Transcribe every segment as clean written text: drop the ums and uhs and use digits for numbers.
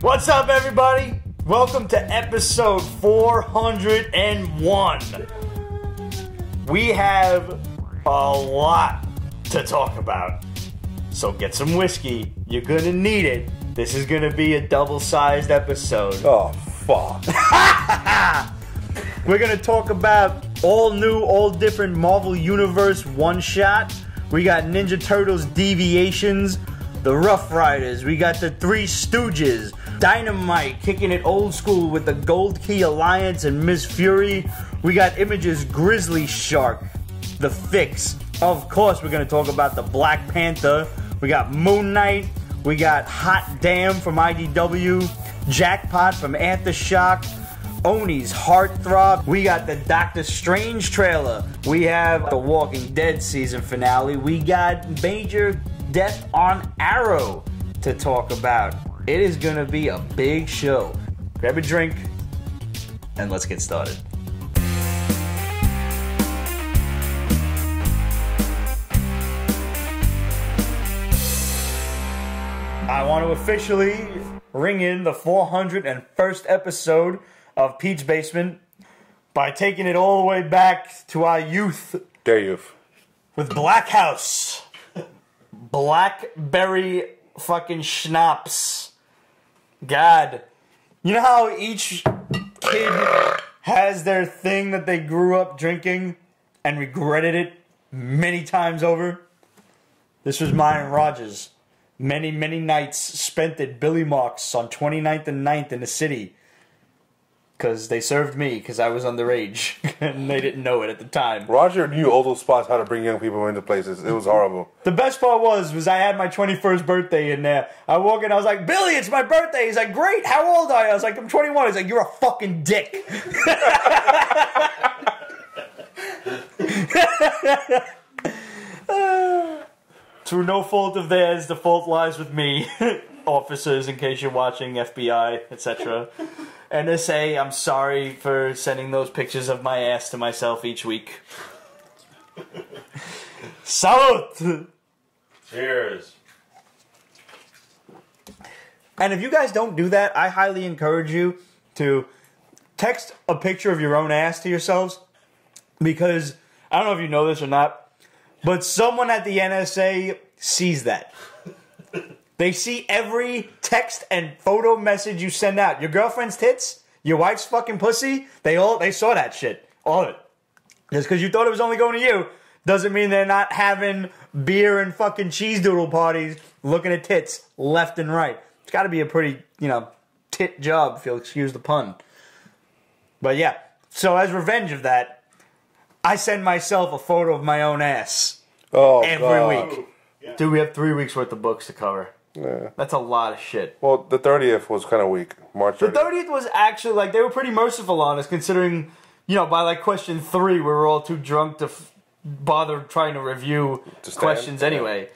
What's up, everybody? Welcome to episode 401. We have a lot to talk about, so get some whiskey. You're gonna need it. This is gonna be a double-sized episode. Oh, fuck. We're gonna talk about all new, all different Marvel Universe one-shot. We got Ninja Turtles Deviations, the Rough Riders. We got the Three Stooges, Dynamite kicking it old school with the Gold Key Alliance and Miss Fury. We got Image's Grizzly Shark, The Fix. Of course, we're gonna talk about the Black Panther. We got Moon Knight. We got Hot Damn from IDW, Jackpot from Aftershock, Oni's Heartthrob. We got the Doctor Strange trailer. We have the Walking Dead season finale. We got Major Death on Arrow to talk about. It is gonna be a big show. Grab a drink and let's get started. I want to officially ring in the 401st episode of Pete's Basement by taking it all the way back to our youth. Their youth. With Black House. Blackberry fucking schnapps. God. You know how each kid has their thing that they grew up drinking and regretted it many times over? This was mine and Roger's. Many, many nights spent at Billy Mark's on 29th and 9th in the city. Because they served me, because I was underage. And they didn't know it at the time. Roger knew all those spots how to bring young people into places. It was horrible. The best part was I had my 21st birthday in there. I walk in, I was like, Billy, it's my birthday. He's like, great, how old are you? I was like, I'm 21. He's like, you're a fucking dick. Through no fault of theirs, the fault lies with me. Officers, in case you're watching, FBI, etc. NSA, I'm sorry for sending those pictures of my ass to myself each week. Salute! Cheers. And if you guys don't do that, I highly encourage you to text a picture of your own ass to yourselves. Because, I don't know if you know this or not, but someone at the NSA sees that. They see every text and photo message you send out. Your girlfriend's tits, your wife's fucking pussy, they saw that shit. All of it. Just because you thought it was only going to you doesn't mean they're not having beer and fucking cheese doodle parties looking at tits left and right. It's got to be a pretty, tit job, if you'll excuse the pun. But yeah, so as revenge of that, I send myself a photo of my own ass every week. Yeah. Dude, we have 3 weeks worth of books to cover. Yeah. That's a lot of shit. Well, the 30th was kind of weak. March 30th. The 30th was actually, they were pretty merciful on us, considering, by question 3, we were all too drunk to bother trying to review questions anyway. Yeah.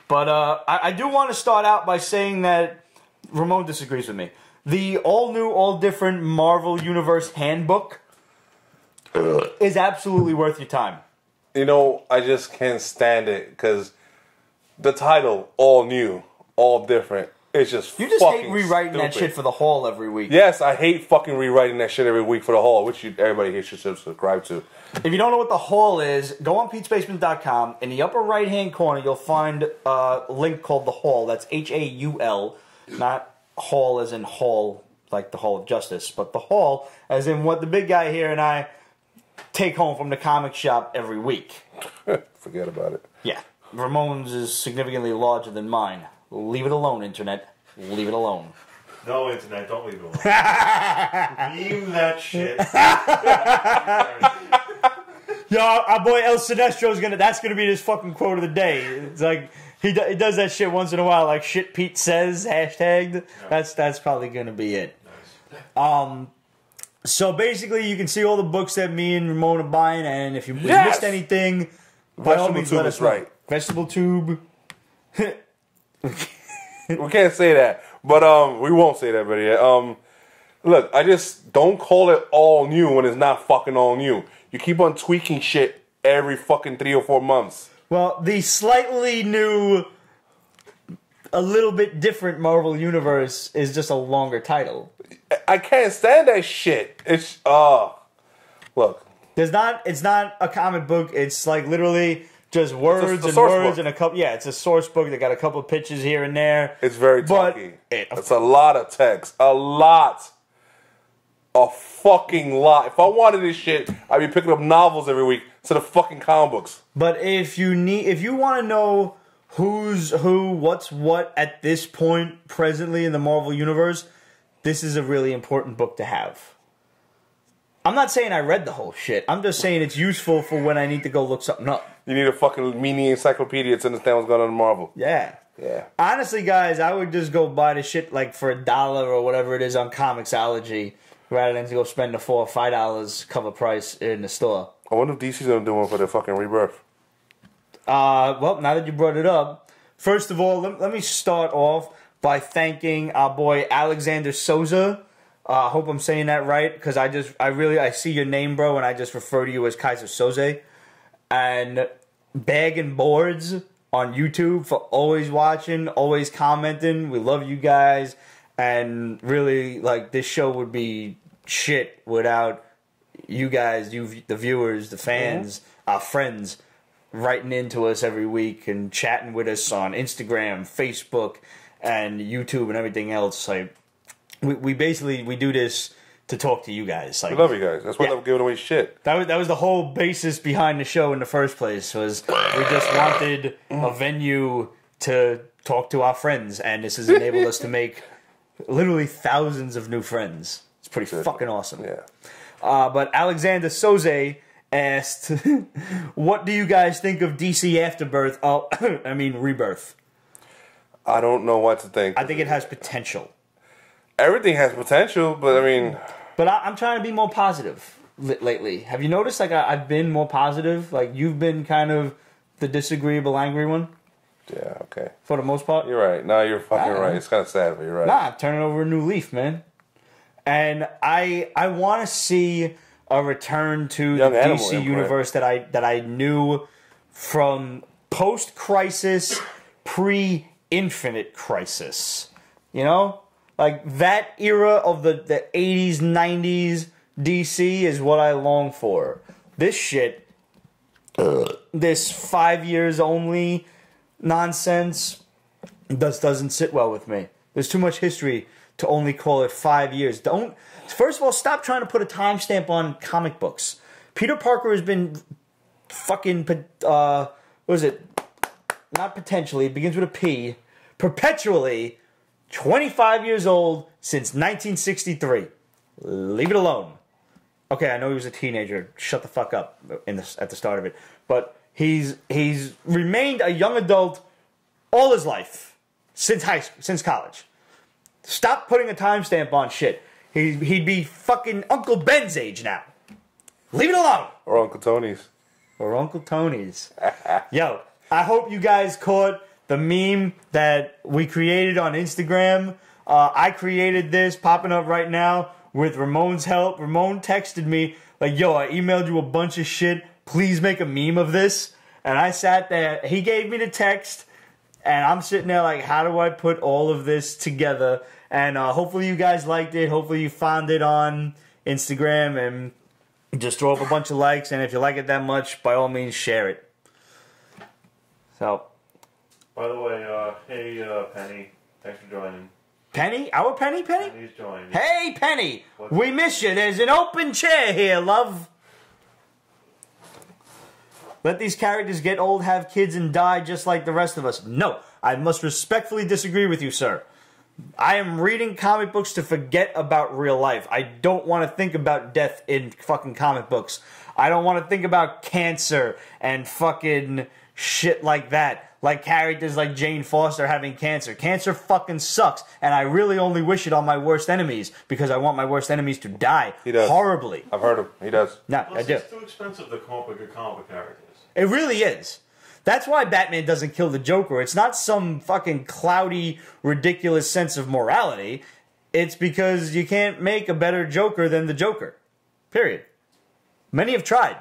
But I do want to start out by saying that Ramon disagrees with me. The all-new, all-different Marvel Universe Handbook is absolutely worth your time. I just can't stand it because the title, all new, all different, it's just You just fucking hate rewriting stupid. that shit for the haul every week. Yes, I hate fucking rewriting that shit every week for the haul, which everybody here should subscribe to. If you don't know what the haul is, go on PetesBasement.com. In the upper right-hand corner, you'll find a link called the haul. That's HAUL, not haul as in hall, like the Hall of Justice, but the haul as in what the big guy here and I take home from the comic shop every week. Forget about it. Yeah. Ramon's is significantly larger than mine. Leave it alone, Internet. Leave it alone. No, Internet, don't leave it alone. Leave that shit. Yo, our boy El Sinestro's that's gonna be his fucking quote of the day. It's like, he does that shit once in a while, like shit Pete says, hashtagged. Yeah. That's probably gonna be it. Nice. So basically, you can see all the books that me and Ramon are buying, and if you missed anything, by all means, let us know. Right. Vegetable Tube. We can't say that, but we won't say that, but yeah. Look, I just don't call it all new when it's not fucking all new. You keep on tweaking shit every fucking 3 or 4 months. Well, the slightly new a little bit different Marvel Universe is just a longer title. I can't stand that shit. It's look. It's not a comic book. It's like literally just words and words book. And a couple. Yeah, it's a source book. They got a couple of pictures here and there. It's very talky. It's a lot of text. A fucking lot. If I wanted this shit, I'd be picking up novels every week instead of fucking comic books. But if you want to know who's who, what's what at this point presently in the Marvel Universe, this is a really important book to have. I'm not saying I read the whole shit. I'm just saying it's useful for when I need to go look something up. You need a fucking mini encyclopedia to understand what's going on in Marvel. Yeah. Yeah. Honestly, guys, I would just go buy the shit like for $1 or whatever it is on Comixology rather than to go spend the $4 or $5 cover price in the store. I wonder if DC's gonna do one for their fucking Rebirth. Well, now that you brought it up, first of all, let me start off by thanking our boy Alexander Souza. I hope I'm saying that right, because I see your name, bro, and I just refer to you as Kaiser Soze. And Bag and Boards on YouTube for always watching, always commenting. We love you guys. And really, like, this show would be shit without you guys, the viewers, the fans, our friends, writing into us every week and chatting with us on Instagram, Facebook, and YouTube and everything else. Like, we do this to talk to you guys. Like, we love you guys. That's why they're giving away shit. That was the whole basis behind the show in the first place. Was we just wanted a venue to talk to our friends, and this has enabled us to make literally thousands of new friends. It's pretty fucking awesome. Yeah. But Alexander Soze asked, "What do you guys think of DC Afterbirth? Rebirth." I don't know what to think. I think it has potential. Everything has potential, but I mean... But I'm trying to be more positive lately. Have you noticed, like, I've been more positive? Like, you've been kind of the disagreeable, angry one? Yeah, okay. For the most part? You're right. No, you're fucking right. It's kind of sad, but you're right. Nah, I'm turning over a new leaf, man. And I want to see a return to the DC universe that I knew from post-Crisis, pre-Infinite Crisis. You know? Like, that era of the 80s, 90s DC is what I long for. This shit, this 5 years only nonsense, doesn't sit well with me. There's too much history to only call it 5 years. First of all, stop trying to put a timestamp on comic books. Peter Parker has been fucking, what is it? Not potentially, it begins with a P. Perpetually 25 years old since 1963. Leave it alone. Okay, I know he was a teenager. Shut the fuck up at the start of it. But he's remained a young adult all his life since college. Stop putting a timestamp on shit. He'd be fucking Uncle Ben's age now. Leave it alone. Or Uncle Tony's. Yo, I hope you guys caught the meme that we created on Instagram. I created this, popping up right now, with Ramon's help. Ramon texted me, like, yo, I emailed you a bunch of shit. Please make a meme of this. And I sat there. He gave me the text. And I'm sitting there like, how do I put all of this together? And hopefully you guys liked it. Hopefully you found it on Instagram and just throw up a bunch of likes. And if you like it that much, by all means, share it. So... By the way, hey, Penny, thanks for joining. Penny? Our Penny? Penny's joined. Hey, Penny! We miss you. There's an open chair here, love. Let these characters get old, have kids, and die just like the rest of us. No, I must respectfully disagree with you, sir. I am reading comic books to forget about real life. I don't want to think about death in fucking comic books. I don't want to think about cancer and fucking shit like that. Like characters like Jane Foster having cancer. Cancer fucking sucks, and I really only wish it on my worst enemies because I want my worst enemies to die horribly. I've heard him. He does. No, Plus, I do. It's too expensive to come up with your comic book characters. It really is. That's why Batman doesn't kill the Joker. It's not some fucking cloudy, ridiculous sense of morality. It's because you can't make a better Joker than the Joker. Period. Many have tried.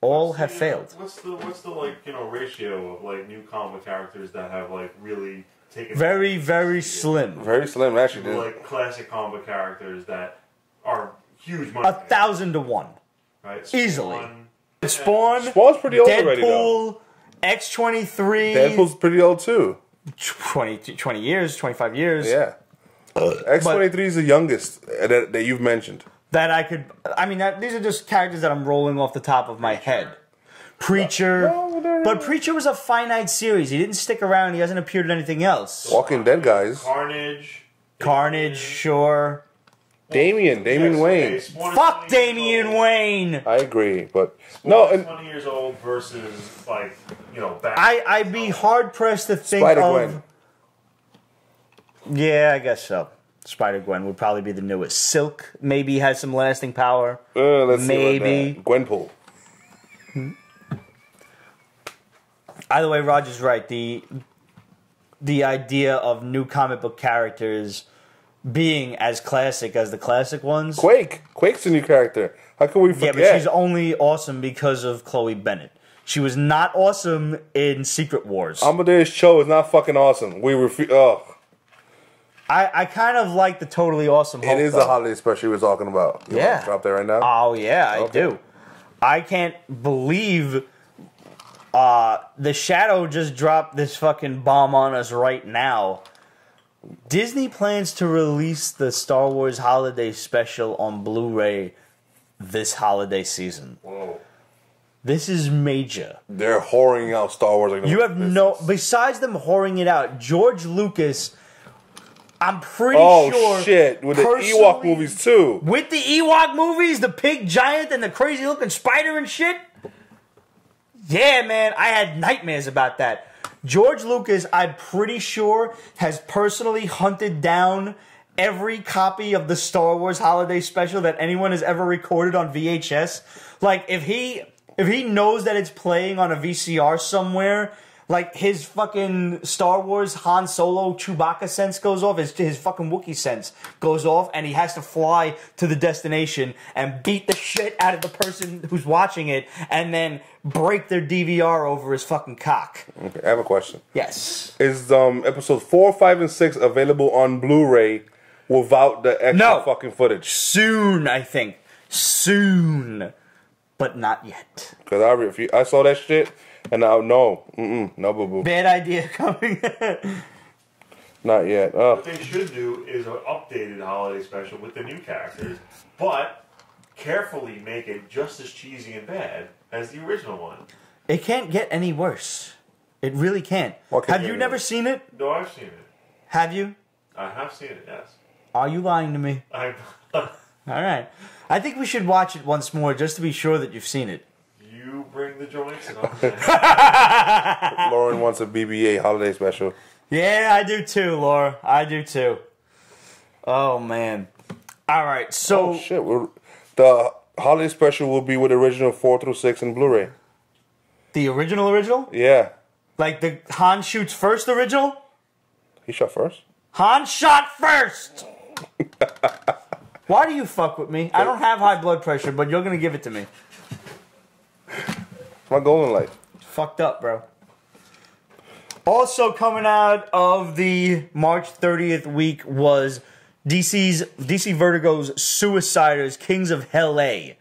All have failed. What's the like, ratio of like new comic characters that have like really taken Very, very slim. Very slim, actually. like classic comic book characters that are huge money. 1,000 to 1. Right? Easily. Spawn. Spawn's pretty old already, Deadpool, though. X-23. Deadpool's pretty old, too. 20 years, 25 years. Yeah. X-23 is the youngest that you've mentioned. That I could... I mean, these are just characters that I'm rolling off the top of my head. Preacher. But Preacher was a finite series. He didn't stick around. He hasn't appeared in anything else. Walking Dead guys. Carnage, sure. Damian Wayne. Fuck Damian Wayne! I agree, but... No, 20 years old versus, like, you know, I'd be hard-pressed to think Spider-Gwen. Yeah, I guess so. Spider-Gwen would probably be the newest. Silk maybe has some lasting power. Let's maybe. See Gwenpool. Either way, Roger's right. The idea of new comic book characters being as classic as the classic ones. Quake's a new character. How can we forget? Yeah, but she's only awesome because of Chloe Bennett. She was not awesome in Secret Wars. Amadeus Cho is not fucking awesome. We refuse. Oh. I kind of like the Totally Awesome Hulk. It is the holiday special we were talking about. You want to drop that right now? Oh, yeah, I do. I can't believe the Shadow just dropped this fucking bomb on us right now. Disney plans to release the Star Wars Holiday Special on Blu-ray this holiday season. Whoa. This is major. They're whoring out Star Wars. Like you have no... Besides them whoring it out, George Lucas... I'm pretty sure... Oh, shit. With the Ewok movies, too. With the Ewok movies, the pig giant and the crazy-looking spider and shit? Yeah, man. I had nightmares about that. George Lucas, I'm pretty sure, has personally hunted down every copy of the Star Wars Holiday Special that anyone has ever recorded on VHS. Like, if he knows that it's playing on a VCR somewhere... Like, his fucking Star Wars Han Solo Chewbacca sense goes off, his fucking Wookiee sense goes off, and he has to fly to the destination and beat the shit out of the person who's watching it, and then break their DVR over his fucking cock. Okay, I have a question. Yes. Is episodes 4, 5, and 6 available on Blu-ray without the extra fucking footage? Soon, I think. Soon. But not yet. Because I saw that shit... And now, no, boo-boo. Bad idea coming. Not yet. What they should do is an updated holiday special with the new characters, but carefully make it just as cheesy and bad as the original one. It can't get any worse. It really can't. Have you never seen it? No, I've seen it. Have you? I have seen it, yes. Are you lying to me? All right. I think we should watch it once more just to be sure that you've seen it. You bring the joints and Lauren wants a BBA holiday special. Yeah, I do too, Laura. I do too. Oh, man. All right, so... Oh, shit. The holiday special will be with original 4 through 6 in Blu-ray. The original? Yeah. Like the Han shoots first original? He shot first? Han shot first! Why do you fuck with me? I don't have high blood pressure, but you're going to give it to me. It's my goal in life. Fucked up, bro. Also coming out of the March 30th week was DC Vertigo's Suiciders, Kings of HelL.A.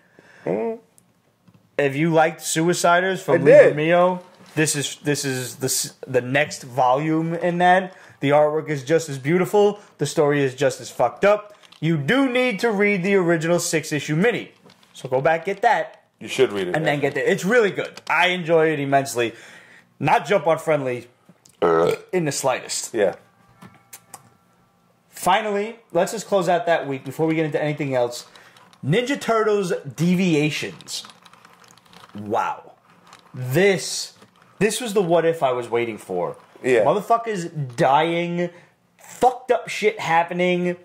If you liked Suiciders from Liber Mio, this is the next volume in that. The artwork is just as beautiful. The story is just as fucked up. You do need to read the original 6-issue mini. So go back, get that. You should read it. And then get it. It's really good. I enjoy it immensely. Not jump on friendly in the slightest. Yeah. Finally, let's just close out that week before we get into anything else. Ninja Turtles Deviations. Wow. This was the what if I was waiting for. Yeah. Motherfuckers dying, fucked up shit happening,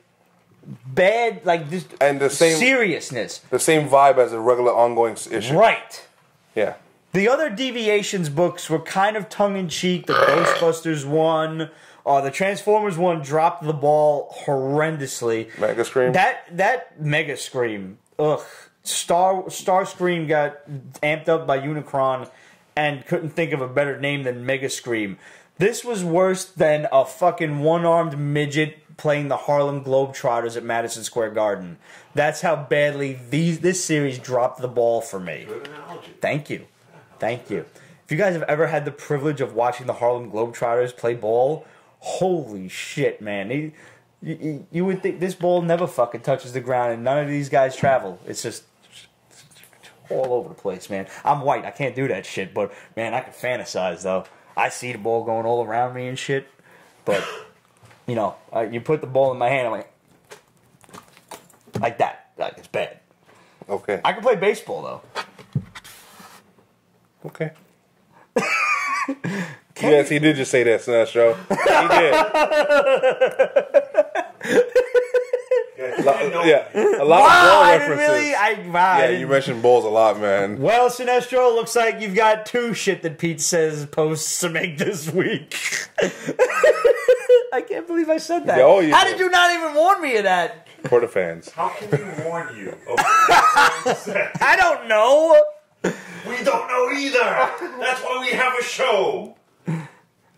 bad, like just and the same seriousness. The same vibe as a regular ongoing issue. Right. Yeah. The other Deviations books were kind of tongue-in-cheek. The Ghostbusters one, the Transformers one dropped the ball horrendously. Mega Scream? That Mega Scream. Ugh. Starscream got amped up by Unicron and couldn't think of a better name than Mega Scream. This was worse than a fucking one-armed midget playing the Harlem Globetrotters at Madison Square Garden. That's how badly this series dropped the ball for me. Good analogy. Thank you. Thank you. If you guys have ever had the privilege of watching the Harlem Globetrotters play ball, holy shit, man. You would think this ball never fucking touches the ground and none of these guys travel. It's just all over the place, man. I'm white. I can't do that shit, but, man, I can fantasize, though. I see the ball going all around me and shit, but, you know, you put the ball in my hand, I'm like that. Like, it's bad. Okay. I can play baseball, though. Okay. Yes, he did just say that, Sinestro. He did. A lot of ball references. You mentioned balls a lot, man. Well, Sinestro, looks like you've got 2 shit that Pete says posts to make this week. I can't believe I said that. How did you not even warn me of that? For the fans. How can we warn you of what I don't know. We don't know either. That's why we have a show.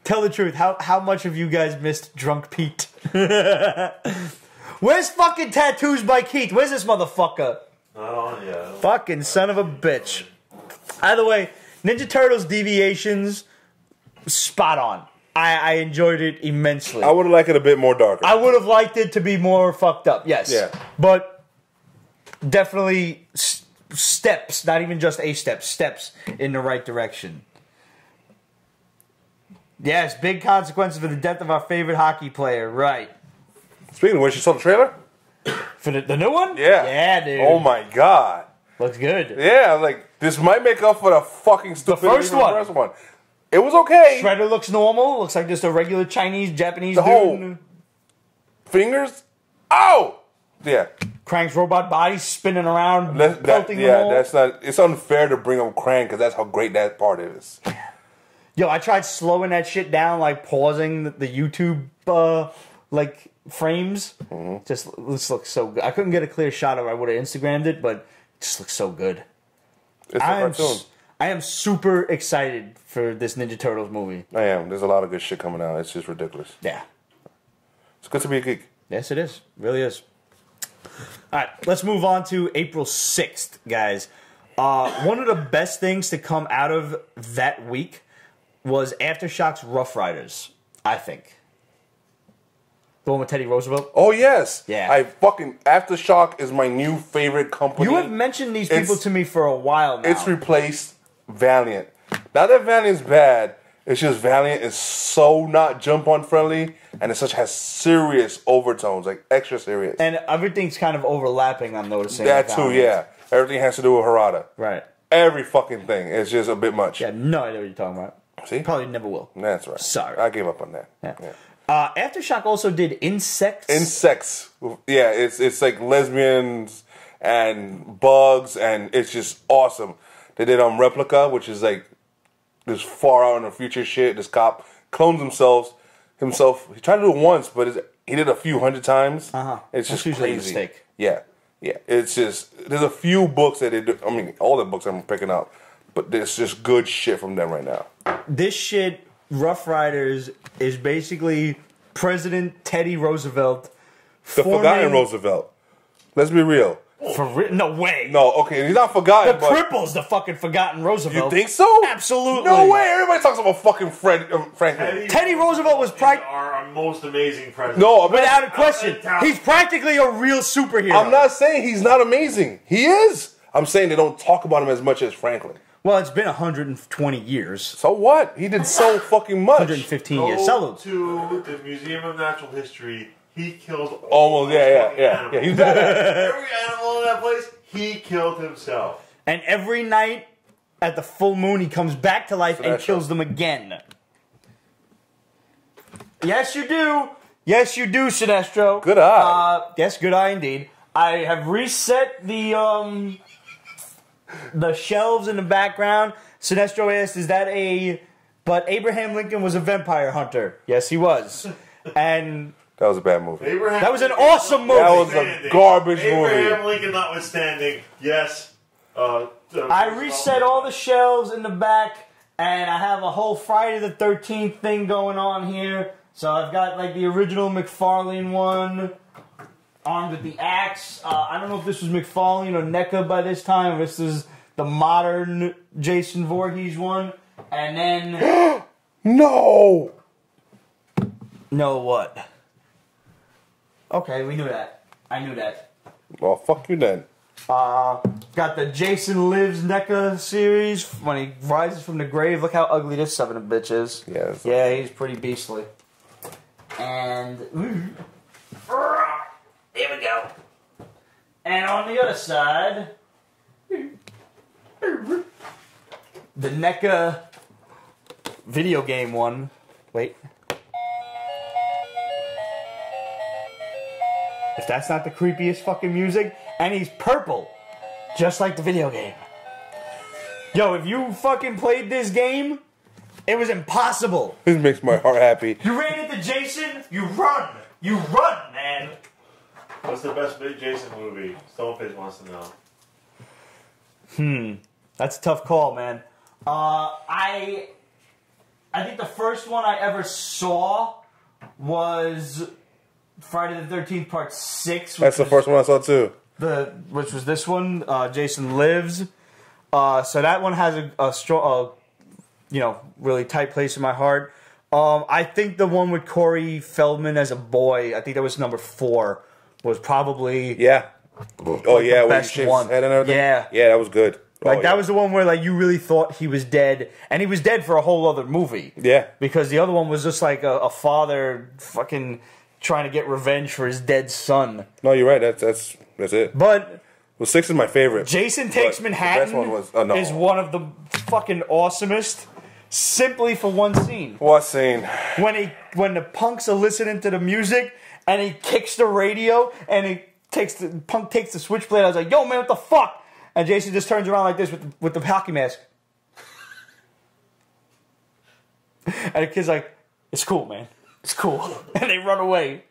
Tell the truth. How much have you guys missed Drunk Pete? Where's fucking Tattoos by Keith? Where's this motherfucker? Oh, yeah. Fucking son of a bitch. Either way, Ninja Turtles Deviations, spot on. I enjoyed it immensely. I would have liked it a bit more darker. I would have liked it to be more fucked up, yes. Yeah. But definitely steps, not even just a step, steps in the right direction. Yes, big consequences for the death of our favorite hockey player, right. Speaking of which, you saw the trailer? For the new one? Yeah. Yeah, dude. Oh my god. Looks good. Yeah, like, this might make up for the fucking stupidity first one. of the first one. It was okay. Shredder looks normal. Looks like just a regular Chinese, Japanese The dude. whole fingers? Oh! Yeah. Krang's robot body spinning around, pelting them all. That's not... It's unfair to bring up Krang, because that's how great that part is. Yo, I tried slowing that shit down, like pausing the YouTube, like, frames. Mm-hmm. This looks so good. I couldn't get a clear shot of it. I would have Instagrammed it, but it just looks so good. It's a cartoon. I am super excited for this Ninja Turtles movie. I am. There's a lot of good shit coming out. It's just ridiculous. Yeah. It's good to be a geek. Yes, it is. It really is. All right, let's move on to April 6th, guys. One of the best things to come out of that week was Aftershock's Rough Riders, I think. The one with Teddy Roosevelt? Oh, yes. Yeah. Aftershock is my new favorite company. You have mentioned these people to me for a while now. It's replaced Valiant. Not that Valiant's bad, it's just Valiant is so not jump-on friendly, and it has serious overtones, like extra serious. And everything's kind of overlapping, I'm noticing. That too, yeah. Everything has to do with Harada. Right. Every fucking thing. It's just a bit much. Yeah, no idea what you're talking about. See? Probably never will. That's right. Sorry. I gave up on that. Yeah. Yeah. Aftershock also did Insects. Insects. Yeah, it's like lesbians and bugs, and it's just awesome. They did Replica, which is like this far out in the future shit. This cop clones himself. He tried to do it once, but he did a few hundred times. It's just usually crazy. a mistake. Yeah. It's just there's a few books that they do. I mean, all the books I'm picking up, but there's just good shit from them right now. This shit, Rough Riders, is basically President Teddy Roosevelt. The forgotten Roosevelt. Let's be real. No way. No, okay, he's not forgotten. The cripple's the fucking forgotten Roosevelt. You think so? Absolutely. No way. Everybody talks about fucking Franklin. Teddy Roosevelt was our most amazing president. No, without a question. He's practically a real superhero. I'm not saying he's not amazing. He is. I'm saying they don't talk about him as much as Franklin. Well, it's been 120 years. So what? He did so fucking much. 115 years. Salute. To the Museum of Natural History. He killed almost yeah. He's bad. Every animal in that place, he killed himself. And every night at the full moon, he comes back to life and kills them again. Yes, you do. Yes, you do, Sinestro. Good eye. Yes, good eye indeed. I have reset the shelves in the background. Sinestro asked, "Is that a?" But Abraham Lincoln was a vampire hunter. Yes, he was, and. That was a bad movie. That was an awesome movie. That was a garbage movie. Abraham Lincoln notwithstanding, yes. I reset all the shelves in the back, And I have a whole Friday the 13th thing going on here. So I've got like the original McFarlane one, armed with the axe. I don't know if this was McFarlane or NECA by this time. This is the modern Jason Voorhees one. And then... No! No what? Okay, we knew that. I knew that. Well, fuck you then. Got the Jason Lives NECA series when he rises from the grave. Look how ugly this son of a bitch is. Yeah, he's pretty beastly. And here we go. And on the other side, the NECA video game one. Wait. If that's not the creepiest fucking music, and he's purple, just like the video game. Yo, if you fucking played this game, it was impossible. This makes my heart happy. You ran into Jason, you run. You run, man. What's the best Jason movie? Stoneface wants to know. That's a tough call, man. I think the first one I ever saw was Friday the 13th Part 6. That's the first one I saw too. Which was this one, Jason Lives. So that one has a strong, really tight place in my heart. I think the one with Corey Feldman as a boy, I think that was number 4, was probably the best one. Head and everything? Yeah, that was good. That was the one where like you really thought he was dead, and he was dead for a whole other movie. Yeah, because the other one was just like a father fucking trying to get revenge for his dead son. No, you're right. That's it. But 6 is my favorite. Jason Takes Manhattan the best one was, is one of the fucking awesomest, simply for one scene. What scene? When the punks are listening to the music and he kicks the radio and punk takes the switchblade. I was like, yo man, what the fuck? And Jason just turns around like this with the hockey mask. And the kid's like, it's cool, man. It's cool. And they run away.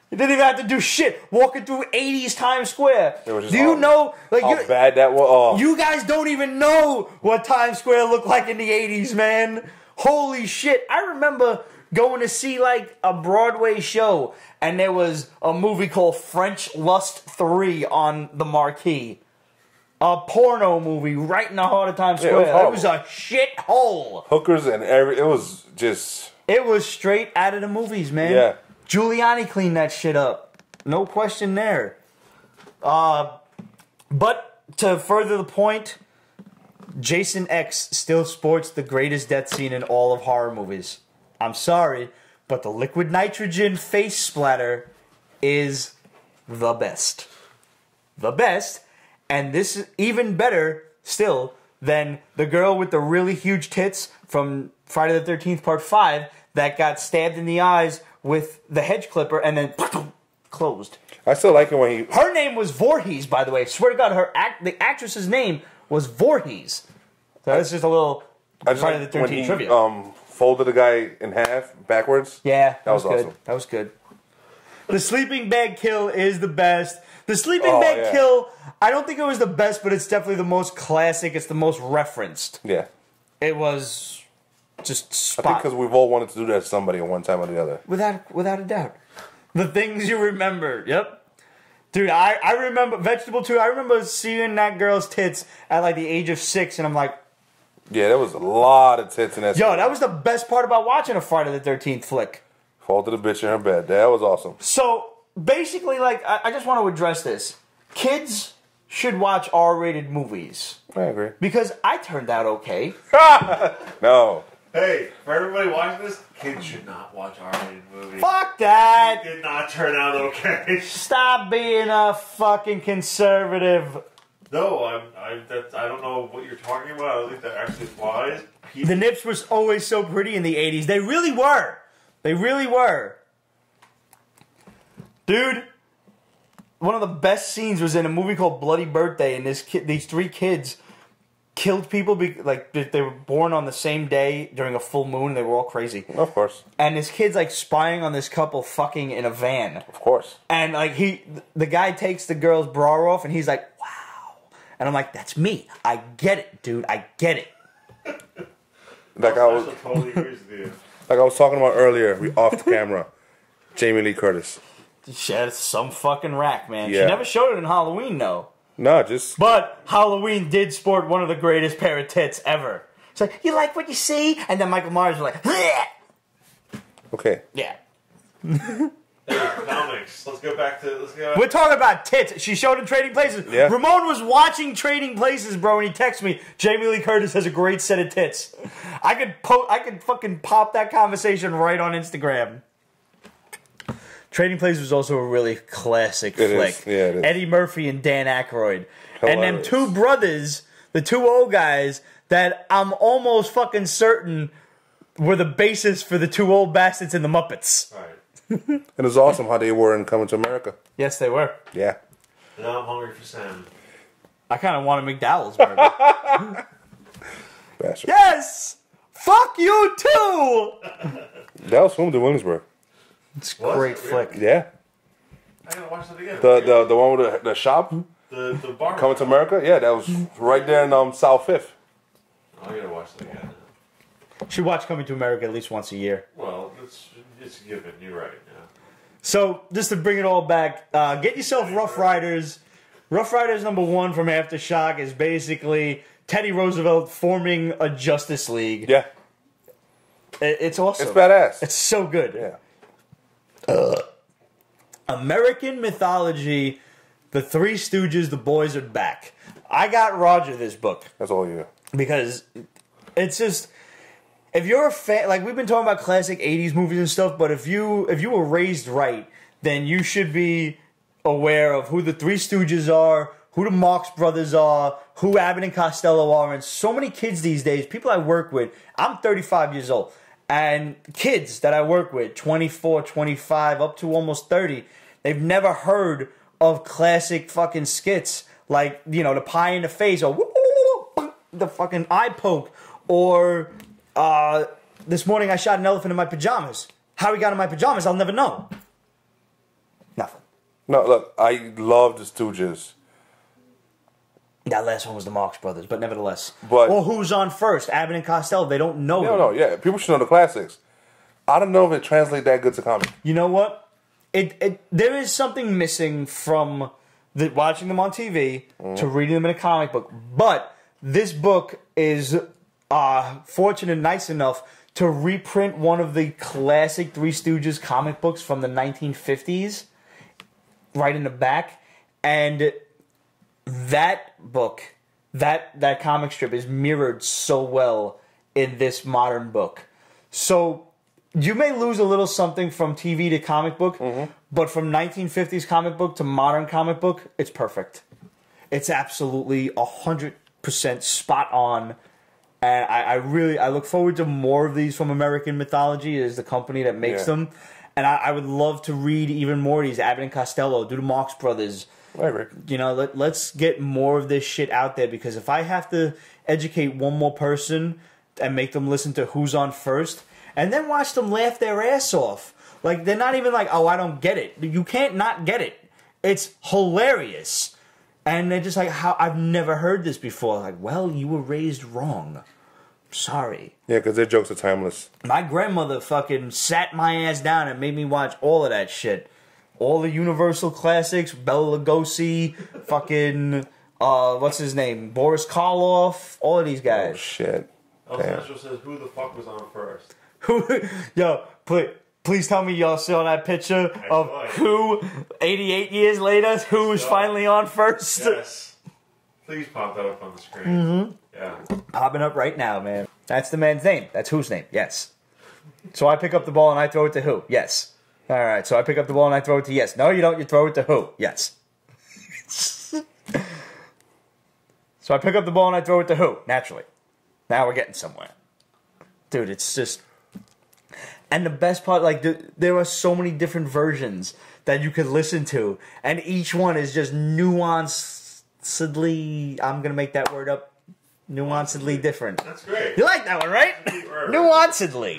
He didn't even have to do shit. Walking through 80s Times Square. Do you know how bad that was? Oh. You guys don't even know what Times Square looked like in the 80s, man. Holy shit. I remember going to see like a Broadway show, and there was a movie called French Lust 3 on the marquee. A porno movie right in the heart of Times Square. It was a shithole. Hookers and it was just... It was straight out of the movies, man. Yeah. Giuliani cleaned that shit up. No question there. But to further the point, Jason X still sports the greatest death scene in all of horror movies. I'm sorry, but the liquid nitrogen face splatter is the best. The best. And this is even better still than the girl with the really huge tits from Friday the 13th Part 5 that got stabbed in the eyes with the hedge clipper and then closed. I still like it when he... Her name was Voorhees, by the way. I swear to God, the actress's name was Voorhees. So that's just a little Friday the 13th trivia. Folded the guy in half backwards. Yeah, that was awesome. Good. That was good. The sleeping bag kill is the best. The sleeping bag kill, I don't think it was the best, but it's definitely the most classic. It's the most referenced. Yeah. It was just spot. I think because we've all wanted to do that to somebody at one time or the other. Without a doubt. The things you remember. Yep. Dude, I remember Vegetable 2. I remember seeing that girl's tits at like the age of 6, and I'm like... Yeah, there was a lot of tits in that. Yo, that was the best part about watching a Friday the 13th flick. Fall to the bitch in her bed. That was awesome. So... Basically, like, I just want to address this. Kids should watch R-rated movies. I agree. Because I turned out okay. No. Hey, for everybody watching this, kids should not watch R-rated movies. Fuck that! You did not turn out okay. Stop being a fucking conservative. No, I don't know what you're talking about. I don't think that actually applies. The nips were always so pretty in the 80s. They really were. They really were. Dude, one of the best scenes was in a movie called Bloody Birthday, and these 3 kids killed people they were born on the same day during a full moon. They were all crazy. Of course. And this kid's like spying on this couple fucking in a van. Of course. And like the guy takes the girl's bra off, and he's like, "Wow." And I'm like, "That's me. I get it, dude. I get it." Like I was, totally agrees with you. like I was talking about earlier, we off the camera. Jamie Lee Curtis. She had some fucking rack, man. Yeah. She never showed it in Halloween, though. No, just But Halloween did sport one of the greatest pair of tits ever. It's like, you like what you see? And then Michael Myers was like, bleh! okay. Yeah. Hey, comics. Let's go back to. We're talking about tits. She showed in Trading Places. Yeah. Ramon was watching Trading Places, bro, and he texted me, Jamie Lee Curtis has a great set of tits. I could fucking pop that conversation right on Instagram. Trading Places was also a really classic flick. Is. Yeah, it is. Eddie Murphy and Dan Aykroyd. Hilarious. And them two brothers, the two old guys, that I'm almost fucking certain were the basis for the two old bastards in the Muppets. All right. And it's awesome how they were in Coming to America. Yes, they were. Yeah. Now I'm hungry for salmon. I kind of want a McDowell's burger. Bastard. Yes! Fuck you too! That was filmed in Williamsburg. It's a Was great it flick. really? Yeah. I gotta watch that again. The one with the shop? the bar. Coming to America? Yeah, that was right there in South 5th. Oh, I gotta watch that again. Should watch Coming to America at least once a year. Well, it's a given. You're right. Yeah. So, just to bring it all back, get yourself Rough Riders. Rough Riders #1 from Aftershock is basically Teddy Roosevelt forming a Justice League. Yeah. It's awesome. It's badass. It's so good. Yeah. American mythology, the Three Stooges, the boys are back. I got Roger this book That's all you. because it's just, if you're a fan, like we've been talking about classic 80s movies and stuff, but if you were raised right, then you should be aware of who the Three Stooges are, who the Marx Brothers are, who Abbott and Costello are, and so many kids these days, people I work with, I'm 35 years old, and kids that I work with, 24, 25, up to almost 30, they've never heard of classic fucking skits, like, you know, the pie in the face, or the fucking eye poke, or this morning I shot an elephant in my pajamas. How he got in my pajamas, I'll never know. Nothing. No, look, I love the Stooges. That last one was the Marx Brothers, but nevertheless. But- or who's on first? Abbott and Costello. They don't know. No, yeah. People should know the classics. I don't know if it translates that good to comic. You know what? There is something missing from watching them on TV to reading them in a comic book. But this book is fortunate and nice enough to reprint one of the classic Three Stooges comic books from the 1950s right in the back. And that book, that comic strip is mirrored so well in this modern book. So you may lose a little something from TV to comic book, but from 1950s comic book to modern comic book, it's perfect. It's absolutely 100% spot on. And I look forward to more of these from American Mythology. It is the company that makes them. And I would love to read even more of these. Abbott and Costello, do the Marx Brothers. I agree. You know, let's get more of this shit out there, because if I have to educate one more person and make them listen to who's on first, and then watch them laugh their ass off, like they're not even like, oh, I don't get it. You can't not get it. It's hilarious. And they're just like, how I've never heard this before. Like, well, you were raised wrong. Sorry. Yeah, because their jokes are timeless. My grandmother fucking sat my ass down and made me watch all of that shit. All the Universal classics, Bela Lugosi, fucking, what's his name? Boris Karloff, all of these guys. Oh, shit. El Central says, who the fuck was on first? Yo, please tell me y'all saw that picture of who, 88 yees later, who was finally on first? Yes. Please pop that up on the screen. Yeah. Popping up right now, man. That's the man's name. That's whose name. Yes. So I pick up the ball and I throw it to who? Yes. All right. So I pick up the ball and I throw it to yes. No, you don't. You throw it to who? Yes. So I pick up the ball and I throw it to who? Naturally. Now we're getting somewhere. Dude, it's just... And the best part, like, there are so many different versions that you could listen to. And each one is just nuancedly... I'm going to make that word up. Nuancedly different. That's great. You like that one, right? Nuancedly.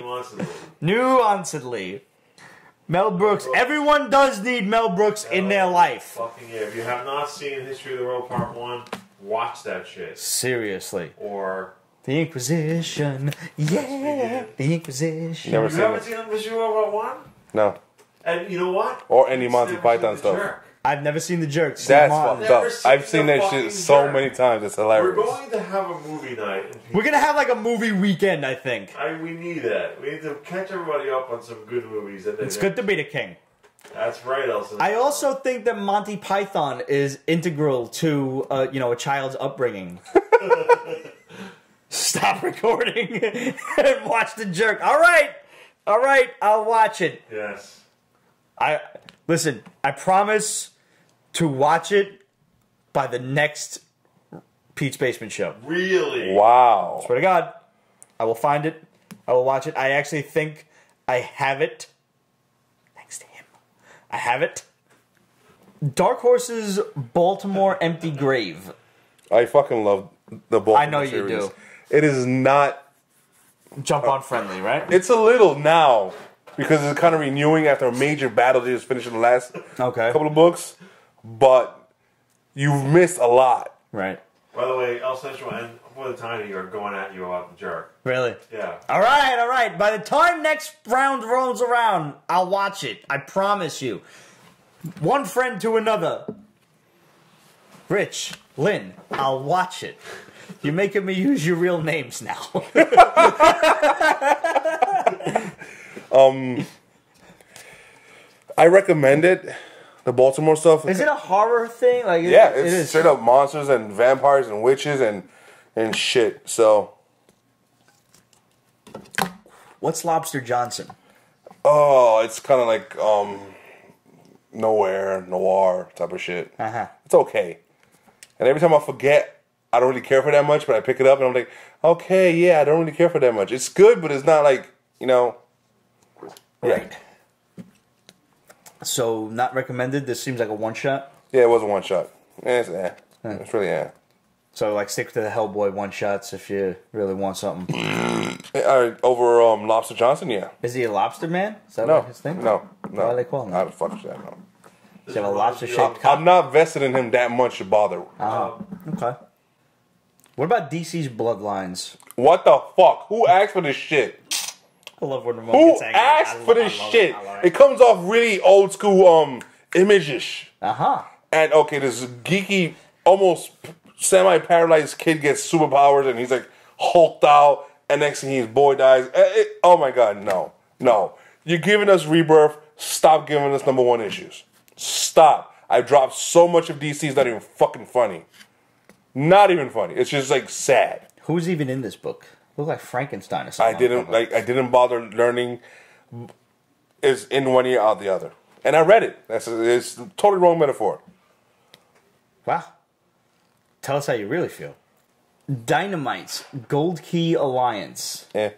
Nuancedly. Mel Brooks. Everyone does need Mel Brooks in their life. Fucking yeah. If you have not seen History of the World Part 1, watch that shit. Seriously. Or The Inquisition. Yeah. The Inquisition. Never You seen haven't it. seen Mission Robot 1? No. And you know what? Or any Monty Never Python seen The stuff. Jerk. I've never seen The Jerk. Steve That's Martin. fucked Never up. seen I've seen the that fucking shit so Jerk. many times. It's We're hilarious. going to have a movie night. We're gonna have like a movie weekend, I think. We need that. We need to catch everybody up on some good movies. And then It's good to be the king. That's right, Elson. I also think that Monty Python is integral to, a child's upbringing. Stop recording and watch The Jerk. All right, I'll watch it. Yes. Listen. I promise to watch it by the next Pete's Basement show. Really? Wow. Swear to God, I will find it. I will watch it. I actually think I have it. Thanks to him, I have it. Dark Horse's Baltimore Empty Grave. I fucking love the Baltimore I know you series. do. It is not... Jump on friendly, right? It's a little now, because it's kind of renewing after a major battle they just finished in the last couple of books, but you've missed a lot. Right. By the way, El Central and for the time you're going at you about The Jerk. Really? Yeah. All right. By the time next round rolls around, I'll watch it. I promise you. One friend to another. Rich, Lynn, I'll watch it. You're making me use your real names now. I recommend it. The Baltimore stuff. Is it a horror thing? Like, Yeah, it it's is. straight up monsters and vampires and witches and shit. So, What's Lobster Johnson? it's kind of like noir type of shit. Uh-huh. It's okay. And every time I forget, I don't really care for that much, but I pick it up and I'm like, okay, yeah, I don't really care for that much. It's good, but it's not like, Right. So, not recommended? This seems like a one-shot? Yeah, it was a one shot. It's really So, like, stick to the Hellboy one-shots if you really want something. Over Lobster Johnson, yeah. Is he a lobster man? Is that No, like his thing? no. Why do they call him I that? don't fuck that, no. Does he have a lobster-shaped cock? I'm not vested in him that much to bother. Okay. What about DC's Bloodlines? What the fuck? Who asked for this shit? I love when Ramon Who gets angry. asked for this shit? I love It comes off really old school image-ish. Uh-huh. And okay, this geeky, almost semi-paralyzed kid gets superpowers and he's like hulked out and next thing his boy dies. Oh my god, no. You're giving us Rebirth. Stop giving us #1 issues. Stop. I've dropped so much of DC, it's not even fucking funny. Not even funny. It's just like sad. Who's even in this book? Look like Frankenstein or something. I didn't bother learning. Is in one ear out the other, and I read it. It's a totally wrong metaphor. Wow. Tell us how you really feel. Dynamite's Gold Key Alliance. Yeah,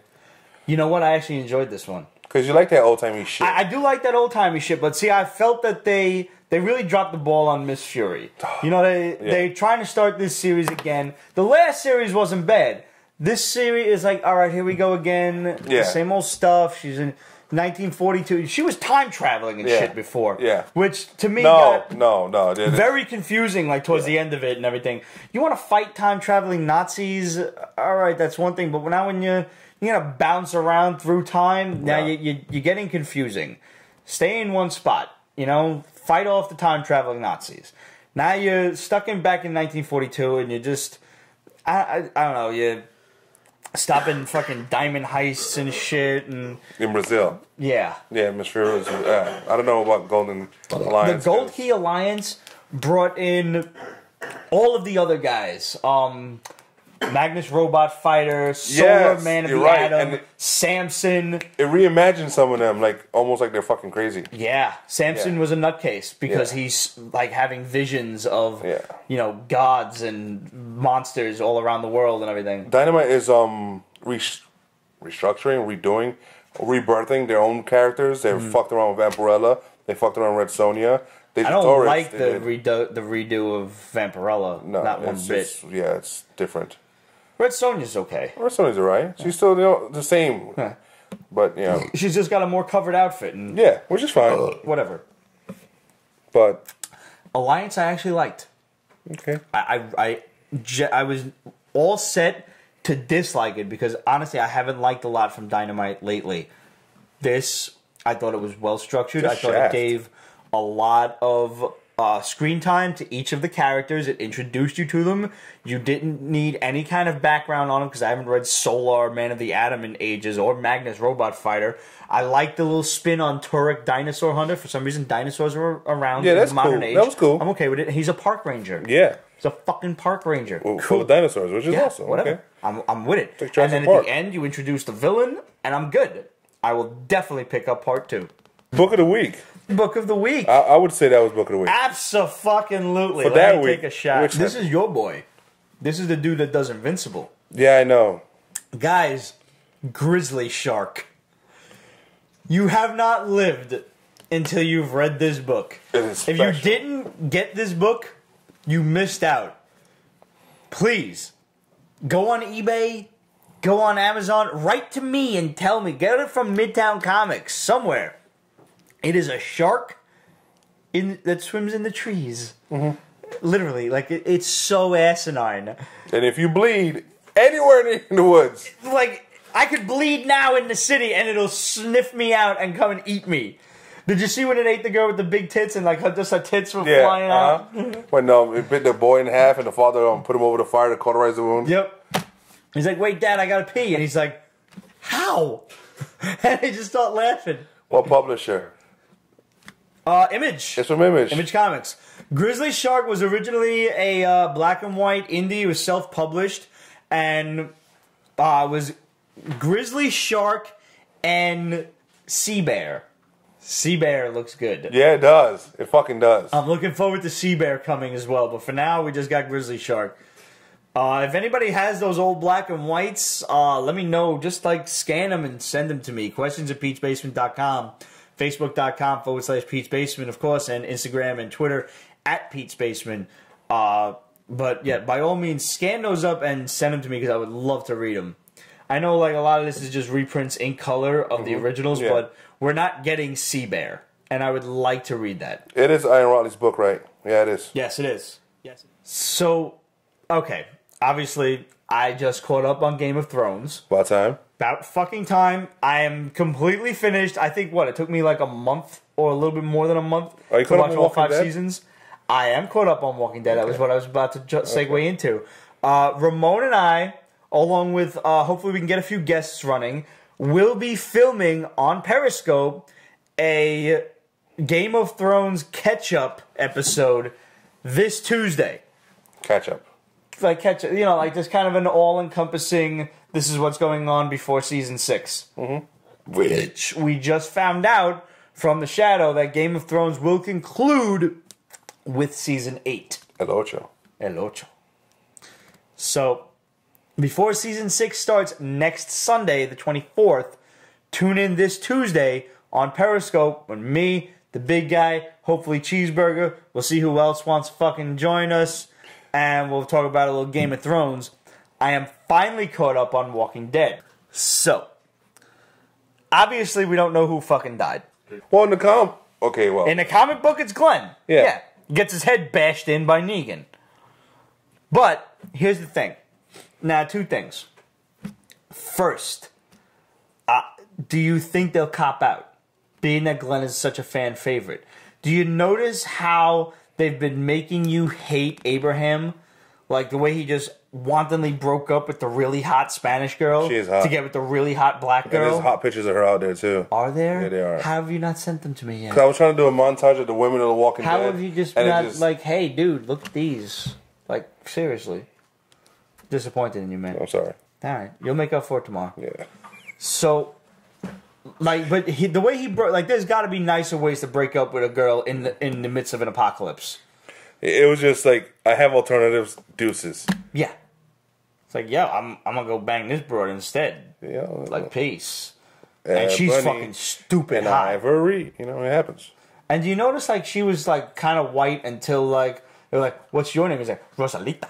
You know what? I actually enjoyed this one. because you like that old timey shit. I do like that old timey shit, but see, I felt that they really dropped the ball on Miss Fury. You know, they're trying to start this series again. The last series wasn't bad. This series is like, all right, here we go again. Yeah. Same old stuff. She's in 1942. She was time traveling and shit before. Yeah. Which to me no. very confusing, like towards the end of it and everything. You want to fight time traveling Nazis? All right, that's one thing. But now when you're gonna bounce around through time, now you're getting confusing. Stay in one spot. Fight off the time traveling Nazis. Now you're stuck back in 1942, and you're just I don't know. You're stopping fucking diamond heists and shit, and in Brazil. yeah. Yeah, Miss Fury was. I don't know about Golden Alliance. The Gold Key Alliance brought in all of the other guys. Magnus Robot Fighter, Solar Man of the Atom, and Samson. It reimagined some of them, like almost like they're fucking crazy. Yeah, Samson was a nutcase because he's like having visions of gods and monsters all around the world and everything. Dynamite is restructuring, redoing, rebirthing their own characters. They fucked around with Vampirella. They fucked around with Red Sonja. I don't like the redo of Vampirella. No, not one bit. It's different. Red Sonja's okay. Red Sonja's alright. She's still the same, but she's just got a more covered outfit and which is fine. Whatever. But Alliance, I actually liked. Okay. I was all set to dislike it because honestly, I haven't liked a lot from Dynamite lately. This, I thought it was well structured. I thought it gave a lot of screen time to each of the characters. It introduced you to them. You didn't need any kind of background on them because I haven't read Solar, Man of the Atom in ages, or Magnus Robot Fighter. I like the little spin on Turek Dinosaur Hunter. For some reason, dinosaurs are around in the modern age. That was cool. I'm okay with it. He's a park ranger. Yeah. He's a fucking park ranger. Well, cool. With dinosaurs, which is awesome. Whatever. Okay. I'm with it. Like and then Park. at the end, you introduce the villain, and I'm good. I will definitely pick up part 2. Book of the week. Book of the week. I would say that was book of the week. Abso-fucking-lutely. For Let that me week, take a shot. This one? is your boy. This is the dude that does Invincible. Yeah, I know. Guys, Grizzly Shark. You have not lived until you've read this book. It is If special. you didn't get this book, you missed out. Please, go on eBay, go on Amazon, write to me and tell me. Get it from Midtown Comics, somewhere. It is a shark that swims in the trees. Mm-hmm. Literally, like, it's so asinine. And if you bleed anywhere in the woods, Like, I could bleed now in the city and it'll sniff me out and come and eat me. Did you see when it ate the girl with the big tits and like just her tits were flying out? When it bit the boy in half and the father put him over the fire to cauterize the wound. Yep. He's like, wait, Dad, I gotta pee. And he's like, how? And they just start laughing. What publisher? Image. It's from Image. Image Comics. Grizzly Shark was originally a black and white indie. It was self-published. And was Grizzly Shark and Sea Bear. Sea Bear looks good. Yeah, it does. It fucking does. I'm looking forward to Sea Bear coming as well. But for now, we just got Grizzly Shark. If anybody has those old black and whites, let me know. Just like scan them and send them to me. Questions@Pete'sBasement.com. Facebook.com/Pete's Basement, of course, and Instagram and Twitter @Pete's Basement. But yeah, by all means, scan those up and send them to me because I would love to read them. I know like a lot of this is just reprints in color of the originals, but we're not getting Sea Bear, and I would like to read that. It is Ian Rotley's book, right? Yeah, it is. Yes, it is. Yes. So, okay, obviously, I just caught up on Game of Thrones. About time. About fucking time. I am completely finished. I think, it took me like a month or a little bit more than a month Are you to caught up watch on all Walking 5 Dead? seasons. I am caught up on Walking Dead. That was what I was about to segue into. Ramon and I, along with hopefully we can get a few guests running, will be filming on Periscope a Game of Thrones catch-up episode this Tuesday. Catch up. Like catch-up, like just kind of an all-encompassing, this is what's going on before Season 6. Mm-hmm. Which we just found out from the Shadow that Game of Thrones will conclude with Season 8. El Ocho. El Ocho. So, before Season 6 starts next Sunday, the 24th, tune in this Tuesday on Periscope when me, the big guy, hopefully Cheeseburger, we'll see who else wants to fucking join us, and we'll talk about a little Game of Thrones. I am finally caught up on Walking Dead. So, obviously we don't know who fucking died. Well, in the comic book, it's Glenn. Yeah. Gets his head bashed in by Negan. But, here's the thing. Now, 2 things. First, do you think they'll cop out? Being that Glenn is such a fan favorite. Do you notice how they've been making you hate Abraham? Like the way he just wantonly broke up with the really hot Spanish girl She is hot. to get with the really hot black girl. And there's hot pictures of her out there, too. Are there? Yeah, they are. How have you not sent them to me yet? Because I was trying to do a montage of the women of the Walking Dead. How have you just not like, hey, dude, look at these? Like, seriously. Disappointed in you, man. I'm sorry. All right. You'll make up for it tomorrow. Yeah. So, like, but the way he broke, like, there's got to be nicer ways to break up with a girl in the midst of an apocalypse. It was just like, I have alternatives, deuces. Yeah. It's like, yo, I'm going to go bang this broad instead. Yeah. Like, peace. And she's Bunny fucking stupid and hot. Ivory. It happens. And do you notice, like, she was, like, kind of white until, like, they're like, what's your name? He's like, Rosalita.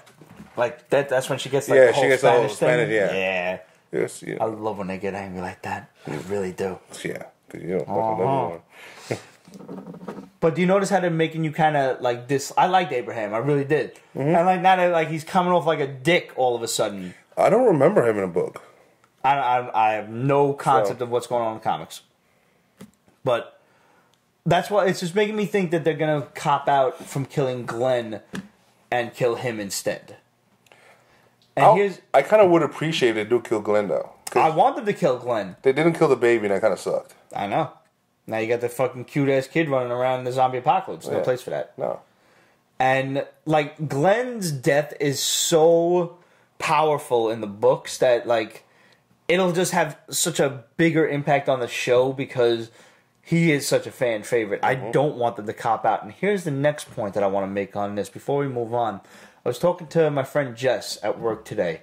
Like, that's when she gets, like, the whole she gets Spanish the whole Spanish, thing. yeah. Yeah. Yes, I love when they get angry like that. I really do. Yeah. Because you don't fucking love anyone. But do you notice how they're making you kind of, like, this? I liked Abraham. I really did. Mm-hmm. And, like, now that, like, he's coming off like a dick all of a sudden. I don't remember him in a book. I have no concept of what's going on in the comics. But that's why it's just making me think that they're going to cop out from killing Glenn and kill him instead. And I kind of would appreciate it to kill Glenn, though. I want them to kill Glenn. They didn't kill the baby, and that kind of sucked. I know. Now you got the fucking cute-ass kid running around in the zombie apocalypse. No place for that. No. And, like, Glenn's death is so powerful in the books that, like, it'll just have such a bigger impact on the show because he is such a fan favorite. I don't want them to cop out. And here's the next point that I want to make on this before we move on. I was talking to my friend Jess at work today,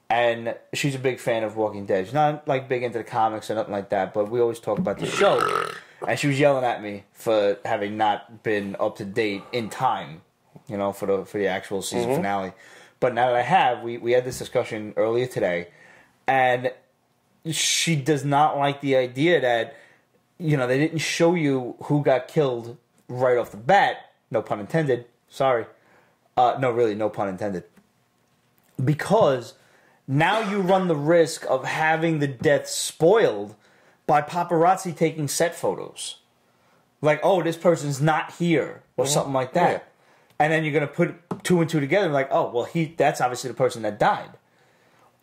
and she's a big fan of Walking Dead. She's not, like, big into the comics or nothing like that, but we always talk about the show. And she was yelling at me for having not been up to date in time, you know, for the actual season finale. But now that I have, we had this discussion earlier today, and she does not like the idea that, you know, they didn't show you who got killed right off the bat. No pun intended. Sorry. No, really, no pun intended. Because now you run the risk of having the death spoiled by paparazzi taking set photos. Like, oh, this person's not here, or something like that. Yeah. And then you're going to put two and two together and like, oh, well, that's obviously the person that died.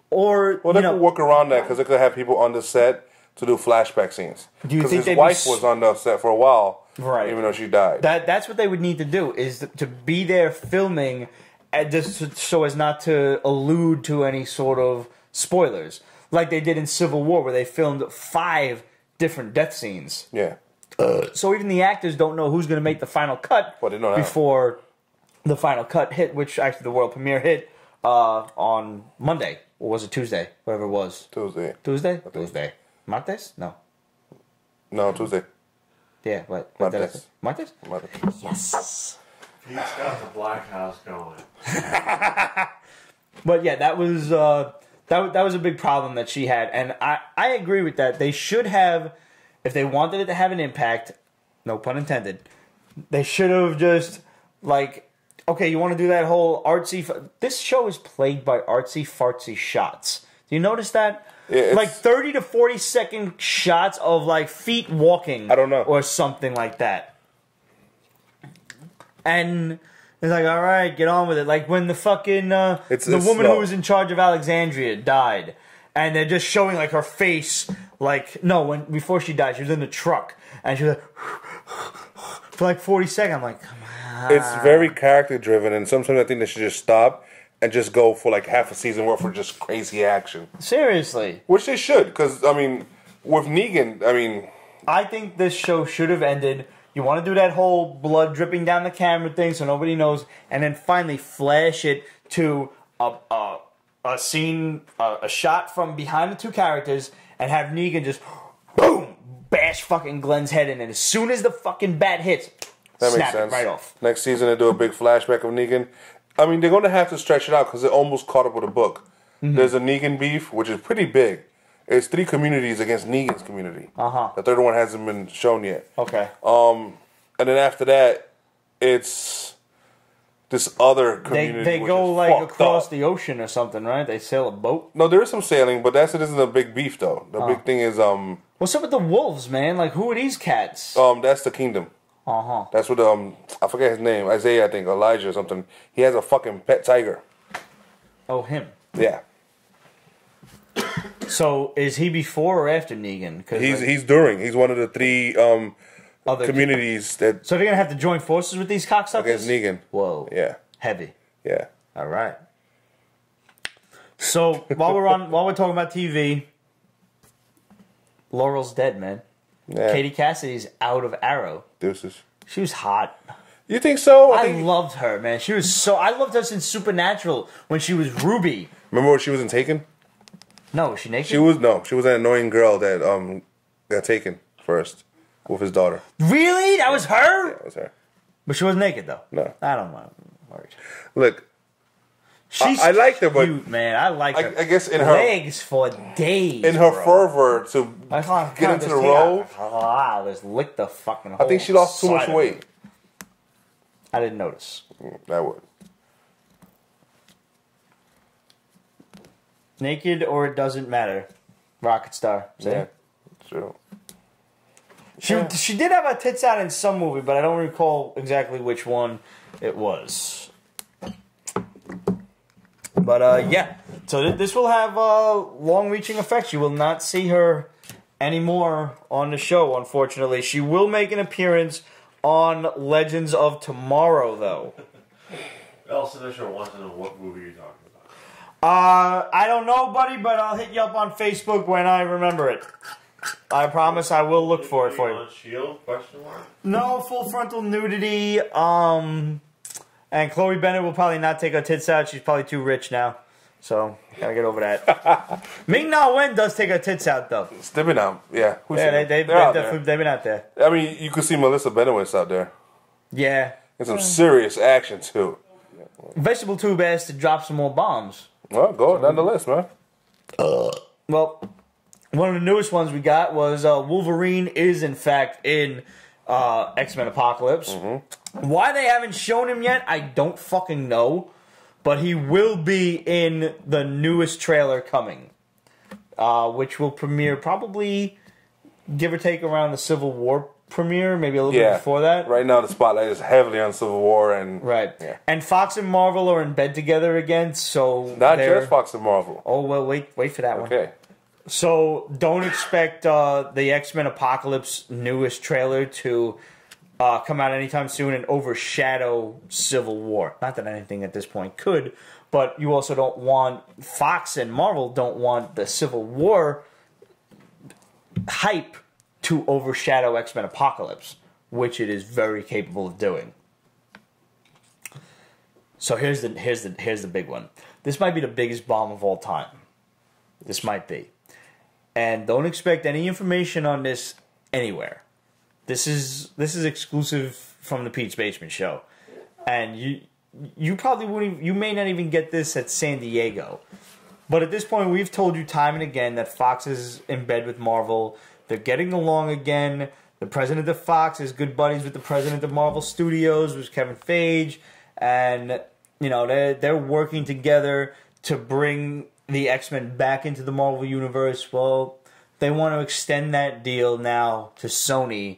Or, well, they could work around that because they could have people on the set to do flashback scenes. Do you think his wife was on the set for a while, right? Even though she died. That's what they would need to do, is to be there filming, just so as not to allude to any sort of spoilers, like they did in Civil War, where they filmed 5 different death scenes. Yeah. So even the actors don't know who's going to make the final cut before the final cut hit, which actually the world premiere hit on Monday. Or was it Tuesday? Whatever it was. Tuesday. Tuesday. Martes? No, Tuesday. Yeah, what? Martes. Martes? Yes. He's got the Black House going. But yeah, that was a big problem that she had, and I agree with that. They should have, if they wanted it to have an impact, no pun intended, they should have just, like, okay, you want to do that whole artsy... This show is plagued by artsy-fartsy shots. Do you notice that? Yeah, like 30 to 40 second shots of, like, feet walking. I don't know. Or something like that. And it's like, all right, get on with it. Like when the fucking... the woman who was in charge of Alexandria died. And they're just showing, like, her face. Like, no, before she died, she was in the truck. And she was like... For like 40 seconds, I'm like, come on. It's very character driven, and sometimes I think they should just stop and just go for like half a season worth of just crazy action. Seriously. Which they should, because, I mean, with Negan, I mean... I think this show should have ended. You want to do that whole blood dripping down the camera thing so nobody knows, and then finally flash it to a scene, a shot from behind the 2 characters, and have Negan just, boom, bash fucking Glenn's head in, and as soon as the fucking bat hits, snap it right off. Next season they do a big flashback of Negan. I mean, they're going to have to stretch it out because they're almost caught up with a book. Mm-hmm. There's a Negan beef, which is pretty big. It's 3 communities against Negan's community. The third one hasn't been shown yet. Okay. And then after that, it's this other community. They go like across the ocean or something, right? They sail a boat. No, there is some sailing, but it isn't a big beef though. The big thing is what's up with the wolves, man? Like, who are these cats? That's the kingdom. That's what I forget his name. Isaiah, I think, Elijah or something. He has a fucking pet tiger. Oh, him. Yeah. So is he before or after Negan? He's during. He's one of the 3 other communities that. So they're gonna have to join forces with these cocksuckers against Negan. Whoa. Yeah. Heavy. Yeah. All right. So while we're talking about TV, Laurel's dead, man. Yeah. Katie Cassidy's out of Arrow. Deuces. She was hot. You think so? I loved her, man. She was so... I loved her since Supernatural when she was Ruby. Remember when she was in Taken? No, was she naked? She was an annoying girl that got taken first with his daughter. Really? That was her? Yeah, that was her. But she wasn't naked, though. No. I don't want to worry. Look, she's I liked her, but cute, man. I like her. I guess in her legs for days. In her fervor to get into the role, just lick the fucking whole I think she lost too much weight. I didn't notice. That would. Naked or it doesn't matter. Rocket Star. See? Yeah, true. She did have her tits out in some movie, but I don't recall exactly which one it was. But yeah, so this will have long-reaching effects. You will not see her anymore on the show, unfortunately. She will make an appearance on Legends of Tomorrow, though. Elsa Fisher wants to know what movie you're talking about. I don't know, buddy, but I'll hit you up on Facebook when I remember it. I promise I will look for it for you. Shield? Question mark? No, full frontal nudity. And Chloe Bennett will probably not take her tits out. She's probably too rich now. So, gotta get over that. Ming-Na Wen does take her tits out, though. They've been out, yeah. They've been out there. I mean, you could see Melissa Benoist out there. Yeah. And some serious action, too. Vegetable Tube asked to drop some more bombs. Well, go down the list, man. Well, one of the newest ones we got was Wolverine is, in fact, in X-Men Apocalypse. Mm-hmm. Why they haven't shown him yet, I don't fucking know. But he will be in the newest trailer coming, which will premiere probably, give or take, around the Civil War premiere, maybe a little bit before that. Right now, the spotlight is heavily on Civil War, and and Fox and Marvel are in bed together again, so not just Fox and Marvel. Oh well, wait for that one. Okay. So don't expect the X-Men Apocalypse newest trailer to come out anytime soon and overshadow Civil War. Not that anything at this point could, but you also don't want, Fox and Marvel don't want the Civil War hype to overshadow X-Men Apocalypse, which it is very capable of doing. So here's the big one. This might be the biggest bomb of all time. This might be. And don't expect any information on this anywhere. This is exclusive from the Pete's Basement Show, and you probably wouldn't. You may not even get this at San Diego. But at this point, we've told you time and again that Fox is in bed with Marvel. They're getting along again. The president of Fox is good buddies with the president of Marvel Studios, which is Kevin Feige, and you know they're working together to bring the X-Men back into the Marvel universe. Well, they want to extend that deal now to Sony.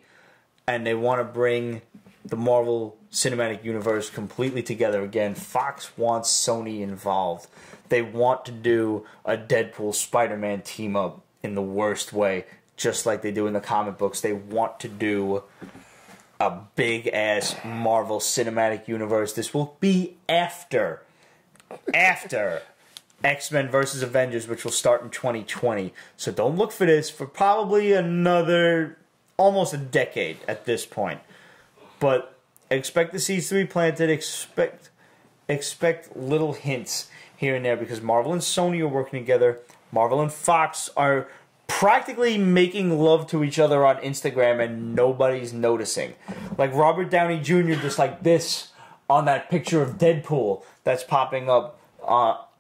And they want to bring the Marvel Cinematic Universe completely together again. Fox wants Sony involved. They want to do a Deadpool Spider-Man team-up in the worst way, just like they do in the comic books. They want to do a big-ass Marvel Cinematic Universe. This will be after X-Men vs. Avengers, which will start in 2020. So don't look for this for probably another... almost a decade at this point. But expect the seeds to be planted. Expect little hints here and there because Marvel and Sony are working together. Marvel and Fox are practically making love to each other on Instagram and nobody's noticing. Like Robert Downey Jr. just like this on that picture of Deadpool that's popping up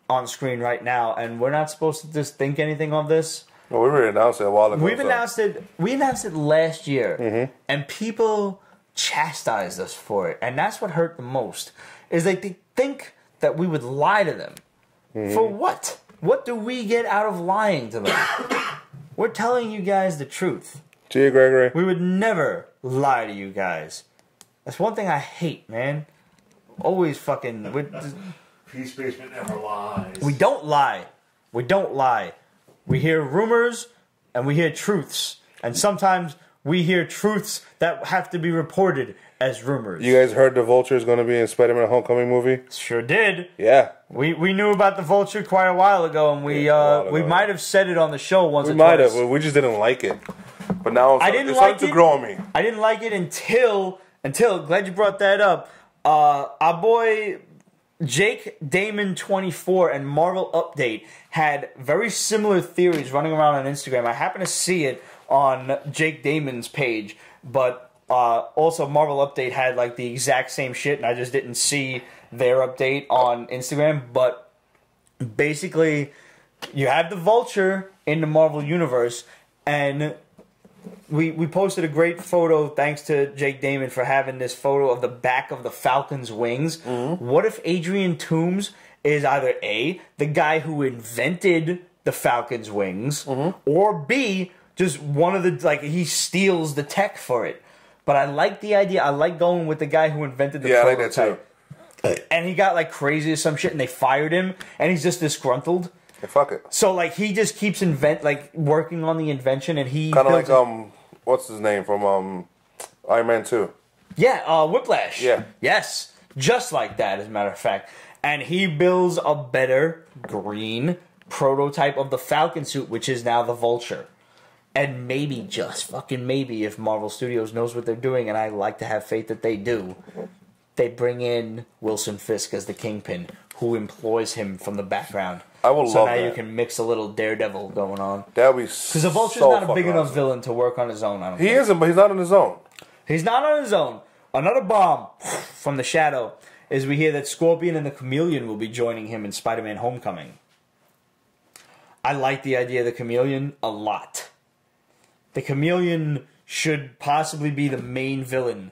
on screen right now. And we're not supposed to just think anything of this. Well, we already announced it a while ago. We announced it last year, and people chastised us for it, and that's what hurt the most. Is like they think that we would lie to them for what? What do we get out of lying to them? We're telling you guys the truth. Gee, Gregory. We would never lie to you guys. That's one thing I hate, man. Always fucking. Pete's Basement never lies. We don't lie. We don't lie. We hear rumors, and we hear truths. And sometimes we hear truths that have to be reported as rumors. You guys heard the Vulture is going to be in Spider-Man Homecoming movie? Sure did. Yeah. We knew about the Vulture quite a while ago, and we might have said it on the show once or twice. We might have. We just didn't like it. But now it's starting to grow on me. I didn't like it until glad you brought that up. Our boy... Jake Damon 24 and Marvel Update had very similar theories running around on Instagram. I happened to see it on Jake Damon's page, but also Marvel Update had like the exact same shit, and I just didn't see their update on Instagram. But basically, you have the Vulture in the Marvel Universe, and we posted a great photo, thanks to Jake Damon for having this photo of the back of the Falcon's wings. Mm-hmm. What if Adrian Toomes is either A, the guy who invented the Falcon's wings, or B, just one of the, like, he steals the tech for it. But I like the idea. I like going with the guy who invented the prototype. I like that too. And he got, like, crazy or some shit, and they fired him, and he's just disgruntled. Yeah, fuck it. So, like, he just keeps working on the invention, and he kind of like what's his name from Iron Man 2? Yeah, Whiplash. Yeah. Yes, just like that, as a matter of fact. And he builds a better green prototype of the Falcon suit, which is now the Vulture. And maybe, just fucking maybe, if Marvel Studios knows what they're doing, and I like to have faith that they do, they bring in Wilson Fisk as the Kingpin, who employs him from the background. I will love that. So now you can mix a little Daredevil going on. That would be because the Vulture's not a big enough villain to work on his own. I don't think. He isn't, but he's not on his own. He's not on his own. Another bomb from the shadow is we hear that Scorpion and the Chameleon will be joining him in Spider-Man Homecoming. I like the idea of the Chameleon a lot. The Chameleon should possibly be the main villain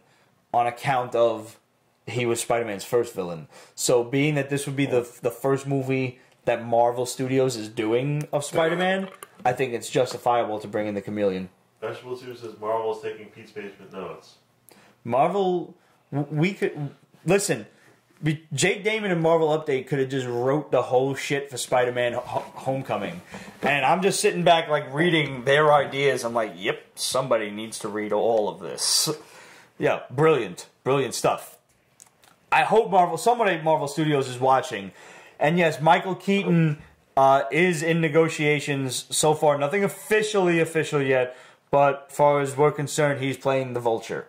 on account of he was Spider-Man's first villain. So being that this would be the first movie that Marvel Studios is doing of Spider-Man, I think it's justifiable to bring in the Chameleon. Vegetable Soup says Marvel's taking Pete's Basement notes. Marvel, we could... Listen, Jake Damon and Marvel Update could have just wrote the whole shit for Spider-Man Homecoming. And I'm just sitting back, like, reading their ideas. I'm like, yep, somebody needs to read all of this. Yeah, brilliant. Brilliant stuff. I hope somebody at Marvel Studios is watching. And yes, Michael Keaton is in negotiations so far. Nothing official yet. But as far as we're concerned, he's playing the Vulture,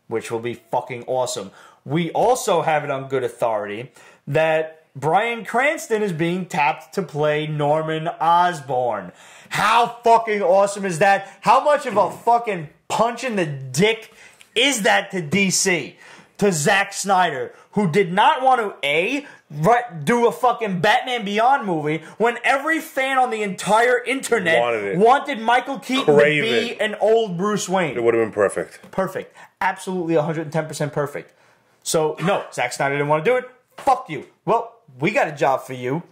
which will be fucking awesome. We also have it on good authority that Bryan Cranston is being tapped to play Norman Osborn. How fucking awesome is that? How much of a fucking punch in the dick is that to DC? To Zack Snyder, who did not want to, do a fucking Batman Beyond movie when every fan on the entire internet wanted Michael Keaton to be an old Bruce Wayne. It would have been perfect. Perfect. Absolutely 110% perfect. So, no, Zack Snyder didn't want to do it. Fuck you. Well, we got a job for you.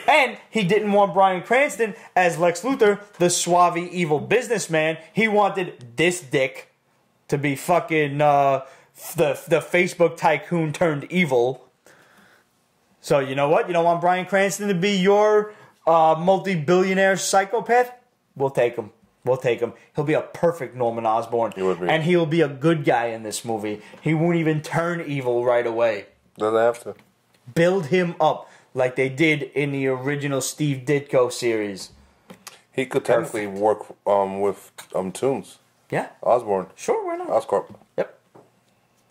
And he didn't want Bryan Cranston as Lex Luthor, the suave, evil businessman. He wanted this dick to be fucking the Facebook tycoon turned evil. So, you know what? You don't want Bryan Cranston to be your multi-billionaire psychopath? We'll take him. We'll take him. He'll be a perfect Norman Osborn. He would be. And he'll be a good guy in this movie. He won't even turn evil right away. Doesn't have to. Build him up like they did in the original Steve Ditko series. He could technically work with Toons. Yeah. Osborn. Sure, why not? Oscorp. Yep.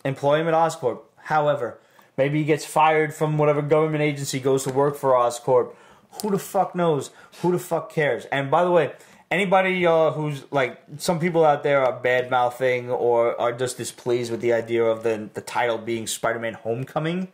Employ him at Oscorp. However, maybe he gets fired from whatever government agency, goes to work for Oscorp. Who the fuck knows? Who the fuck cares? And by the way, anybody who's, like, some people out there are bad-mouthing or are just displeased with the idea of the title being Spider-Man Homecoming,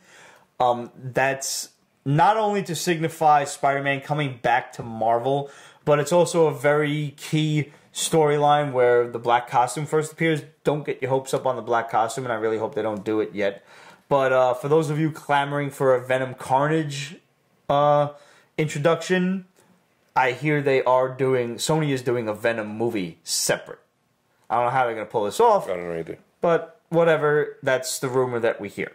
that's not only to signify Spider-Man coming back to Marvel, but it's also a very key storyline where the black costume first appears. Don't get your hopes up on the black costume, and I really hope they don't do it yet. But for those of you clamoring for a Venom Carnage introduction, I hear Sony is doing a Venom movie separate. I don't know how they're going to pull this off. I don't know either. But whatever, that's the rumor that we hear.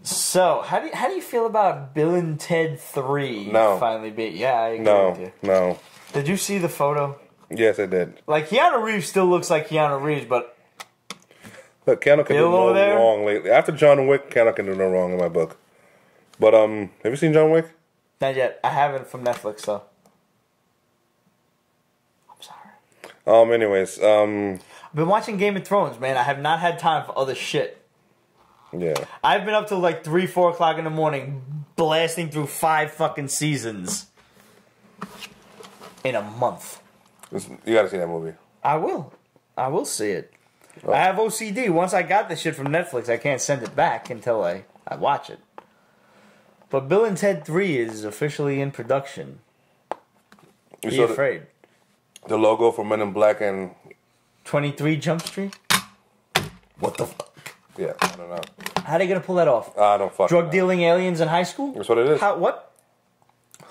So, how do you feel about Bill and Ted 3 finally being... Yeah, I agree with you. No. Did you see the photo? Yes, I did. Like, Keanu Reeves still looks like Keanu Reeves, but... Look, Keanu can do no wrong lately. After John Wick, Keanu can do no wrong in my book. But, have you seen John Wick? Not yet. I haven't from Netflix, though. I'm sorry. Anyways, I've been watching Game of Thrones, man. I have not had time for other shit. Yeah. I've been up till like 3, 4 o'clock in the morning blasting through 5 fucking seasons. In a month. You gotta see that movie. I will. I will see it. Oh. I have OCD. Once I got the shit from Netflix, I can't send it back until I watch it. But Bill and Ted 3 is officially in production. Be afraid. The logo for Men in Black and... 23 Jump Street? What the fuck? Yeah, I don't know. How are they gonna pull that off? I don't fucking Drug know. dealing aliens in high school? That's what it is. How? What?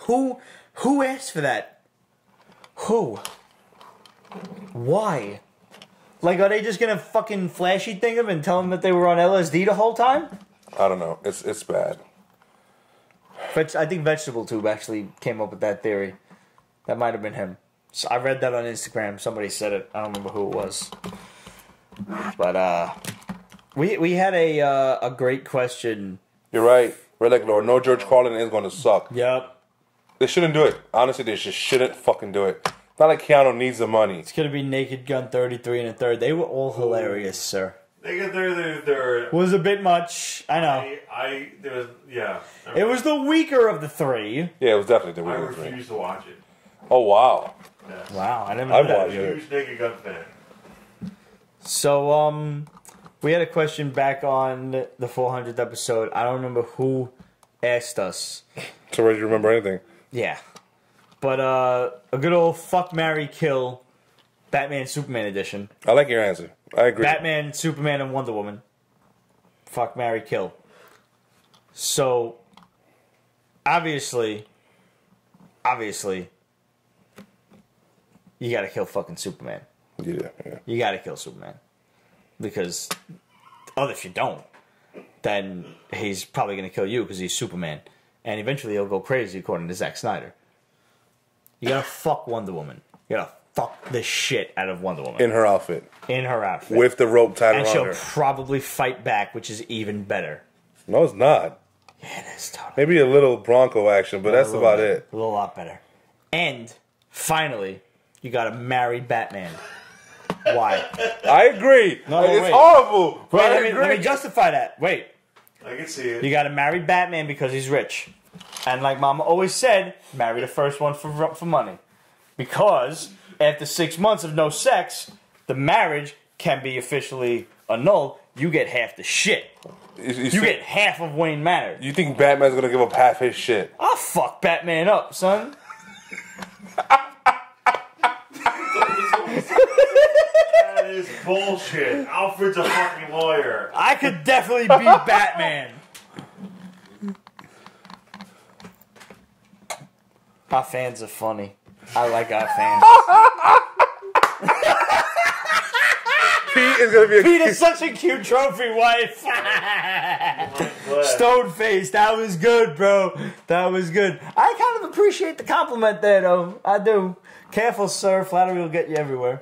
Who asked for that? Who? Why? Like, are they just gonna fucking flashy thing them and tell them that they were on LSD the whole time? I don't know. It's bad. I think Vegetable Tube actually came up with that theory. That might have been him. So I read that on Instagram. Somebody said it. I don't remember who it was. But we had a great question. You're right. Red Lake Lord. No George Carlin is going to suck. Yep. They shouldn't do it. Honestly, they just shouldn't fucking do it. Not like Keanu needs the money. It's gonna be Naked Gun 33 and a third. They were all hilarious, sir. They're Was a bit much. I know. there was, yeah. It was the weaker of the three. Yeah, it was definitely the I weird thing. refuse to watch it. Oh, wow. Yeah. Wow, I didn't I've know watched that. it. Huge Naked Gun fan. So, we had a question back on the 400th episode. I don't remember who asked us. So, where do you remember anything? Yeah. But, a good old fuck, marry, kill Batman Superman edition. I like your answer. I agree. Batman, Superman, and Wonder Woman. Fuck, marry, kill. So, obviously, you gotta kill fucking Superman. Yeah. You gotta kill Superman. Because, if you don't, then he's probably gonna kill you because he's Superman. And eventually he'll go crazy, according to Zack Snyder. You gotta fuck Wonder Woman. You gotta fuck the shit out of Wonder Woman. In her outfit. In her outfit. With the rope tied and around she'll her. probably fight back, which is even better. No, it's not. Yeah, it is totally. Maybe a little Bronco action, but that's about it. A little lot better. And, finally, you gotta marry Batman. Why? I agree. No, it's wait. horrible. But I Wait, agree. let me justify that. Wait. I can see it. You gotta marry Batman because he's rich. And like Mama always said, marry the first one for money. Because after 6 months of no sex, the marriage can be officially annulled. You get half the shit. You get half of Wayne Manor. You think Batman's gonna give up half his shit? I'll fuck Batman up, son. That is bullshit. Alfred's a fucking lawyer. I could definitely beat Batman. Our fans are funny. I like our fans. Pete is gonna be a Pete is such a cute trophy wife. Stone face. That was good, bro. That was good. I kind of appreciate the compliment there, though. I do. Careful, sir. Flattery will get you everywhere.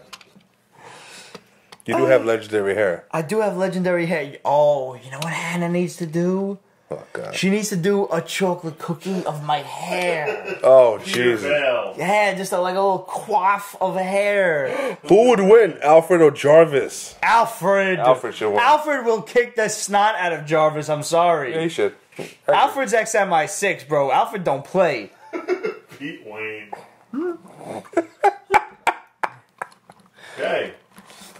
You do have legendary hair. I do have legendary hair. Oh, you know what Hannah needs to do? Oh God. She needs to do a chocolate cookie of my hair. Oh Jesus. Yeah, just like a little coif of hair. Who would win, Alfred or Jarvis? Alfred. Alfred should win. Alfred will kick the snot out of Jarvis. I'm sorry. Yeah, he should. Alfred's XMI6, bro. Alfred don't play. Pete Wayne. Okay.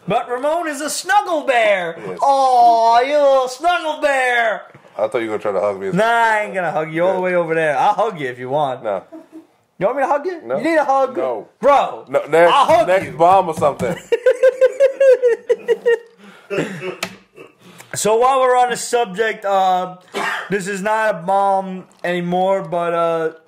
But Ramon is a snuggle bear. Yes. Oh, you little snuggle bear. I thought you were gonna try to hug me. Nah, I ain't gonna hug you all the way over there. I'll hug you if you want. No. You want me to hug you? No. You need a hug? No. Bro. No, next, I'll hug next you. bomb or something. So while we're on the subject, this is not a bomb anymore, but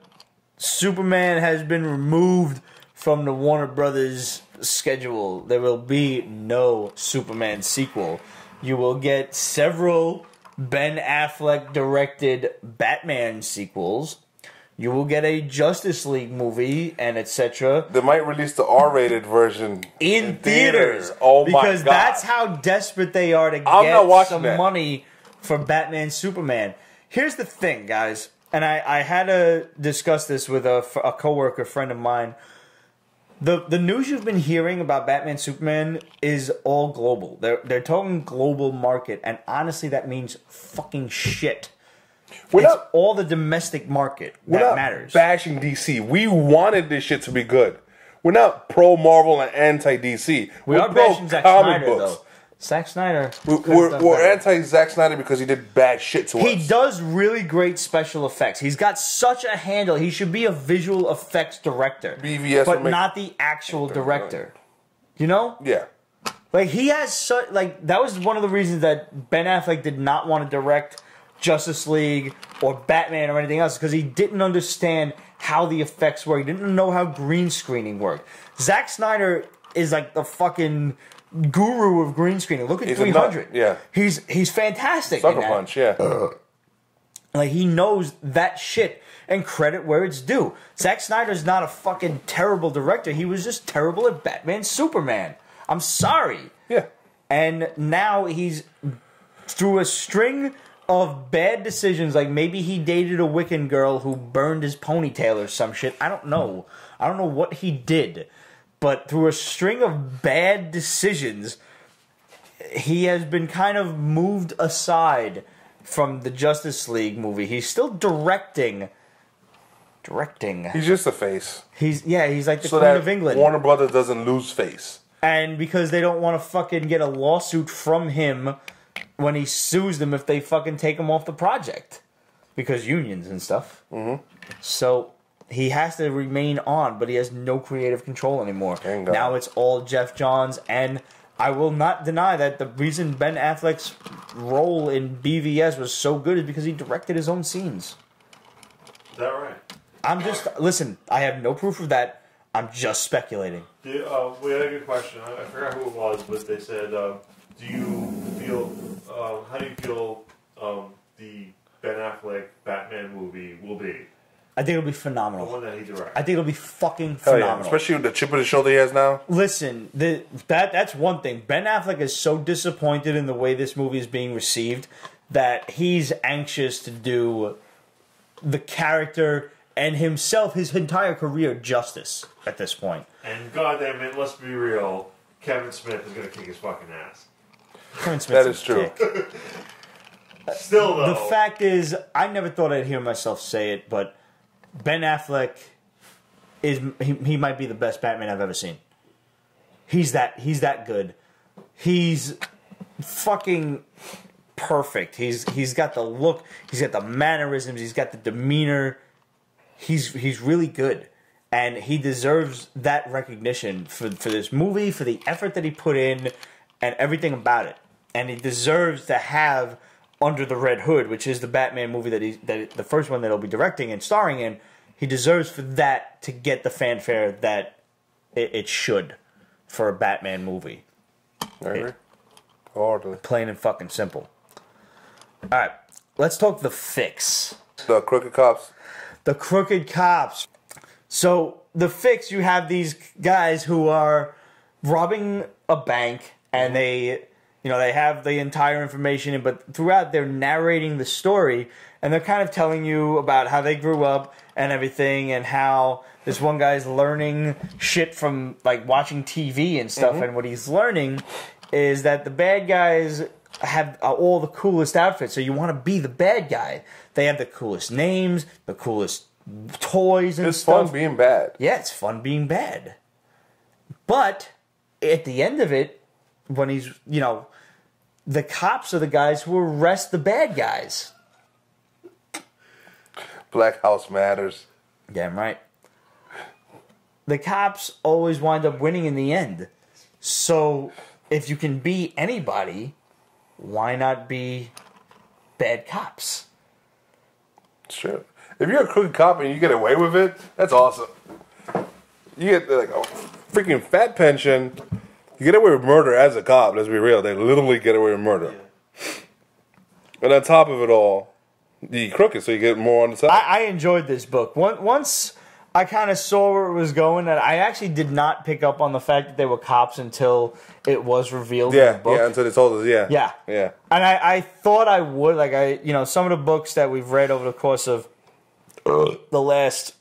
Superman has been removed from the Warner Brothers schedule. There will be no Superman sequel. You will get several Ben Affleck directed Batman sequels. You will get a Justice League movie and etc. They might release the R-rated version in theaters. Oh my God! Because that's how desperate they are to I'm not get watching some that. money for Batman Superman. Here's the thing, guys, and I had to discuss this with a coworker friend of mine. The news you've been hearing about Batman Superman is all global. They're talking global market, and honestly, that means fucking shit. It's all the domestic market that matters. Bashing DC. We wanted this shit to be good. We're not pro Marvel and anti DC. We are pro bashing Zack comic Snyder, books. though. Zack Snyder. We're anti Zack Snyder because he did bad shit to us. He does really great special effects. He's got such a handle. He should be a visual effects director, BVS but not the actual director. You know? Yeah. Like, he has such... Like, that was one of the reasons that Ben Affleck did not want to direct Justice League or Batman or anything else, because he didn't understand how the effects work. He didn't know how green screening worked. Zack Snyder is like the fucking guru of green screening. Look at 300. Yeah. He's fantastic. Sucker Punch, yeah. Like, he knows that shit, and credit where it's due. Zack Snyder's not a fucking terrible director. He was just terrible at Batman Superman. I'm sorry. Yeah. And now he's through a string of bad decisions, like maybe he dated a Wiccan girl who burned his ponytail or some shit. I don't know. I don't know what he did. But through a string of bad decisions, he has been kind of moved aside from the Justice League movie. He's still directing. He's just a face. He's like the so Queen that of England. Warner Brothers doesn't lose face. And because they don't want to fucking get a lawsuit from him when he sues them if they fucking take him off the project. Because unions and stuff. Mm-hmm. So he has to remain on, but he has no creative control anymore. Now it's all Jeff Johns, and I will not deny that the reason Ben Affleck's role in BVS was so good is because he directed his own scenes. Is that right? Listen, I have no proof of that. I'm just speculating. We had a good question. I forgot who it was, but they said, how do you feel the Ben Affleck Batman movie will be? I think it'll be phenomenal. The one that he directed. I think it'll be fucking phenomenal. Yeah. Especially with the chip on his shoulder he has now. Listen, that's one thing. Ben Affleck is so disappointed in the way this movie is being received that he's anxious to do the character and himself, his entire career, justice at this point. And goddamn it, let's be real, Kevin Smith is going to kick his fucking ass. Kevin Smith. That is true. Still, though. The fact is, I never thought I'd hear myself say it, but Ben Affleck he might be the best Batman I've ever seen. He's that good. He's fucking perfect. He's got the look, he's got the mannerisms, he's got the demeanor. He's really good, and he deserves that recognition for this movie, for the effort that he put in, and everything about it. And he deserves to have Under the Red Hood, which is the Batman movie that the first one that he'll be directing and starring in. He deserves for that to get the fanfare that it should for a Batman movie. Plain and fucking simple. All right, let's talk the fix. The crooked cops. The crooked cops. So, the fix, you have these guys who are robbing a bank, and they have the entire information, but throughout they're narrating the story, and they're kind of telling you about how they grew up and everything, and how this one guy's learning shit from like watching TV and stuff, and what he's learning is that the bad guys have all the coolest outfits, so you want to be the bad guy. They have the coolest names, the coolest toys and stuff. It's fun being bad. Yeah, it's fun being bad. But at the end of it, when he's, the cops are the guys who arrest the bad guys. Black House matters. Damn right. The cops always wind up winning in the end. So if you can be anybody, why not be bad cops? It's true. If you're a crooked cop and you get away with it, that's awesome. You get like a freaking fat pension. You get away with murder as a cop. Let's be real. They literally get away with murder. Yeah. And on top of it all, the crooked, so you get more on the side. I enjoyed this book. Once I kind of saw where it was going, and I actually did not pick up on the fact that they were cops until it was revealed in the book. Yeah, until they told us, yeah. And I thought I would. Like, some of the books that we've read over the course of the last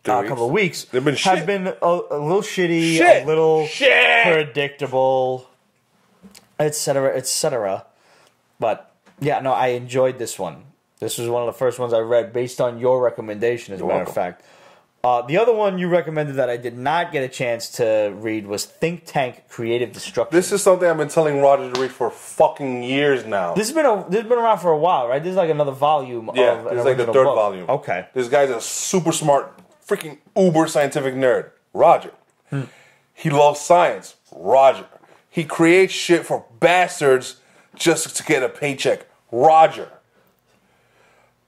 couple of weeks have been a little shitty, a little predictable, etc., etc. But, yeah, no, I enjoyed this one. This was one of the first ones I read based on your recommendation, as a matter of fact. The other one you recommended that I did not get a chance to read was Think Tank Creative Destruction. This is something I've been telling Roger to read for fucking years now. This has been around for a while, right? This is like another volume of an this is like the third volume. Okay. This guy's a super smart, freaking uber scientific nerd. Roger. He loves science. Roger. He creates shit for bastards just to get a paycheck. Roger.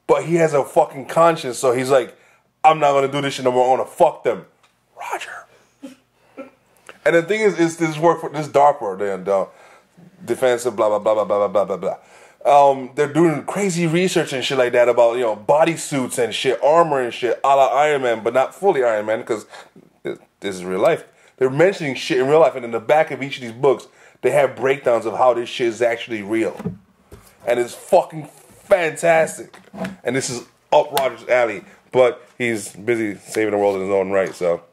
But he has a fucking conscience, so he's like, I'm not gonna do this shit no more. I'm gonna fuck them. Roger. And the thing is this work for this dark world, defensive, blah blah blah blah blah blah blah blah. They're doing crazy research and shit like that about bodysuits and shit, armor and shit, a la Iron Man, but not fully Iron Man because this is real life. They're mentioning shit in real life, and in the back of each of these books, they have breakdowns of how this shit is actually real, and it's fucking fantastic. And this is up Roger's alley, but he's busy saving the world in his own right. So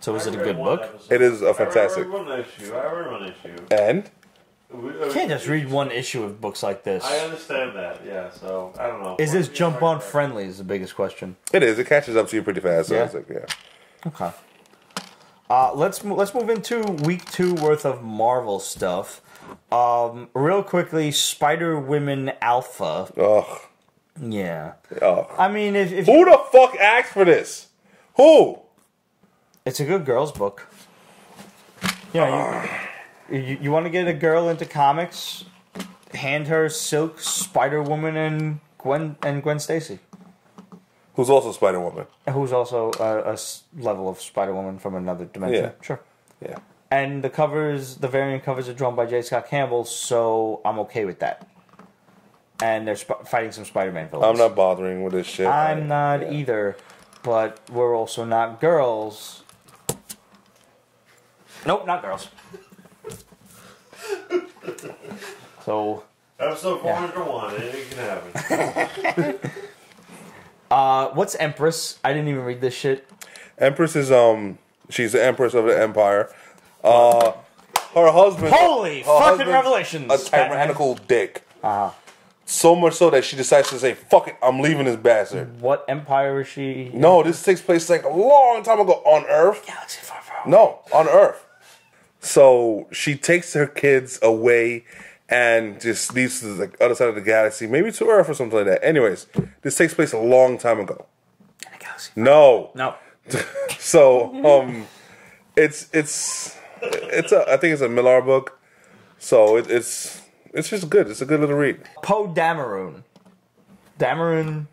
is it a good book? It is a fantastic. I read one issue. And you can't just read one issue of books like this. I understand that, yeah. So I don't know. Is this jump on friendly? Is the biggest question. It is. It catches up to you pretty fast. So Yeah? it's like, yeah. Okay. Let's move into week 2 worth of Marvel stuff. Real quickly, Spider-Woman Alpha. Ugh. Yeah. Ugh. I mean, if Who the fuck asked for this? Who? it's a good girls book. You want to get a girl into comics? Hand her Silk, Spider-Woman, and Gwen Stacy. Who's also Spider-Woman. Who's also a level of Spider-Woman from another dimension. Yeah. Sure. Yeah. And the variant covers are drawn by J. Scott Campbell, so I'm okay with that. And they're fighting some Spider-Man villains. I'm not bothering with this shit. I'm not either, but we're also not girls. Nope, not girls. So... Episode 401, anything can happen. what's Empress? I didn't even read this shit. Empress is, she's the Empress of the Empire. Her husband... Holy her fucking husband's revelations! a tyrannical dick. Uh-huh. So much so that she decides to say, fuck it, I'm leaving this bastard. What empire is she? No, this takes place like a long time ago on Earth. Galaxy far, far away. No, on Earth. So she takes her kids away and just leaves to the other side of the galaxy, maybe to Earth or something like that. Anyways, this takes place a long time ago. In a galaxy. No. No. So, it's I think it's a Millar book. So it's just good. It's a good little read. Poe Dameron. Dameron.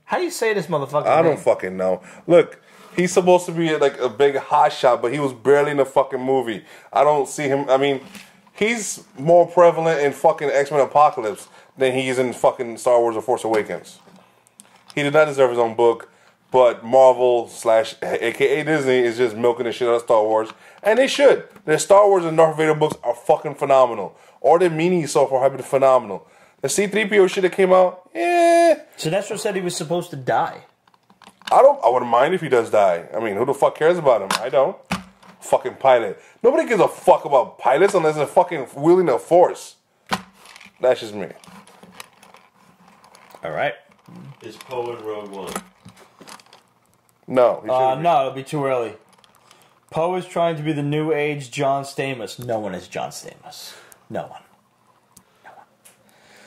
How do you say this motherfucker? I don't fucking know. Look, he's supposed to be like a big hotshot, but he was barely in the fucking movie. I don't see him. I mean, he's more prevalent in fucking X-Men Apocalypse than he is in fucking Star Wars: The Force Awakens. He did not deserve his own book, but Marvel / aka Disney is just milking the shit out of Star Wars, and they should. Their Star Wars and Darth Vader books are fucking phenomenal. Or their minis so far have been phenomenal. The C-3PO shit that came out, Sinestro said he was supposed to die. I wouldn't mind if he does die. I mean, who the fuck cares about him? I don't. Fucking pilot. Nobody gives a fuck about pilots unless they're fucking wielding the Force. That's just me. Alright. Is Poe in Rogue One? No. He shouldn't be. No, it'll be too early. Poe is trying to be the new age John Stamos. No one is John Stamos. No one.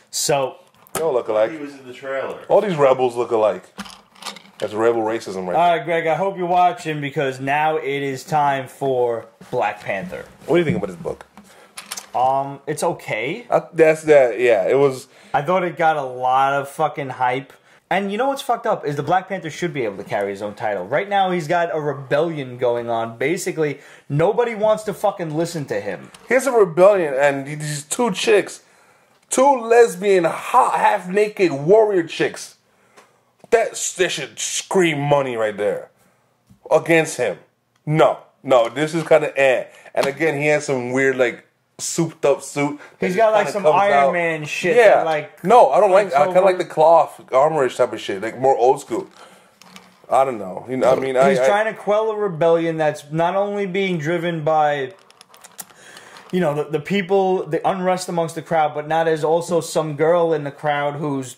So... They all look alike. He was in the trailer. All these rebels look alike. That's rebel racism right there. Alright, Greg, I hope you're watching because now it is time for Black Panther. What do you think about this book? It's okay. Yeah, it was... I thought it got a lot of fucking hype. And you know what's fucked up is the Black Panther should be able to carry his own title. Right now he's got a rebellion going on. Basically, nobody wants to fucking listen to him. Here's a rebellion and these two chicks. Two lesbian, hot, half-naked warrior chicks. They should scream money right there. Against him. No, this is kind of And again, he has some weird, like, souped up suit. He's got like some Iron Man shit. Yeah. That, like, no, I don't like. I kind of over. like the cloth armorish type of shit, like more old school. I don't know. You know, I mean, he's trying to quell a rebellion that's not only being driven by, you know, the people, the unrest amongst the crowd, but now there's also some girl in the crowd who's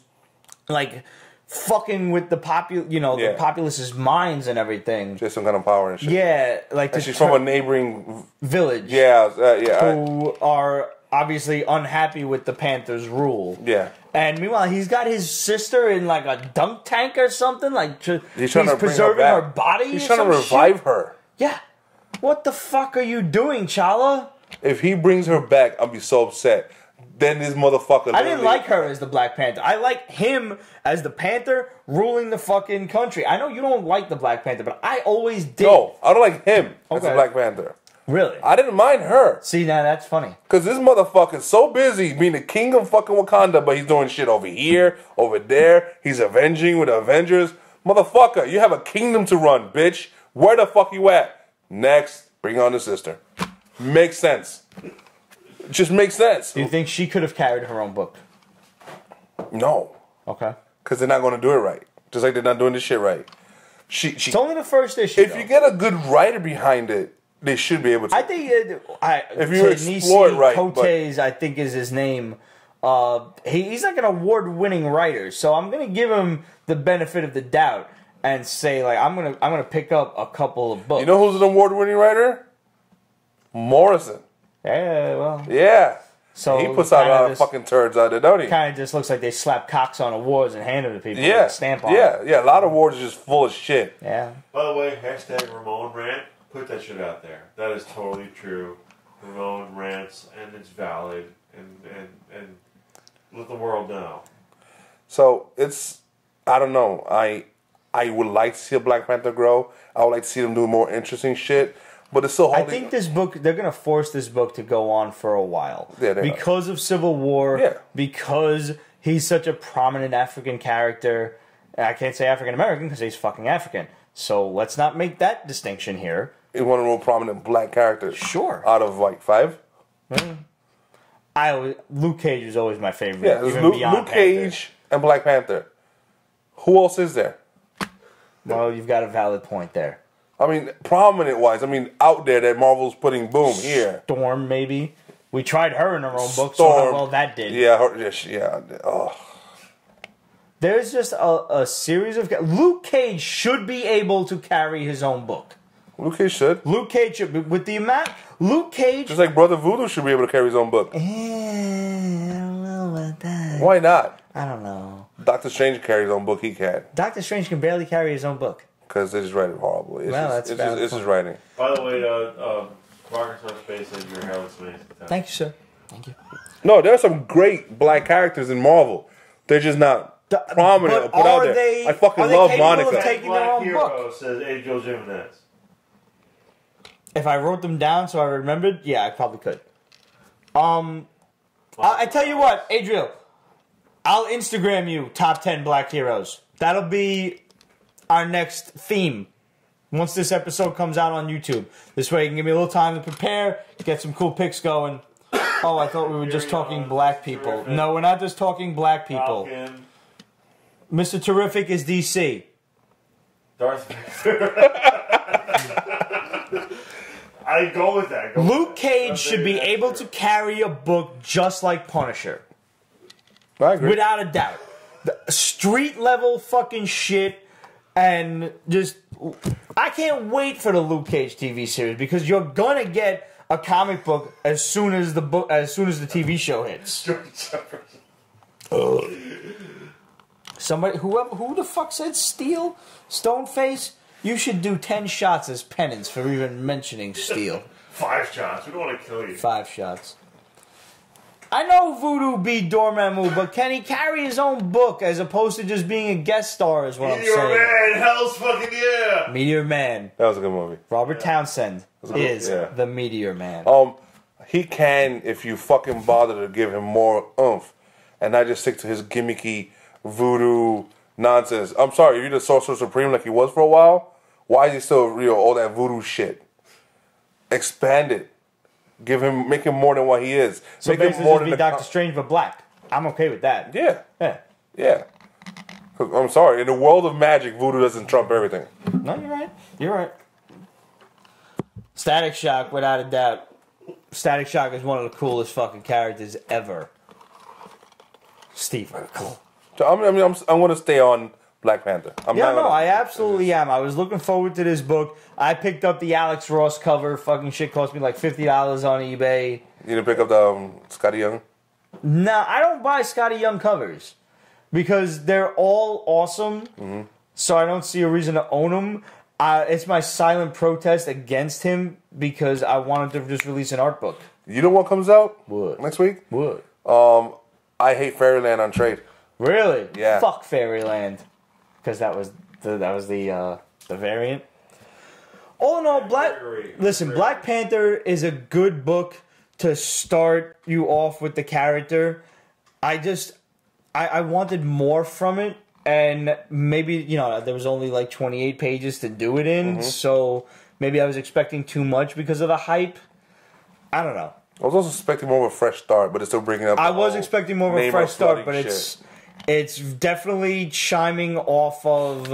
like fucking with the the populace's minds and everything. Just some kind of power and shit. Yeah, like and she's from a neighboring village. Yeah, who are obviously unhappy with the Panthers' rule. Yeah. And meanwhile, he's got his sister in like a dunk tank or something. Like he's trying to preserving bring her body. He's trying to revive her. Yeah. What the fuck are you doing, Chala? If he brings her back, I'll be so upset. Then this motherfucker. I didn't like her as the Black Panther. I like him as the Panther ruling the fucking country. I know you don't like the Black Panther, but I always did. No, I don't like him as the Black Panther. Really? I didn't mind her. See, now that's funny. Because this motherfucker's so busy being the king of fucking Wakanda, but he's doing shit over here, over there. He's avenging with the Avengers. Motherfucker, you have a kingdom to run, bitch. Where the fuck you at? Next, bring on the sister. Makes sense. Just makes sense. Do you think she could have carried her own book? No. Okay. Because they're not going to do it right. Just like they're not doing this shit right. It's only the first issue. If you get a good writer behind it, they should be able to. I think if you explore it right. Cotes, I think is his name. He's like an award-winning writer, so I'm gonna give him the benefit of the doubt and say like I'm gonna pick up a couple of books. You know who's an award-winning writer? Morrison. Yeah, well. Yeah. So he puts out a lot of fucking turds out there, don't he? Kind of just looks like they slap cocks on awards and hand them to people. Yeah. With a stamp on Yeah. A lot of awards are just full of shit. Yeah. By the way, hashtag Ramon rant. Put that shit out there. That is totally true. Ramon rants, and it's valid, and let the world know. So I don't know. I would like to see a Black Panther grow. I would like to see them do more interesting shit. But it's so hard. I think this book, they're going to force this book to go on for a while. Yeah, because of Civil War, because he's such a prominent African character. I can't say African American because he's fucking African. So let's not make that distinction here. He's one of the more prominent black characters. Sure. Out of like 5. Luke Cage is always my favorite. Yeah, even Luke Cage and Black Panther. Who else is there? Well, you've got a valid point there. I mean, prominent-wise, out there that Marvel's putting, boom, here. Storm, maybe. We tried her in her own book, Storm. so how well that did. Yeah. Oh. There's just a series of... Luke Cage should be able to carry his own book. Luke Cage should. Luke Cage should. With the amount... Luke Cage... Just like Brother Voodoo should be able to carry his own book. I don't know about that. Why not? I don't know. Doctor Strange carries his own book, he can. Doctor Strange can barely carry his own book. Because they just write it horribly. It's just writing. By the way, Progress on Space says you're hell amazing. Thank you, sir. Thank you. No, there are some great black characters in Marvel. They're just not prominent or put out there. I fucking love Monica. Black Hero says A. Joe Jimenez. If I wrote them down so I remembered, yeah, I probably could. I tell you what, Adriel, I'll Instagram you top 10 black heroes. That'll be our next theme once this episode comes out on YouTube. This way you can give me a little time to prepare, get some cool pics going. Oh, I thought we were just talking black people. Terrific. No, we're not just talking black people. Falcon. Mr. Terrific is DC. Darth Vader. I go with that. Luke Cage should be able to carry a book just like Punisher. I agree. Without a doubt. The street level fucking shit. And just, I can't wait for the Luke Cage TV series because you're gonna get a comic book as soon as the TV show hits. Somebody, who the fuck said Steel? Stoneface? You should do 10 shots as penance for even mentioning Steel. 5 shots. We don't want to kill you. 5 shots. I know Voodoo beat Dormammu, but can he carry his own book as opposed to just being a guest star is what I'm saying. Meteor Man, hell's fucking yeah! Meteor Man. That was a good movie. Robert Townsend is the Meteor Man. He can, if you fucking bother to give him more oomph and not just stick to his gimmicky voodoo nonsense. I'm sorry, if you're the Sorcerer Supreme like he was for a while, why is he still all that voodoo shit? Expand it. Make him more than what he is. So make basically him more just be Doctor Strange but black. I'm okay with that. Yeah. I'm sorry, in the world of magic, voodoo doesn't trump everything. No, you're right. Static Shock, without a doubt. Static Shock is one of the coolest fucking characters ever. Steve Urkel. So I'm going to stay on Black Panther. I absolutely am. I was looking forward to this book. I picked up the Alex Ross cover. Fucking shit cost me like $50 on eBay. You didn't pick up the Scotty Young? No, I don't buy Scotty Young covers because they're all awesome. Mm-hmm. So I don't see a reason to own them. It's my silent protest against him because I wanted to just release an art book. You know what comes out? What? Next week? What? I Hate Fairyland on trade. Really? Yeah. Fuck Fairyland. Because that was the variant. All in all, Black Panther is a good book to start you off with the character. I wanted more from it, and maybe, there was only like 28 pages to do it in, so maybe I was expecting too much because of the hype. I don't know. I was also expecting more of a fresh start, but it's still bringing up. I was expecting more of a fresh start, but it's definitely chiming off of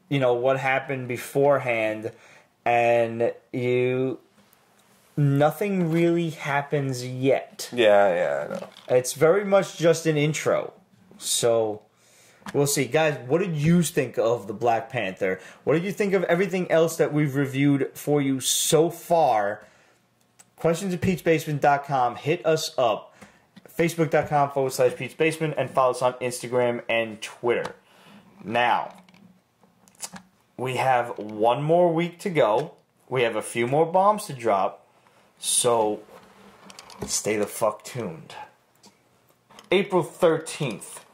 what happened beforehand, and nothing really happens yet. Yeah, I know. It's very much just an intro, so we'll see, guys. What did you think of the Black Panther? What did you think of everything else that we've reviewed for you so far? Questions@Pete'sBasement.com. Hit us up. Facebook.com/Pete'sBasement, and follow us on Instagram and Twitter. Now, we have one more week to go. We have a few more bombs to drop. So, stay the fuck tuned. April 13th.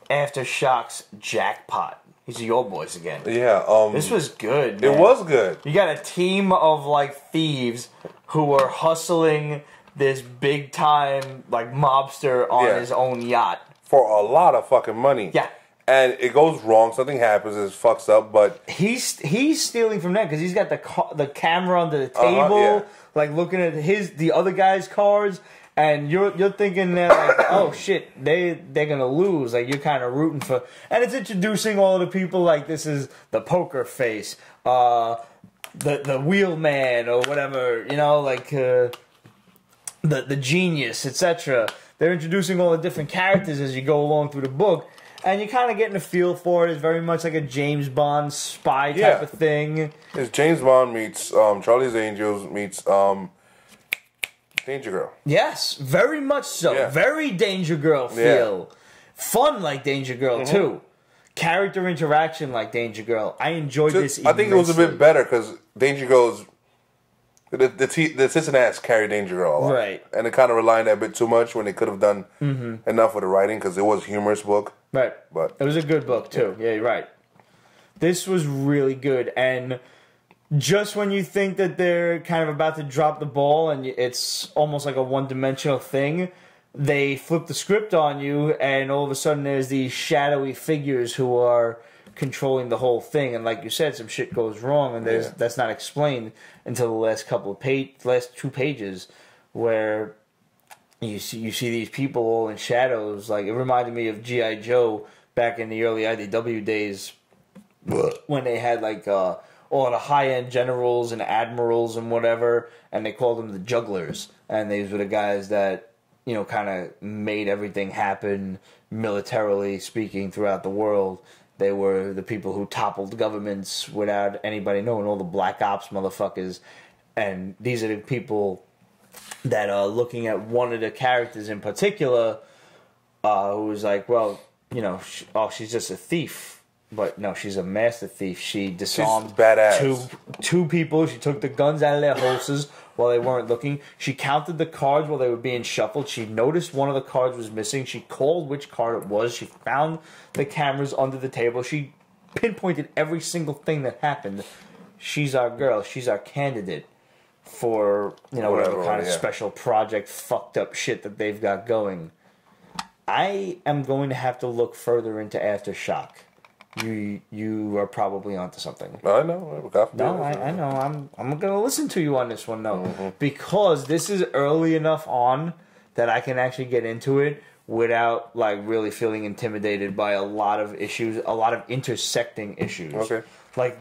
Aftershock's Jackpot. These are your boys again. Yeah. This was good, man. It was good. You got a team of, thieves who are hustling this big-time, mobster on his own yacht. For a lot of fucking money. Yeah. And it goes wrong. Something happens. It fucks up. But he's stealing from that because he's got the camera under the table, looking at the other guy's cards, and you're thinking that oh shit, they're gonna lose. You're kind of rooting for, and it's introducing all of the people this is the poker face, the wheelman or whatever, the genius, etc. They're introducing all the different characters as you go along through the book. And you're kind of getting a feel for it. It's very much like a James Bond spy type of thing. It's James Bond meets Charlie's Angels meets Danger Girl. Yes, very much so. Yeah. Very Danger Girl feel. Fun like Danger Girl, too. Character interaction like Danger Girl. I enjoyed this immensely. I think it was a bit better because Danger Girl's... The Cincinnati carried Danger Girl a lot. Right. And it kind of relied on that a bit too much when they could have done enough with the writing because it was a humorous book. Right. But it was a good book, too. Yeah, you're right. This was really good. And just when you think that they're kind of about to drop the ball and it's almost like a one-dimensional thing, they flip the script on you and all of a sudden there's these shadowy figures who are controlling the whole thing. And like you said, some shit goes wrong and that's not explained until the last last 2 pages where... You see these people all in shadows. It reminded me of G.I. Joe back in the early IDW days when they had all the high-end generals and admirals and whatever, and they called them the jugglers. And these were the guys that, kind of made everything happen militarily speaking throughout the world. They were the people who toppled governments without anybody knowing, all the black ops motherfuckers. And these are the people... that looking at one of the characters in particular, who was she's just a thief, but no, she's a master thief. She disarmed two people. She took the guns out of their holsters while they weren't looking. She counted the cards while they were being shuffled. She noticed one of the cards was missing. She called which card it was. She found the cameras under the table. She pinpointed every single thing that happened. She's our girl. She's our candidate for, whatever kind of special project fucked up shit that they've got going. I am going to have to look further into Aftershock. You are probably onto something. I know. I know. I'm going to listen to you on this one, though. Because this is early enough on that I can actually get into it without, really feeling intimidated by a lot of issues, a lot of intersecting issues. Okay.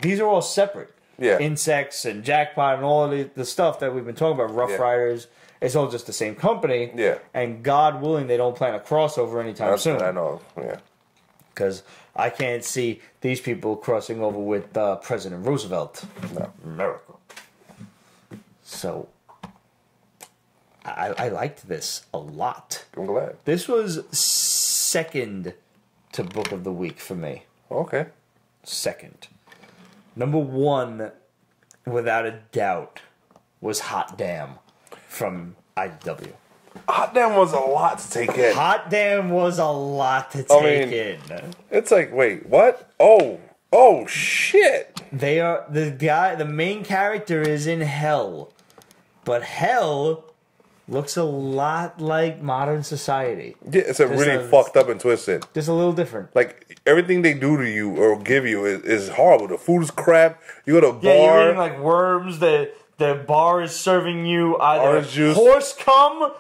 These are all separate. Yeah. Insects and Jackpot and all of the stuff that we've been talking about, Rough Riders, it's all just the same company. Yeah. And God willing, they don't plan a crossover anytime soon. I know, yeah. Because I can't see these people crossing over with President Roosevelt. No. America. So, I liked this a lot. I'm glad. This was second to Book of the Week for me. Okay. Second. Number one, without a doubt, was Hot Damn from IDW. Hot Damn was a lot to take in. Hot Damn was a lot to take in. It's like, wait, what? Oh shit. They are the main character is in HelL, but HelL looks a lot like modern society. Yeah, it's really fucked up and twisted. Just a little different. Like, everything they do to you or give you is horrible. The food is crap. You go to a bar. Yeah, you're eating like worms. The bar is serving you either orange juice, horse cum,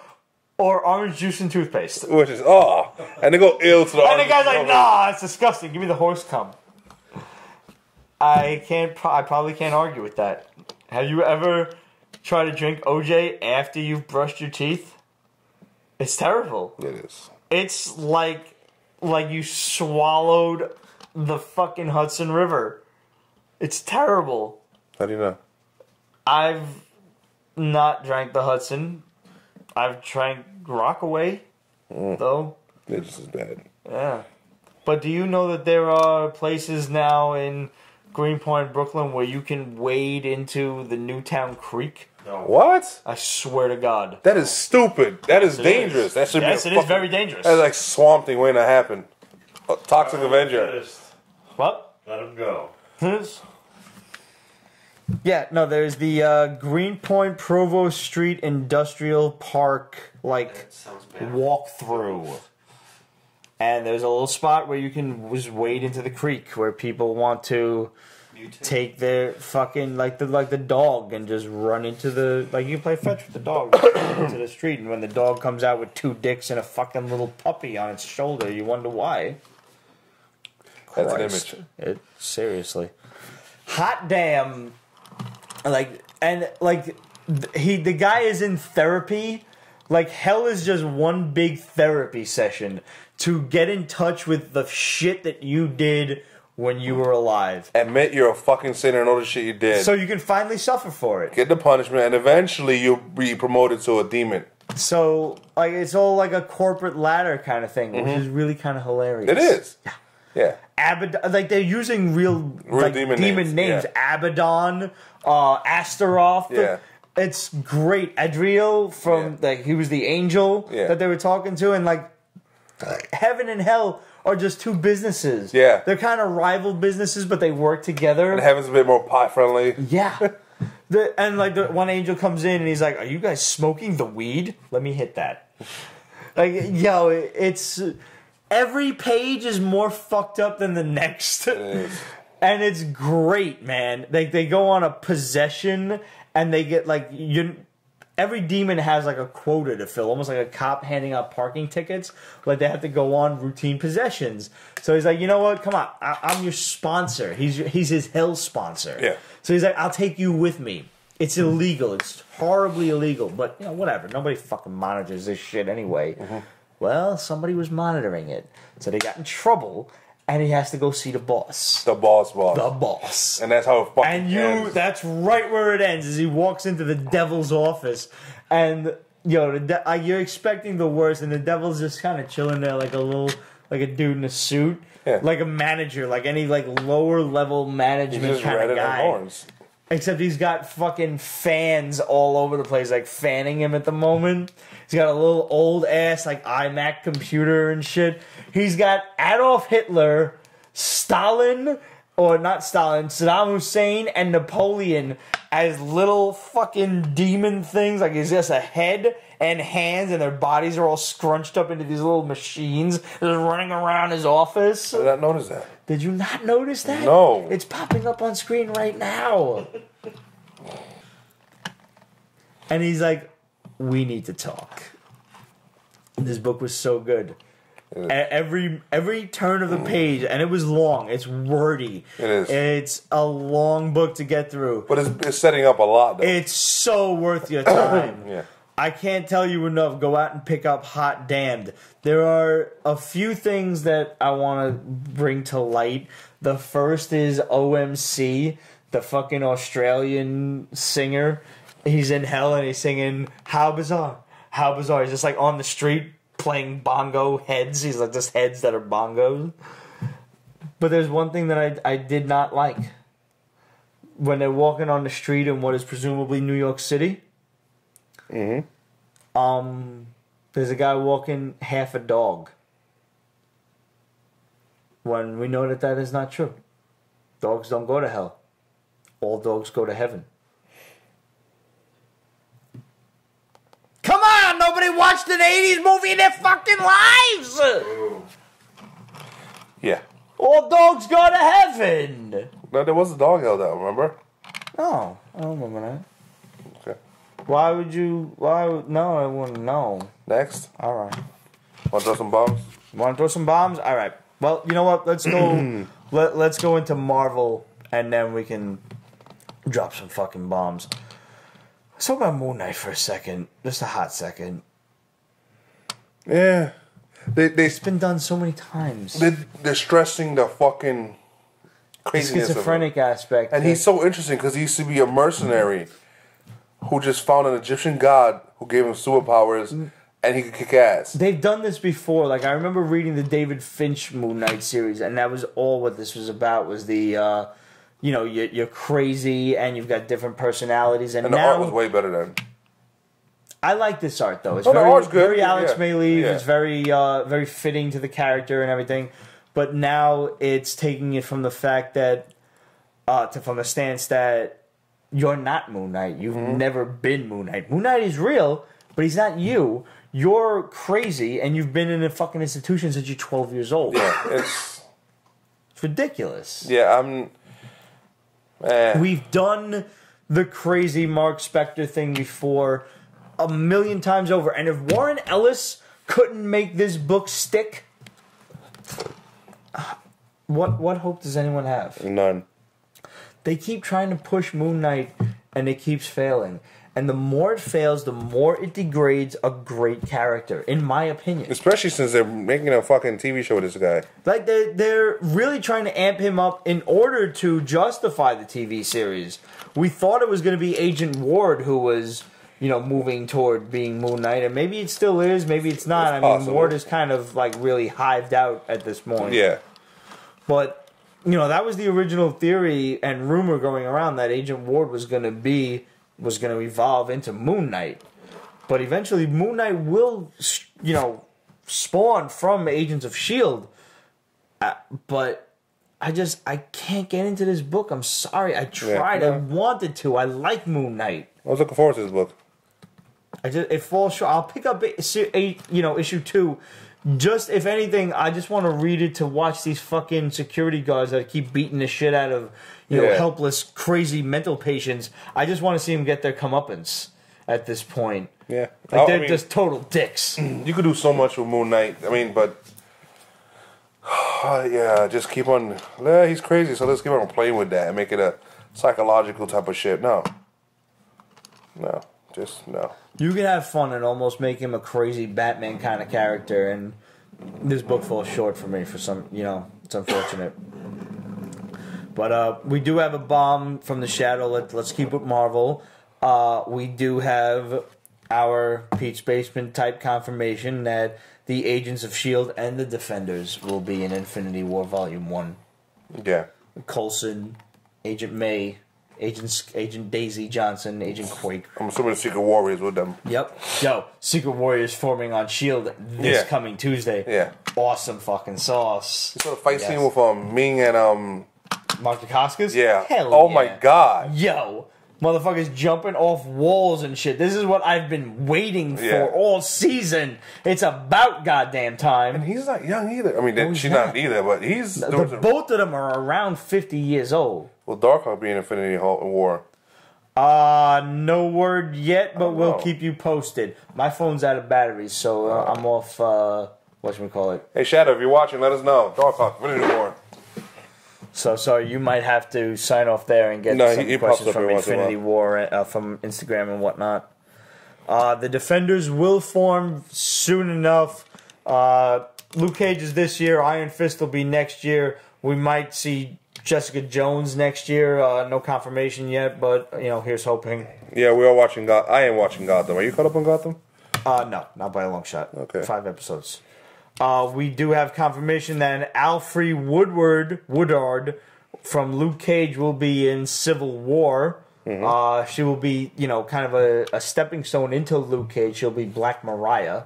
or orange juice and toothpaste. Which is, and they go ill to the And the guy's like, nah, it's disgusting. Give me the horse cum. I probably can't argue with that. Have you ever tried to drink OJ after you've brushed your teeth? It's terrible. It is. It's like you swallowed the fucking Hudson River. It's terrible. How do you know? I've not drank the Hudson. I've drank Rockaway, though. It's just as bad. Yeah. But do you know that there are places now in Greenpoint, Brooklyn, where you can wade into the Newtown Creek? No. What? I swear to God. That is stupid. That is dangerous. That should be Yes, it is very dangerous. That's like Swamp Thing waiting to happen. A Toxic Avenger. What? Let him go. Yeah, no, there's the Greenpoint Provost Street Industrial Park, That sounds bad. walkthrough. And there's a little spot where you can just wade into the creek where people want to take their fucking like the dog and just run into the you can play fetch with the dog into the street, and when the dog comes out with two dicks and a fucking little puppy on its shoulder, you wonder why. That's Christ. an image. Seriously. Hot damn. The guy is in therapy. Like, HelL is just one big therapy session to get in touch with the shit that you did when you were alive. Admit you're a fucking sinner and all the shit you did. So you can finally suffer for it. Get the punishment, and eventually you'll be promoted to a demon. So, it's all like a corporate ladder kind of thing, which is really kind of hilarious. It is. Yeah. They're using real demon names. Yeah. Abaddon, Astaroth. Yeah. It's great. Adriel from he was the angel that they were talking to, and Heaven and HelL are just two businesses. Yeah. They're kind of rival businesses, but they work together. And Heaven's a bit more pot friendly. Yeah. The one angel comes in and he's like, "Are you guys smoking the weed? Let me hit that." It's every page is more fucked up than the next. It is. And it's great, man. They go on a possession and they get every demon has a quota to fill, almost like a cop handing out parking tickets. They have to go on routine possessions. So he's like, you know what? Come on, I'm your sponsor. He's his HelL sponsor. Yeah. So he's like, I'll take you with me. It's illegal. It's horribly illegal. But whatever. Nobody fucking monitors this shit anyway. Mm-hmm. Well, somebody was monitoring it, so they got in trouble. And he has to go see the boss. The boss. The boss. And that's how it fucking ends. That's right where it ends, is he walks into the devil's office. And, you're expecting the worst, and the devil's just kind of chilling there like a dude in a suit. Yeah. Like a manager, like any, lower level management kind of guy. Horns. Except he's got fucking fans all over the place, fanning him at the moment. He's got a little old ass, iMac computer and shit. He's got Adolf Hitler, Stalin, or not Stalin, Saddam Hussein, and Napoleon as little fucking demon things. He's just a head and hands, and their bodies are all scrunched up into these little machines just running around his office. I did not notice that. Did you not notice that? No. It's popping up on screen right now. And he's like, we need to talk. This book was so good. Every turn of the page, and it was long. It's wordy. It is. It's a long book to get through. But it's setting up a lot, though. It's so worth your time. Yeah. I can't tell you enough. Go out and pick up Hot Damned. There are a few things that I want to bring to light. The first is OMC, the fucking Australian singer. He's in HelL and he's singing How Bizarre. How Bizarre. He's just on the street playing bongo heads. He's just heads that are bongos. But there's one thing that I did not like. when they're walking on the street in what is presumably New York City. Mm-hmm. There's a guy walking half a dog. When we know that is not true. Dogs don't go to hell. All dogs go to heaven. Come on! Nobody watched an 80s movie in their fucking lives! Yeah. All dogs go to heaven! No, there was a dog held out, remember? Oh, I don't remember that. Okay. Why would you... No, I wouldn't know. Next. Alright. Want to throw some bombs? Want to throw some bombs? Alright. Well, you know what? Let's go... let's go into Marvel, and then we can drop some fucking bombs. Let's talk about Moon Knight for a second. Just a hot second. Yeah. It's been done so many times. They're stressing the fucking craziness schizophrenic of it. aspect. And he's so interesting because he used to be a mercenary who just found an Egyptian god who gave him superpowers and he could kick ass. They've done this before. Like, I remember reading the David Finch Moon Knight series, and that was all what this was about, was the, you're crazy and you've got different personalities. And the now, art was way better then. I like this art, though. It's the art's good. very Alex Mayleaf. Yeah. It's very fitting to the character and everything. But now it's taking it from the fact that, from the stance that you're not Moon Knight. You've never been Moon Knight. Moon Knight is real, but he's not you. You're crazy, and you've been in a fucking institution since you're 12 years old. Yeah, it's ridiculous. Yeah, We've done the crazy Mark Spector thing before a million times over, and if Warren Ellis couldn't make this book stick, what hope does anyone have? None. They keep trying to push Moon Knight, and it keeps failing. And the more it fails, the more it degrades a great character, in my opinion. Especially since they're making a fucking TV show with this guy. Like, they're really trying to amp him up in order to justify the TV series. We thought it was going to be Agent Ward who was, moving toward being Moon Knight. And maybe it still is, maybe it's not. It's possible. Ward is kind of, really hived out at this point. Yeah. But, that was the original theory and rumor going around, that Agent Ward was going to evolve into Moon Knight. But eventually Moon Knight will, spawn from Agents of S.H.I.E.L.D. But I can't get into this book. I'm sorry. I tried. I wanted to. I like Moon Knight. I was looking forward to this book. It falls short. I'll pick up issue 2. Just, if anything, I just want to read it to watch these fucking security guards that keep beating the shit out of helpless, crazy mental patients. I just want to see them get their comeuppance at this point. Yeah. Like, they're just total dicks. You could do so much with Moon Knight. But... just keep on... he's crazy, so let's keep on playing with that and make it a psychological type of shit. No. Just no. You can have fun and almost make him a crazy Batman kind of character, and this book falls short for me for some, it's unfortunate. But we do have a bomb from the shadow. Let's keep with Marvel. We do have our Pete's Basement type confirmation that the Agents of S.H.I.E.L.D. and the Defenders will be in Infinity War Volume 1. Yeah. Coulson, Agent May, Agent Daisy Johnson, Agent Quake. I'm assuming the Secret Warriors with them. Yep. Secret Warriors forming on S.H.I.E.L.D. this coming Tuesday. Yeah. Awesome fucking sauce. You saw the fight scene with Ming and Mark Dacascos? Yeah. Hell my god. Yo. Motherfuckers jumping off walls and shit. This is what I've been waiting for all season. It's about goddamn time. And he's not young either. I mean, she's not either, but he's... Both of them are around 50 years old. Will Darkhawk be in Infinity War? No word yet, but we'll keep you posted. My phone's out of batteries, so I'm off, whatchamacallit. Hey, Shadow, if you're watching, let us know. Darkhawk, Infinity War. So you might have to sign off there and get some questions from Infinity War from Instagram and whatnot. The Defenders will form soon enough. Luke Cage is this year. Iron Fist will be next year. We might see Jessica Jones next year. No confirmation yet, but here's hoping. Yeah, we are watching. I am watching Gotham. Are you caught up on Gotham? No, not by a long shot. Okay, 5 episodes. We do have confirmation that Alfre Woodard from Luke Cage will be in Civil War. She will be, kind of a stepping stone into Luke Cage. She'll be Black Mariah,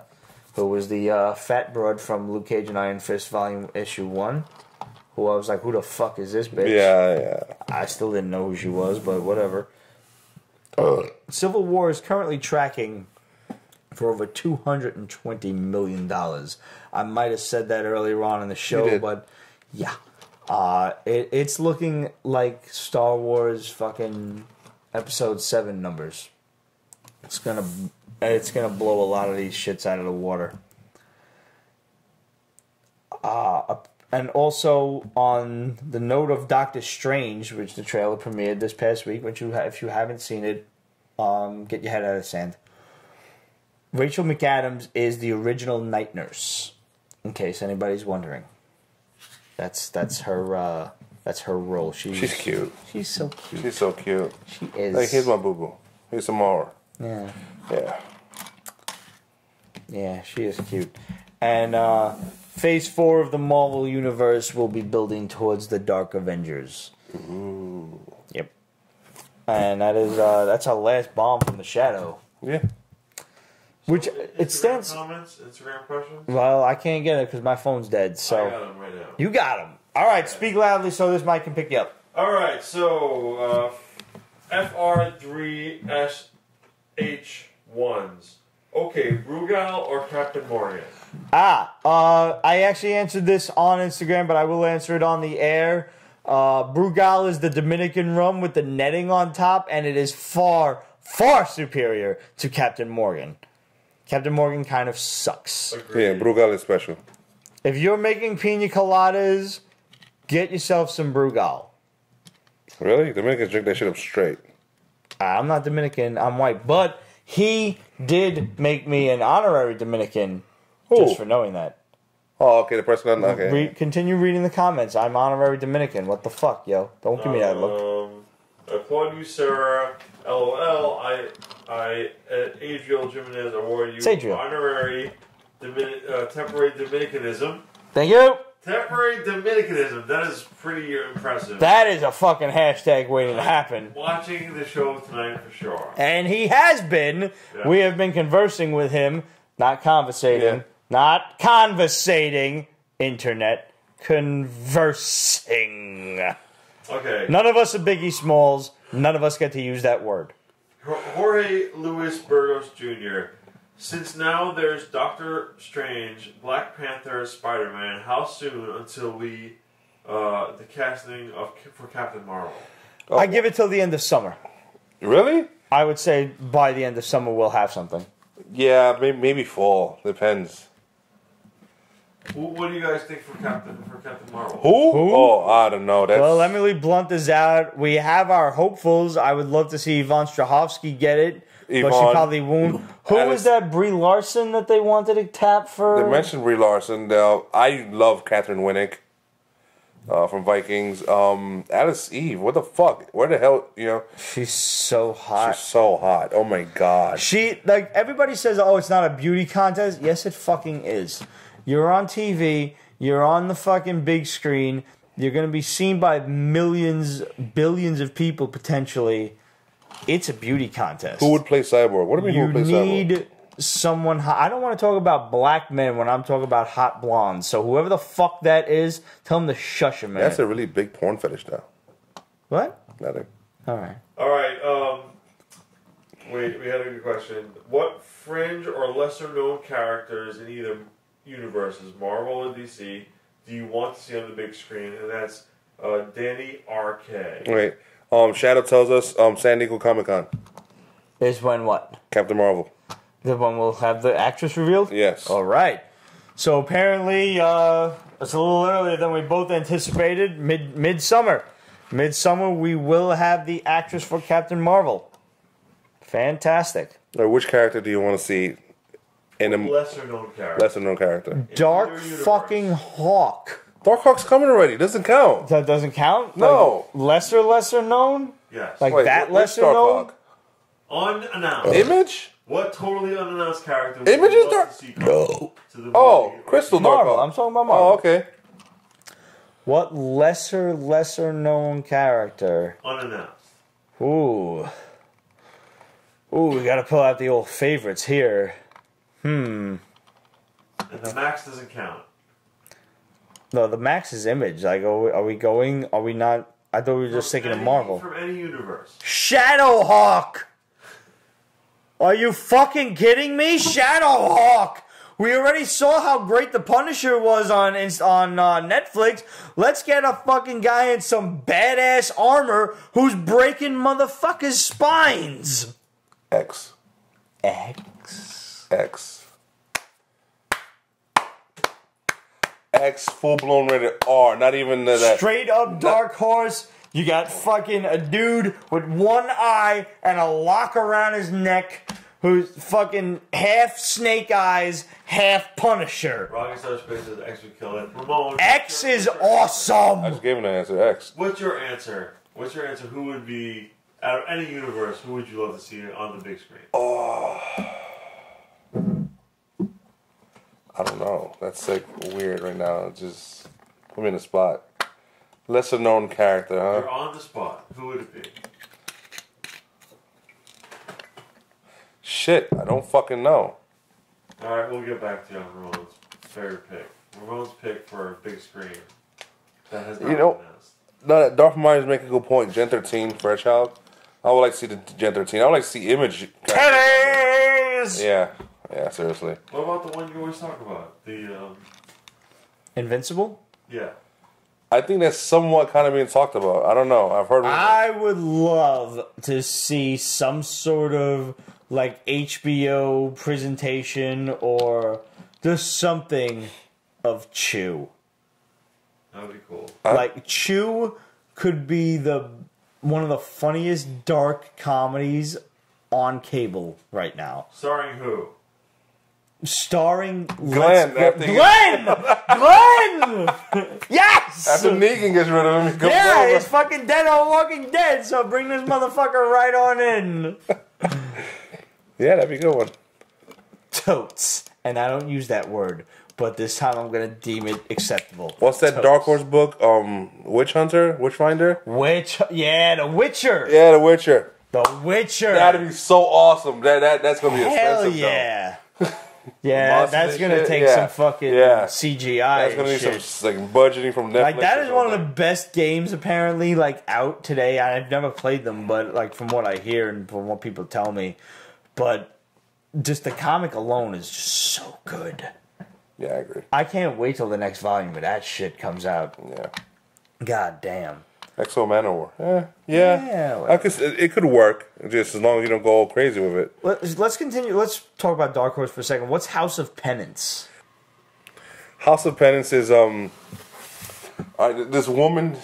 who was the fat broad from Luke Cage and Iron Fist Volume Issue 1. Who I was like, who the fuck is this bitch? Yeah. I still didn't know who she was, but whatever. Civil War is currently tracking for over $220 million. I might have said that earlier on in the show, but yeah. It's looking like Star Wars fucking Episode 7 numbers. It's gonna blow a lot of these shits out of the water. And also, on the note of Doctor Strange, which the trailer premiered this past week, if you haven't seen it, get your head out of the sand. Rachel McAdams is the original Night Nurse, in case anybody's wondering. That's her role. She's cute. She's so cute. She's so cute. She is. Like, here's my boo-boo. Here's Samara. Yeah. Yeah. Yeah, she is cute. And Phase 4 of the Marvel Universe will be building towards the Dark Avengers. Ooh. Yep. And that's our last bomb from the Shadow. Yeah. Which Instagram stands. Comments, Instagram questions. Well, I can't get it because my phone's dead. So I got them right now. you got them. All right, speak loudly so this mic can pick you up. All right, so FR3SH1s. Okay, Brugal or Captain Morgan? I actually answered this on Instagram, but I will answer it on the air. Brugal is the Dominican rum with the netting on top, and it is far, far superior to Captain Morgan. Captain Morgan kind of sucks. Agreed. Yeah, Brugal is special. If you're making pina coladas, get yourself some Brugal. Really? Dominicans drink that shit up straight. I'm not Dominican, I'm white. But he did make me an honorary Dominican just for knowing that. Oh, okay, the person doesn't... Okay. Continue reading the comments. I'm honorary Dominican. What the fuck, yo? Don't give me that look. Applaud you, Sarah. LOL. I Adriel Jimenez award you honorary temporary Dominicanism. Thank you. Temporary Dominicanism. That is pretty impressive. That is a fucking hashtag waiting to happen. Watching the show tonight for sure. And he has been. Yeah. We have been conversing with him, not conversating. Yeah. Not conversating, internet. Conversing. Okay. None of us are Biggie Smalls. None of us get to use that word. Jorge Luis Burgos Jr. Since now there's Doctor Strange, Black Panther, Spider-Man, how soon until the casting for Captain Marvel? Oh. I give it till the end of summer. Really? I would say by the end of summer we'll have something. Yeah, maybe fall. Depends. What do you guys think for Captain Marvel? Who? Oh, I don't know. Well, let me leave blunt this out. We have our hopefuls. I would love to see Yvonne Strahovski get it, but she probably won't. Who was that Brie Larson that they wanted to tap for? They mentioned Brie Larson. I love Catherine Winnick from Vikings. Alice Eve. What the fuck? Where the hell? She's so hot. She's so hot. Oh my god. Everybody says, oh, it's not a beauty contest. Yes, it fucking is. You're on TV. You're on the fucking big screen. You're going to be seen by millions, billions of people potentially. It's a beauty contest. Who would play Cyborg? What do you mean who would play Cyborg? You need someone hot. I don't want to talk about black men when I'm talking about hot blondes. So whoever the fuck that is, tell them to shush him, man. That's a really big porn fetish now. What? Nothing. All right. Wait, we had a good question. What fringe or lesser-known characters in either universes, Marvel or DC, do you want to see on the big screen? And that's Danny RK. Wait. Shadow tells us San Diego Comic-Con. Is when what? Captain Marvel. The one we'll have the actress revealed? Yes. All right. So apparently, it's a little earlier than we both anticipated. Midsummer. Midsummer, we will have the actress for Captain Marvel. Fantastic. Which character do you want to see in a lesser-known character? Dark fucking Hawk. Dark Hawk's coming already. Doesn't count. That doesn't count? No. Like lesser known? Yes. Like Wait, that lesser known? Unannounced. Image? What totally unannounced character? Image is Dark. No. Oh, Crystal Dark Marvel. Hawk. I'm talking about Marvel. Oh, okay. What lesser known character? Unannounced. Ooh, we gotta pull out the old favorites here. And the max doesn't count. No, the max is Image. Like, are we going? Are we not? I thought we were just thinking of Marvel. From any universe. Shadowhawk! Are you fucking kidding me? Shadowhawk! We already saw how great the Punisher was on Netflix. Let's get a fucking guy in some badass armor who's breaking motherfuckers' spines. X. X, full-blown rated R, not even that. Straight up Dark Horse. You got fucking a dude with one eye and a lock around his neck who's fucking half Snake Eyes, half Punisher. Rocket Star Space says X would kill it. Ramon. X is awesome. I just gave him an answer, X. What's your answer? Who would be, out of any universe, who would you love to see on the big screen? Oh. I don't know. That's like weird right now. Just put me in the spot. Lesser known character, huh? You're on the spot. Who would it be? Shit, I don't fucking know. Alright, we'll get back to you on Ramon's favorite pick. Ramon's pick for a big screen. That has not been announced. No, that Darth Myers making a good point. Gen 13, Fresh Child. I would like to see the Gen 13. I would like to see Image. Teddies! Yeah, seriously. What about the one you always talk about? The, Invincible? yeah. I think that's somewhat kind of being talked about. I don't know. I've heard. I would love to see some sort of like HBO presentation or just something of Chew. That would be cool. Like Chew could be one of the funniest dark comedies on cable right now. Starring who? Starring Glenn. Glenn! Yes! After Negan gets rid of him, he comes Yeah, over. he's fucking dead on Walking Dead, so bring this motherfucker right on in. Yeah, that'd be a good one. Totes. And I don't use that word, but this time I'm going to deem it acceptable. What's that Totes. Dark Horse book? Witch Hunter? Witchfinder? Yeah, The Witcher. Yeah, The Witcher. The Witcher. That'd be so awesome. That's gonna be Hell expensive. yeah. Yeah, Monsters that's and going to shit? take Yeah. some fucking Yeah. CGI. That's gonna and be shit. some like budgeting from Netflix. Like that or is one of the something. best games apparently like out today. I've never played them, but like from what I hear and from what people tell me, but just the comic alone is just so good. Yeah, I agree. I can't wait till the next volume of that shit comes out. Yeah. God damn. Exo Manowar. Yeah. Yeah. It could work, just as long as you don't go all crazy with it. Let's continue. Let's talk about Dark Horse for a second. What's House of Penance? House of Penance is this woman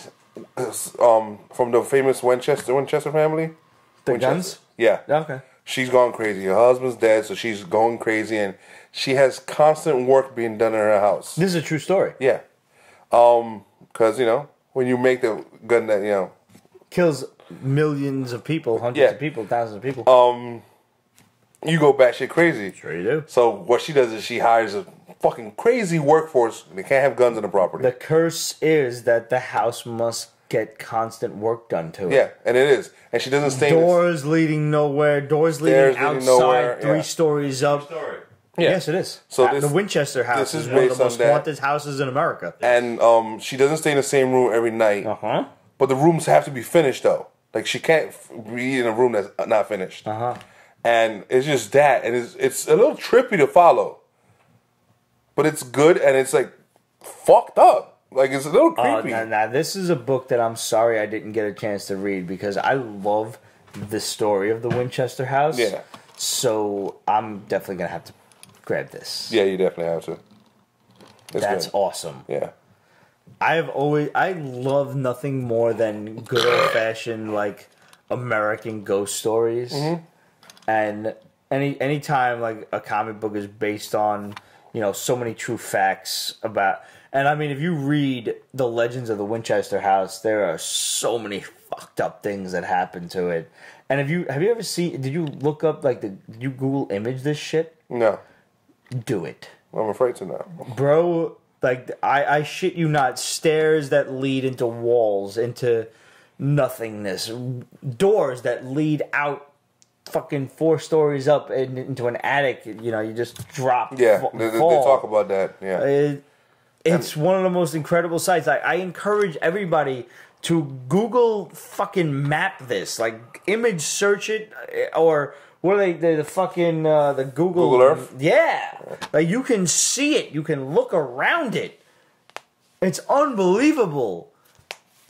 from the famous Winchester family. The Winchester. guns? Yeah. Okay. She's gone crazy. Her husband's dead, so she's going crazy, and she has constant work being done in her house. This is a true story. Yeah. Because when you make the gun that Kills millions of people, hundreds of people, thousands of people. you go batshit crazy. Sure you do. So what she does is she hires a fucking crazy workforce. They can't have guns on the property. The curse is that the house must get constant work done to it. Yeah, and it is. And she doesn't stay Doors leading nowhere. Doors leading Stairs leading outside. nowhere, 3 yeah. stories up. Story. Yeah. Yes, it is. So The Winchester house this is is one of based the on most that. haunted houses in America. And she doesn't stay in the same room every night. Uh-huh. But the rooms have to be finished though. Like she can't be in a room that's not finished. Uh-huh. And it's just that, and it's a little trippy to follow. But it's good, and it's like fucked up. Like it's a little creepy. Now, this is a book that I'm sorry I didn't get a chance to read because I love the story of the Winchester house. Yeah. So I'm definitely gonna have to grab this. Yeah, you definitely have to. It's That's good. awesome. Yeah. I love nothing more than good old fashioned like American ghost stories. Mm-hmm. And any time like a comic book is based on, so many true facts about, and I mean if you read the Legends of the Winchester House, there are so many fucked up things that happen to it. And have you ever did you look up did you Google image this shit? No. Do it. I'm afraid to now. Bro, Like, I shit you not, stairs that lead into walls, into nothingness, doors that lead out fucking 4 stories up into an attic. You know, you just drop. Yeah, they talk about that. Yeah, it's one of the most incredible sights. I encourage everybody to Google fucking map this, like image search it, or what are they? The fucking the Google Earth. Yeah, like you can see it, you can look around it. It's unbelievable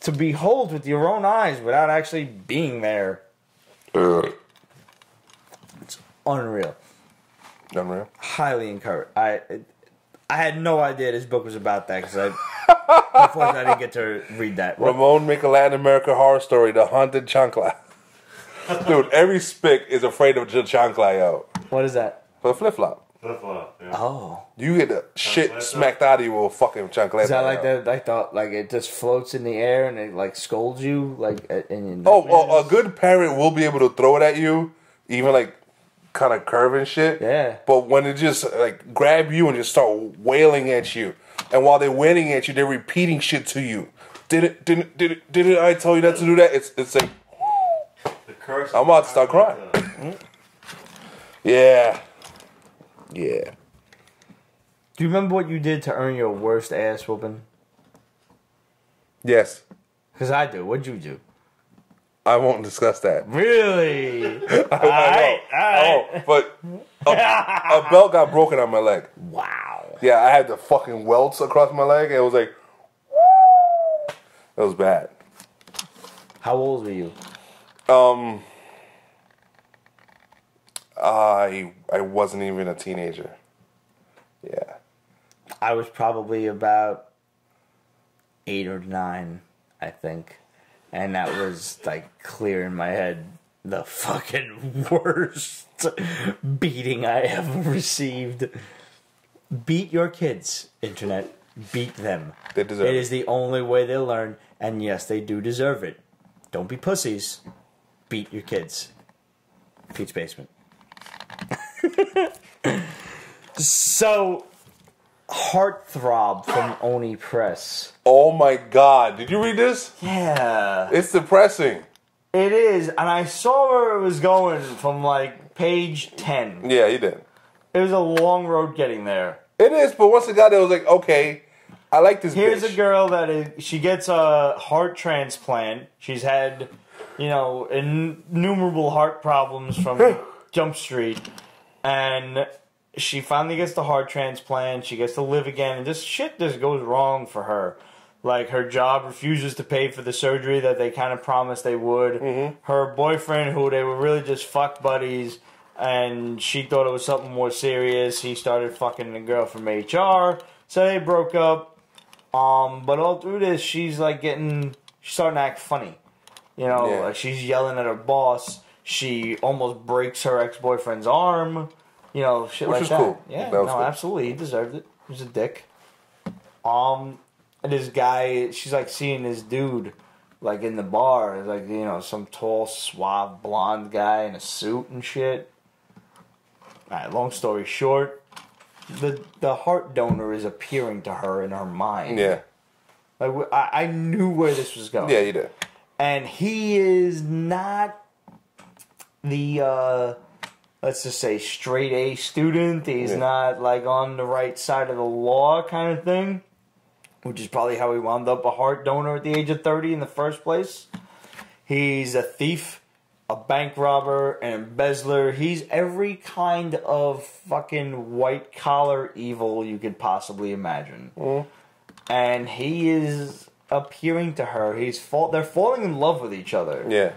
to behold with your own eyes without actually being there. It's unreal. Unreal. Highly encouraged. I had no idea this book was about that because unfortunately I didn't get to read that. Ramon make a Latin America horror story, The Haunted Chancla. Dude, every spick is afraid of the chancla, yo. What is that? For the flip-flop. Flip-flop, yeah. Oh. You get the shit smacked out of you with a fucking chancla. Is that like that? I thought like it just floats in the air and it like scolds you like in your a good parent will be able to throw it at you, even like kind of curve and shit. Yeah. But when it just like grab you and just start wailing at you, and while they're wailing at you, they're repeating shit to you. Didn't I tell you not to do that? It's like The curse. I'm about to start crying. Yeah. Yeah. Do you remember what you did to earn your worst ass whooping? Yes. Because I do. What'd you do? I won't discuss that. Really? I know. Oh, but a belt got broken on my leg. Wow. Yeah, I had the fucking welts across my leg. And it was like, it was bad. How old were you? I wasn't even a teenager. Yeah. I was probably about 8 or 9, I think. And that was, like, clear in my head the fucking worst beating I ever received. Beat your kids, Internet. Beat them. They deserve it. It is the only way they'll learn, and yes, they do deserve it. Don't be pussies. Beat your kids. Pete's Basement. So, Heartthrob from Oni Press. Oh my god. Did you read this? Yeah. It's depressing. It is, and I saw where it was going from, like, page 10. Yeah, you did. It was a long road getting there. It is, but once it got there, I was like, okay, I like this Here's bitch. a girl she gets a heart transplant. She's had, innumerable heart problems from Jump Street. And she finally gets the heart transplant. She gets to live again. And this shit just goes wrong for her. Like, her job refuses to pay for the surgery that they kind of promised they would. Mm-hmm. Her boyfriend, who they were really just fuck buddies, and she thought it was something more serious. He started fucking a girl from HR. So they broke up. But all through this, she's like she's starting to act funny. Like she's yelling at her boss. She almost breaks her ex-boyfriend's arm. Shit Which like was that. cool. Yeah, That was no, cool. absolutely. He deserved it. He was a dick. And this guy, she's like seeing this dude, like in the bar. Like, some tall, suave, blonde guy in a suit and shit. Alright, long story short, the heart donor is appearing to her in her mind. Yeah. Like, I knew where this was going. Yeah, you did. And he is not the, let's just say, straight A student. He's not, like, on the right side of the law kind of thing. Which is probably how he wound up a heart donor at the age of 30 in the first place. He's a thief, a bank robber, an embezzler. He's every kind of fucking white-collar evil you could possibly imagine. Mm. And he is appearing to her. They're falling in love with each other. Yeah.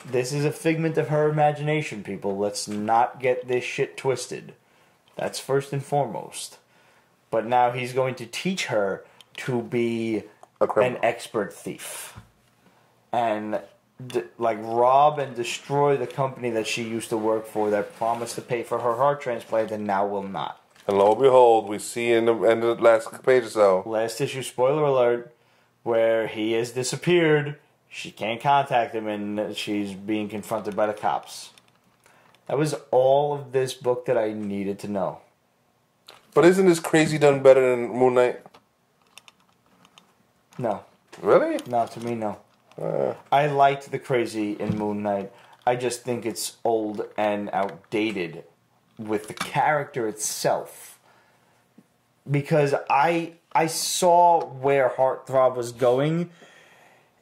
This is a figment of her imagination, people. Let's not get this shit twisted. That's first and foremost. But now he's going to teach her to be an expert thief. And, rob and destroy the company that she used to work for that promised to pay for her heart transplant and now will not. And lo and behold, we see in the end of the last page or so. Last issue, spoiler alert, where he has disappeared. She can't contact him and she's being confronted by the cops. That was all of this book that I needed to know. But isn't this Crazy done better than Moon Knight? No. Really? No, to me, no. I liked the Crazy in Moon Knight. I just think it's old and outdated with the character itself. Because I saw where Heartthrob was going,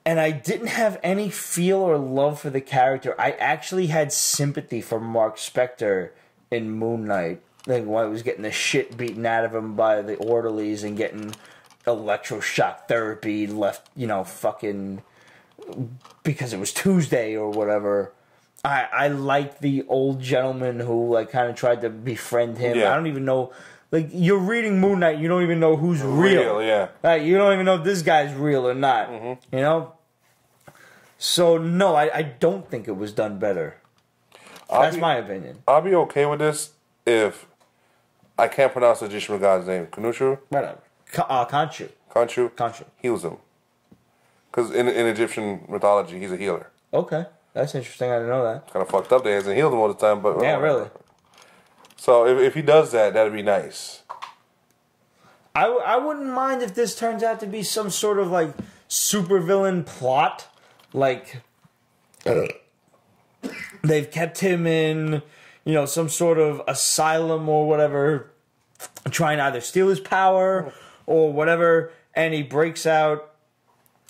and I didn't have any feel or love for the character. I actually had sympathy for Mark Spector in Moon Knight. Like, when he was getting the shit beaten out of him by the orderlies and getting electroshock therapy left, fucking... because it was Tuesday or whatever. I liked the old gentleman who, like, kind of tried to befriend him. Yeah. I don't even know... Like, you're reading Moon Knight, you don't even know who's real. Yeah. Like, you don't even know if this guy's real or not. Mm-hmm. You know? So, no, I don't think it was done better. That's my opinion. I'll be okay with this if I can't pronounce the Egyptian god's name. Kanushu? Whatever. Khonshu. Khonshu? Heals him. Because in Egyptian mythology, he's a healer. Okay. That's interesting. I didn't know that. Kind of fucked up. They hasn't healed him all the time, but... Yeah, really. So if he does that, that'd be nice. I wouldn't mind if this turns out to be some sort of, like, supervillain plot. Like, they've kept him in, some sort of asylum or whatever, trying to either steal his power or whatever, and he breaks out,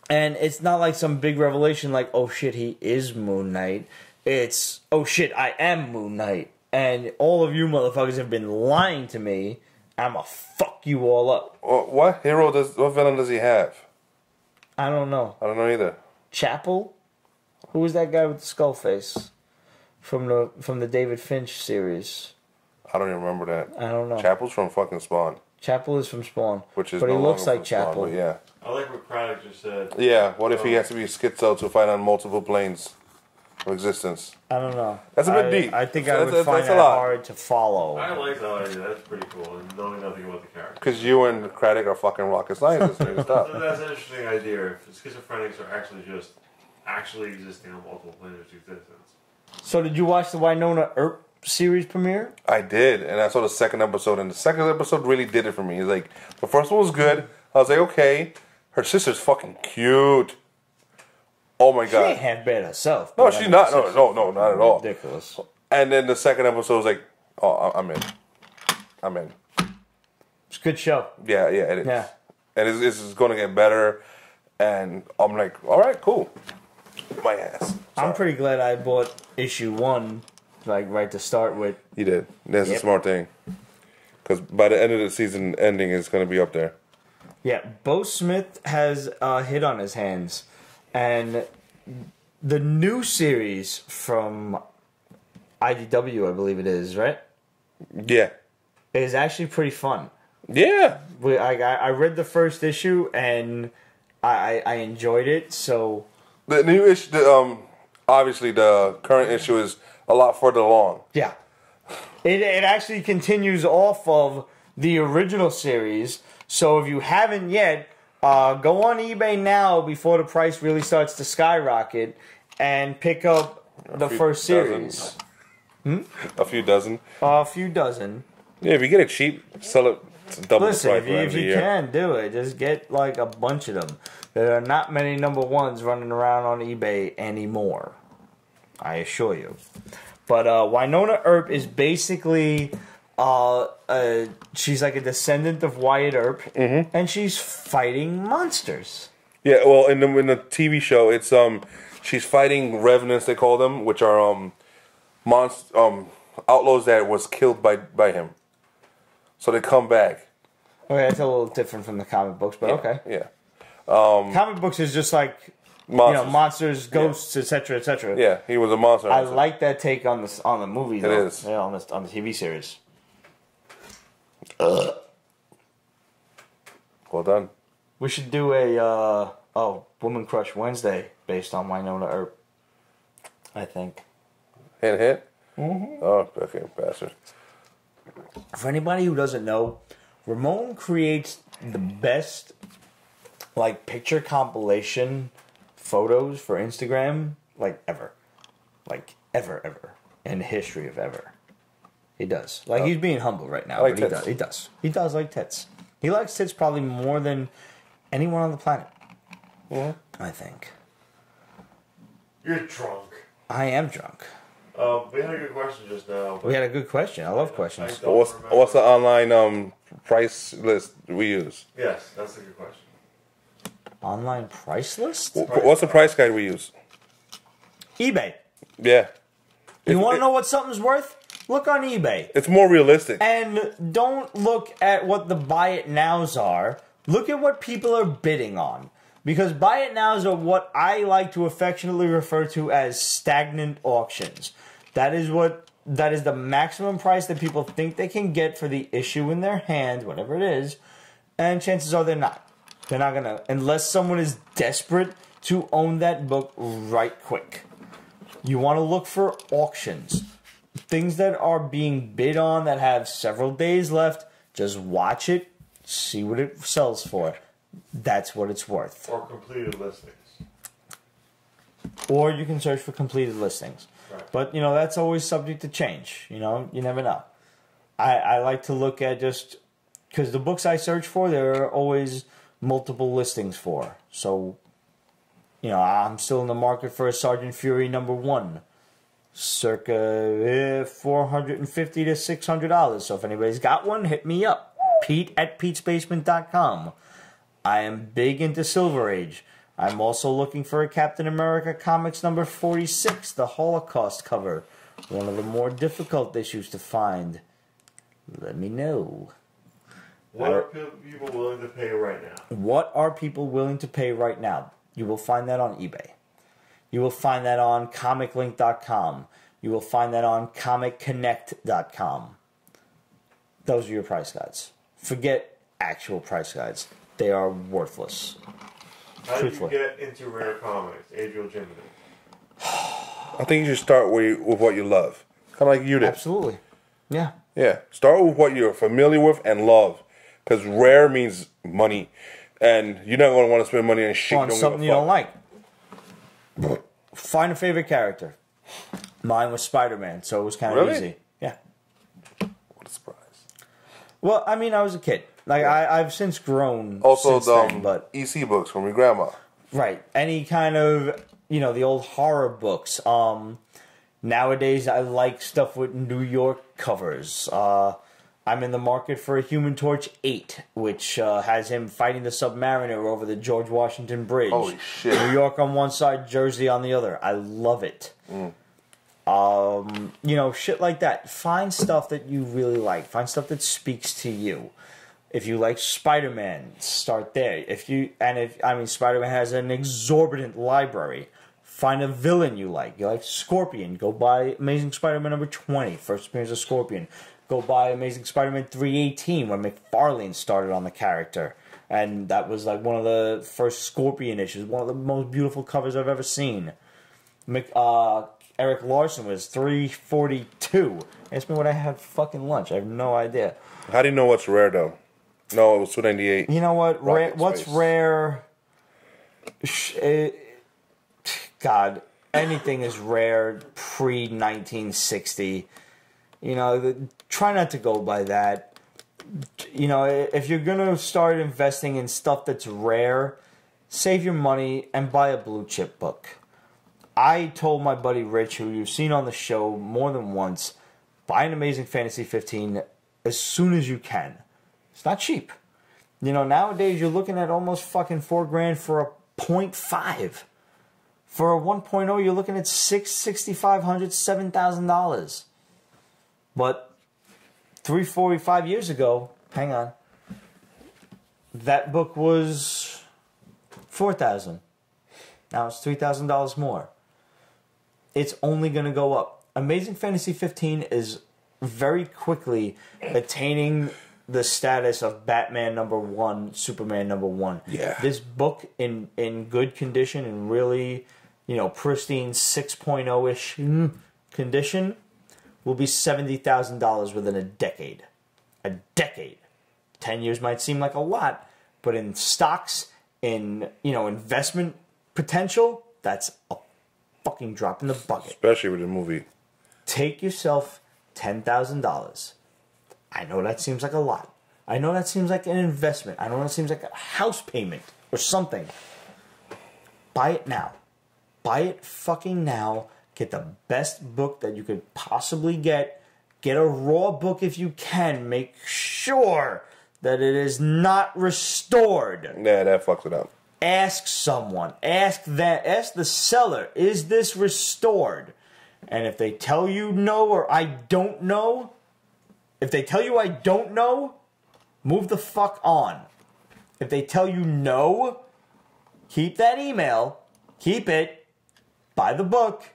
and it's not like some big revelation like, oh shit, he is Moon Knight. It's, oh shit, I am Moon Knight. And all of you motherfuckers have been lying to me. I'ma fuck you all up. What villain does he have? I don't know. I don't know either. Chapel? Who was that guy with the skull face? From the David Finch series. I don't even remember that. I don't know. Chapel's from fucking Spawn. Chapel is from Spawn. But he looks like Chapel. Spawn, yeah. I like what Craddock just said. Yeah, what if he has to be schizo to fight on multiple planes of existence? I don't know. That's a bit deep. I think I would find that hard to follow. I like that idea. That's pretty cool. And knowing nothing about the character. Because you and Craddock are fucking rocket scientists and stuff. So that's an interesting idea. If schizophrenics are actually existing on multiple planes of existence. So did you watch the Wynonna Earp series premiere? I did, and I saw the second episode, and the second episode really did it for me. It's like, the first one was good. I was like, okay, her sister's fucking cute. Oh my god. She ain't half bad herself. No, she's not. No, not at all. Ridiculous. And then the second episode was like, oh, I'm in. It's a good show. Yeah, it is. Yeah. And it's going to get better, and I'm like, all right, cool. My ass. Sorry. I'm pretty glad I bought issue 1, like, right to start with. You did. That's a smart thing. Because by the end of the season ending, it's going to be up there. Yeah, Bo Smith has a hit on his hands. And the new series from IDW, I believe it is, right? Yeah. It is actually pretty fun. Yeah. I read the first issue, and I enjoyed it, so... The new issue, obviously the current issue is a lot further along. Yeah. It actually continues off of the original series, so if you haven't yet, go on eBay now before the price really starts to skyrocket and pick up the first series. A few dozen. A few dozen. Yeah, if you get it cheap, sell it double the price. Listen, if you can do it, just get like a bunch of them. There are not many number ones running around on eBay anymore. I assure you. But Wynonna Earp is basically she's like a descendant of Wyatt Earp, and she's fighting monsters. Yeah, well, in the TV show, it's she's fighting revenants, they call them, which are outlaws that was killed by him. So they come back. Okay, that's a little different from the comic books, but okay. Yeah. Comic books is just like monsters, ghosts, etc., etc. Yeah, he was a monster. I like that take on the movie. Though. It is. Yeah, on the TV series. Well done. We should do a Woman Crush Wednesday based on Wynonna Earp. I think. Hint. Mm-hmm. Oh, okay, bastard. For anybody who doesn't know, Ramon creates the best picture compilation photos for Instagram ever. Ever in the history of ever. He does. Like, he's being humble right now, like but tits. he does. He does like tits. He likes tits probably more than anyone on the planet. Yeah. I think. You're drunk. I am drunk. We had a good question just now. We had a good question. I love questions. What's the online price list we use? Yes, that's a good question. Online price list? What's the price guide we use? eBay. Yeah. You want to know what something's worth? Look on eBay. It's more realistic. And don't look at what the buy it nows are. Look at what people are bidding on. Because buy it nows are what I like to affectionately refer to as stagnant auctions. That is the maximum price that people think they can get for the issue in their hand, whatever it is. And chances are they're not. They're not going to, unless someone is desperate to own that book right quick. You want to look for auctions. Things that are being bid on that have several days left. Just watch it. See what it sells for. That's what it's worth. Or completed listings. Or you can search for completed listings. Right. But, that's always subject to change. You never know. I like to look at just... Because the books I search for, there are always multiple listings for. So, I'm still in the market for a Sergeant Fury #1. Circa $450 to $600. So if anybody's got one, hit me up. Pete@PetesBasement.com. I am big into Silver Age. I'm also looking for a Captain America Comics #46, the Holocaust cover. One of the more difficult issues to find. Let me know. What are people willing to pay right now? What are people willing to pay right now? You will find that on eBay. You will find that on comiclink.com. You will find that on comicconnect.com. Those are your price guides. Forget actual price guides. They are worthless. How did you get into rare comics, Adriel Jiminy? I think you should start with what you love. Kind of like you did. Absolutely. Yeah. Yeah. Start with what you're familiar with and love. Because rare means money. And you're not going to want to spend money on shit On something you don't like. Find a favorite character. Mine was Spider-Man, so it was kind of easy. Yeah. What a surprise. Well, I mean, I was a kid. Like, I've since grown. Also, since the then, but EC books from your grandma. right, any kind of the old horror books. Nowadays, I like stuff with New York covers. I'm in the market for a Human Torch 8, which has him fighting the Submariner over the George Washington Bridge. Holy shit. New York on one side, Jersey on the other. I love it. Shit like that. Find stuff that you really like. Find stuff that speaks to you. If you like Spider-Man, start there. Spider-Man has an exorbitant library. Find a villain you like. You like Scorpion. Go buy Amazing Spider-Man #20. First appearance of Scorpion. Go buy Amazing Spider-Man 318 when McFarlane started on the character. And that was like one of the first Scorpion issues. One of the most beautiful covers I've ever seen. Eric Larson was 342. Ask me what I had for fucking lunch. I have no idea. How do you know what's rare, though? No, it was 298. You know what? What's rare? God, anything is rare pre-1960. Try not to go by that. If you're going to start investing in stuff that's rare, save your money and buy a blue chip book. I told my buddy Rich, who you've seen on the show more than once, buy an Amazing Fantasy 15 as soon as you can. It's not cheap. Nowadays you're looking at almost fucking $4,000 for a 0.5. For a 1.0, you're looking at $6,500, $7,000. But 3-4-5 years ago, hang on, that book was $4,000. Now it's $3,000 more. It's only going to go up. Amazing Fantasy 15 is very quickly attaining the status of Batman #1, Superman #1. Yeah. This book in good condition and really, pristine 6.0-ish condition will be $70,000 within a decade. A decade. 10 years might seem like a lot, but in stocks, in investment potential, that's a fucking drop in the bucket. Especially with the movie. Take yourself $10,000. I know that seems like a lot. I know that seems like an investment. I know that seems like a house payment or something. Buy it now. Buy it fucking now. Get the best book that you could possibly get. Get a raw book if you can. Make sure that it is not restored. Yeah, that fucks it up. Ask someone. Ask the seller, is this restored? And if they tell you no or I don't know, if they tell you I don't know, move the fuck on. If they tell you no, keep that email, keep it, buy the book,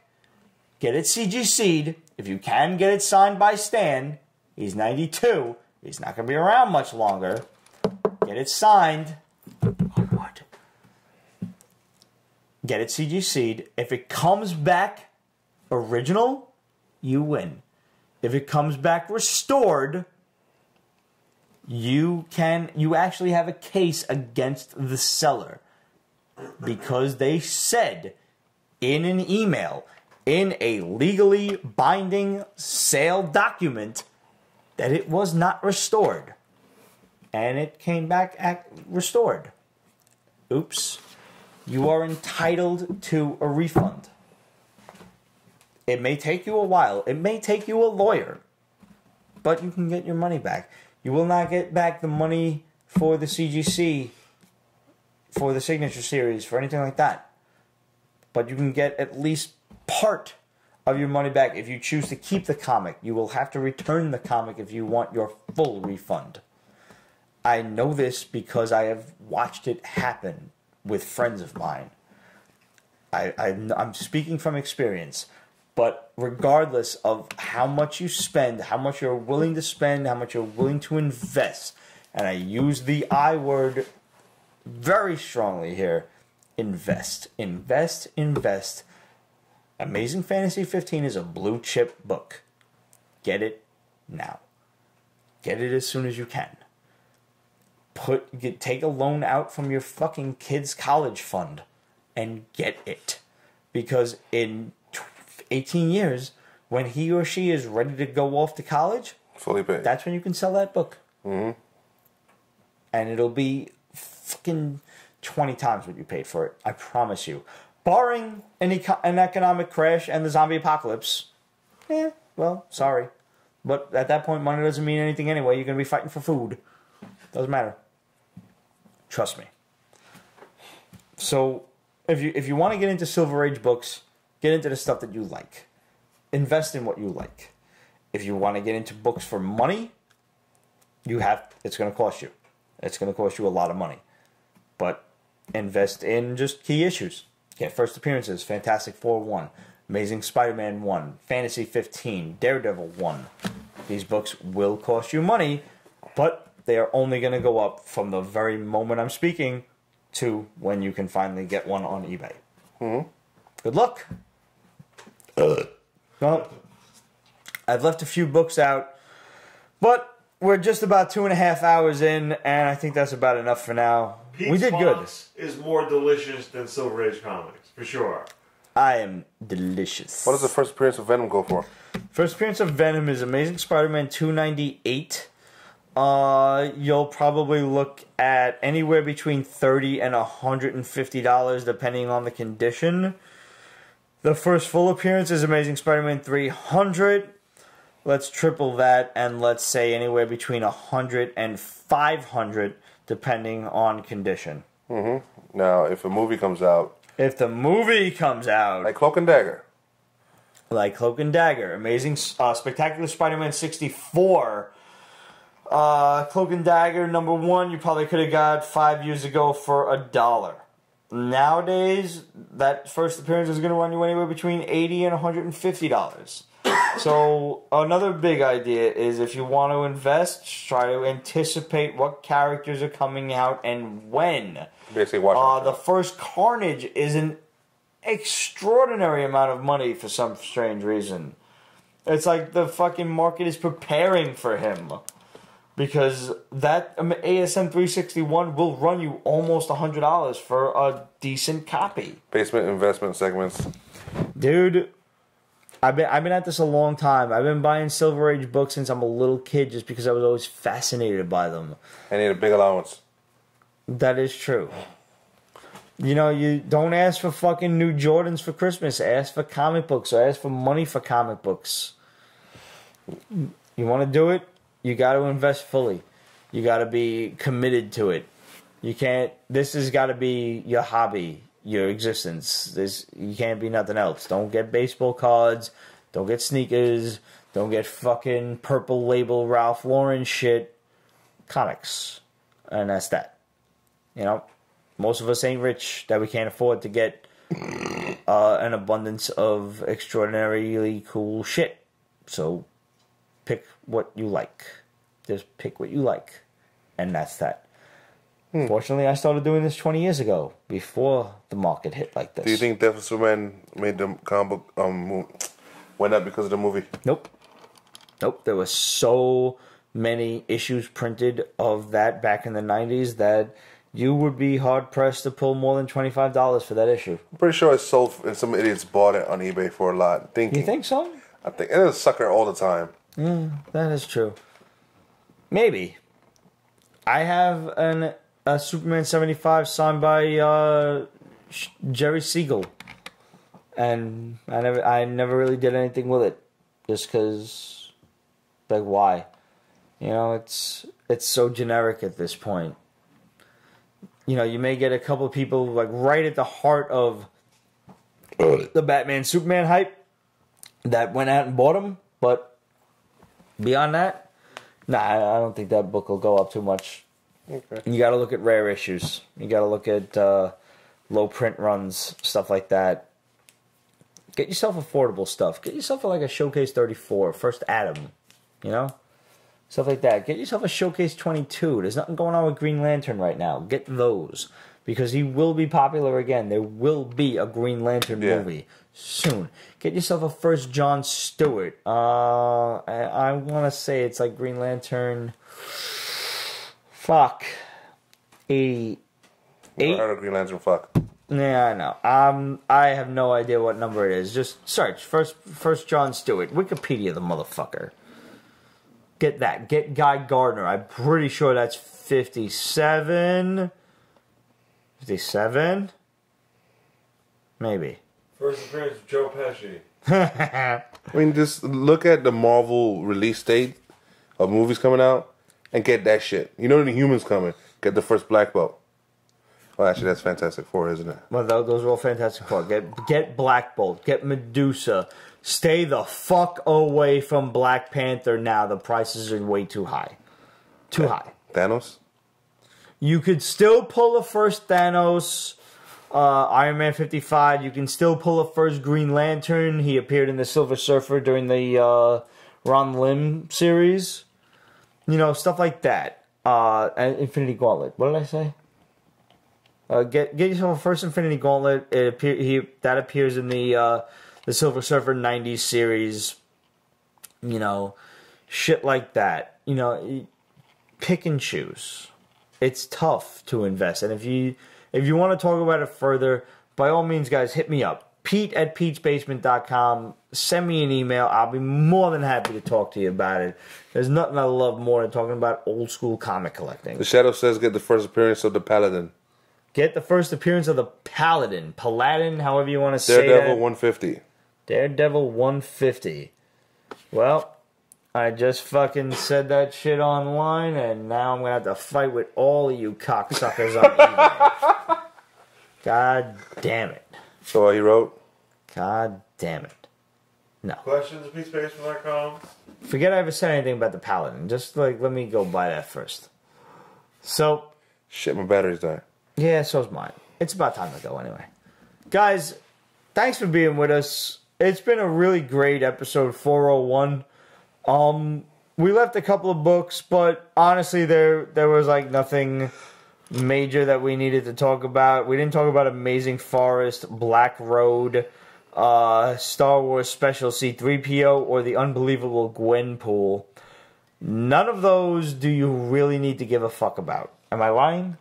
get it CGC'd. If you can get it signed by Stan, he's 92, he's not going to be around much longer. Get it signed. What? Get it CGC'd. If it comes back original, you win. If it comes back restored, you actually have a case against the seller because they said in an email, in a legally binding sale document, that it was not restored. And it came back restored. Oops. You are entitled to a refund. It may take you a while. It may take you a lawyer. But you can get your money back. You will not get back the money for the CGC, for the signature series, for anything like that. But you can get at least part of your money back if you choose to keep the comic. You will have to return the comic if you want your full refund. I know this because I have watched it happen with friends of mine. I'm speaking from experience. But regardless of how much you spend, how much you're willing to spend, how much you're willing to invest, and I use the I word very strongly here, invest, invest, invest. Amazing Fantasy 15 is a blue chip book. Get it now. Get it as soon as you can. Take a loan out from your fucking kid's college fund and get it. Because in 18 years, when he or she is ready to go off to college, fully paid, that's when you can sell that book. Mm-hmm. And it'll be fucking 20 times what you paid for it. I promise you. Barring an economic crash and the zombie apocalypse, well, sorry. But at that point, money doesn't mean anything anyway. You're going to be fighting for food. Doesn't matter. Trust me. So, if you want to get into Silver Age books, get into the stuff that you like. Invest in what you like. If you want to get into books for money, it's going to cost you. It's going to cost you a lot of money. But invest in just key issues. Get first appearances, Fantastic Four 1, Amazing Spider-Man 1, Fantasy 15, Daredevil 1. These books will cost you money, but they are only going to go up from the very moment I'm speaking to when you can finally get one on eBay. Mm-hmm. Good luck. Well, I've left a few books out, but we're just about 2.5 hours in, and I think that's about enough for now. Pete's we did good. Is more delicious than Silver Age comics, for sure. I am delicious. What does the first appearance of Venom go for? First appearance of Venom is Amazing Spider-Man 298. You'll probably look at anywhere between $30 and $150, depending on the condition. The first full appearance is Amazing Spider-Man 300. Let's triple that, and let's say anywhere between $100 and $500, depending on condition. Mm-hmm. Now, if a movie comes out... Like Cloak and Dagger. Amazing Spectacular Spider-Man 64. Cloak and Dagger, number 1, you probably could have got 5 years ago for $1. Nowadays, that first appearance is going to run you anywhere between $80 and $150. So, another big idea is if you want to invest, try to anticipate what characters are coming out and when. Basically, watch the first Carnage is an extraordinary amount of money for some strange reason. It's like the fucking market is preparing for him. Because that ASM 361 will run you almost $100 for a decent copy. Basement investment segments. Dude, I've been at this a long time. I've been buying Silver Age books since I'm a little kid, just because I was always fascinated by them. I need a big allowance. That is true. You know, you don't ask for fucking new Jordans for Christmas. Ask for comic books, or ask for money for comic books. You want to do it? You got to invest fully. You got to be committed to it. You can't. This has got to be your hobby, your existence. You can't be nothing else. Don't get baseball cards. Don't get sneakers. Don't get fucking purple label Ralph Lauren shit. Comics, and that's that. You know, most of us ain't rich that we can't afford to get an abundance of extraordinarily cool shit. So pick what you like. Just pick what you like, and that's that. Fortunately, I started doing this 20 years ago, before the market hit like this. Do you think Death of Superman made the comic book went up because of the movie? Nope. There were so many issues printed of that back in the 90s that you would be hard-pressed to pull more than $25 for that issue. I'm pretty sure it's sold, and some idiots bought it on eBay for a lot. You think so? I think it's a sucker all the time. Yeah, that is true. Maybe. I have a Superman 75 signed by Jerry Siegel, and I never really did anything with it, just because, like, why? You know, it's so generic at this point. You know, you may get a couple of people like right at the heart of the Batman Superman hype that went out and bought them, but beyond that, nah, I don't think that book will go up too much. Okay. You got to look at rare issues. You got to look at low print runs, stuff like that. Get yourself affordable stuff. Get yourself like a Showcase 34, First Adam, you know? Stuff like that. Get yourself a Showcase 22. There's nothing going on with Green Lantern right now. Get those. Because he will be popular again. There will be a Green Lantern movie soon. Get yourself a First John Stewart. I want to say it's like Green Lantern... Fuck. 88? I heard of Green Lantern, fuck. Yeah, I know. I have no idea what number it is. Just search. First John Stewart. Wikipedia the motherfucker. Get that. Get Guy Gardner. I'm pretty sure that's 57. 57? Maybe. First appearance of Joe Pesci. I mean, just look at the Marvel release date of movies coming out and get that shit. You know the Humans coming. Get the first Black Bolt. Well, actually, that's Fantastic Four, isn't it? Well, those are all Fantastic Four. Get Black Bolt. Get Medusa. Stay the fuck away from Black Panther now. The prices are way too high. Too high. Thanos? You could still pull a first Thanos, Iron Man 55. You can still pull a first Green Lantern. He appeared in the Silver Surfer during the Ron Lim series. You know, stuff like that. And Infinity Gauntlet. What did I say? Get yourself a first Infinity Gauntlet. That appears in the Silver Surfer 90s series. You know, shit like that. You know, pick and choose. It's tough to invest, and if you want to talk about it further, by all means, guys, hit me up. Pete@Pete'sBasement.com. Send me an email. I'll be more than happy to talk to you about it. There's nothing I love more than talking about old school comic collecting. The Shadow says get the first appearance of the Paladin. Get the first appearance of the Paladin. Paladin, however you want to say that. Daredevil 150. Daredevil 150. Well, I just fucking said that shit online, and now I'm going to have to fight with all of you cocksuckers on eBay. God damn it. So what he wrote? God damn it. No. Questions at Pete'sBasement.com. Forget I ever said anything about the Paladin. Just, like, let me go buy that first. So. Shit, my battery's dying. Yeah, so's mine. It's about time to go anyway. Guys, thanks for being with us. It's been a really great episode 401. We left a couple of books, but honestly, there was like nothing major that we needed to talk about. We didn't talk about Amazing Forest, Black Road, Star Wars Special C-3PO, or the unbelievable Gwenpool. None of those do you really need to give a fuck about. Am I lying?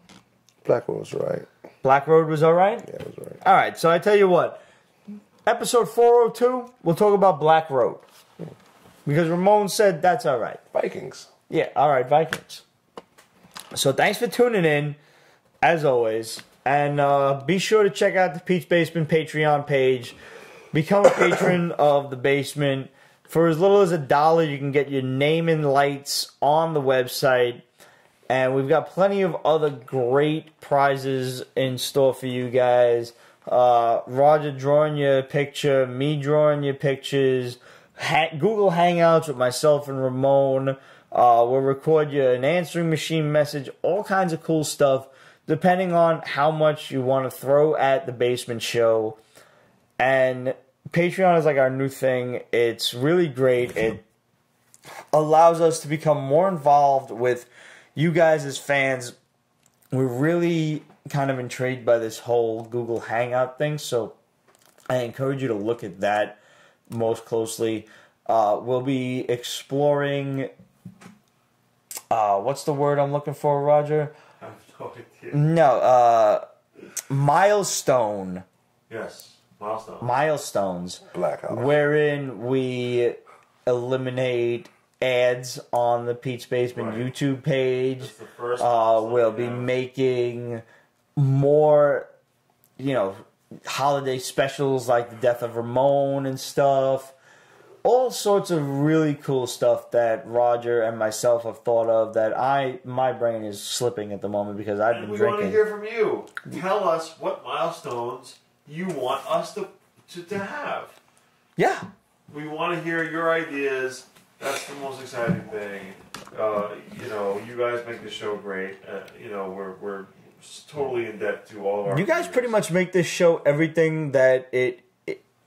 Black Road was right. Black Road was alright? Yeah, it was right. Alright, so I tell you what. episode 402, we'll talk about Black Road. Because Ramon said that's all right. Vikings. Yeah, all right, Vikings. So thanks for tuning in, as always. And be sure to check out the Pete's Basement Patreon page. Become a patron of the basement. For as little as $1, you can get your name and lights on the website. And we've got plenty of other great prizes in store for you guys. Roger drawing your picture, me drawing your pictures, Google Hangouts with myself and Ramon. We'll record you an answering machine message, all kinds of cool stuff, depending on how much you want to throw at the basement show. And Patreon is like our new thing. It's really great. It allows us to become more involved with you guys as fans. We're really kind of intrigued by this whole Google Hangout thing, so I encourage you to look at that most closely. We'll be exploring... what's the word I'm looking for, Roger? I have no idea. No, milestone. Yes, milestone. Milestones. Black House. Wherein we eliminate ads on the Pete's Basement Right. YouTube page. That's the first We'll be making more, holiday specials like the death of Ramon and stuff. All sorts of really cool stuff that Roger and myself have thought of that my brain is slipping at the moment because I've been we drinking. want to hear from you. Tell us what milestones you want us to have. Yeah. We want to hear your ideas. That's the most exciting thing. You guys make the show great. We're totally in debt to all of our. You guys viewers. pretty much make this show everything that it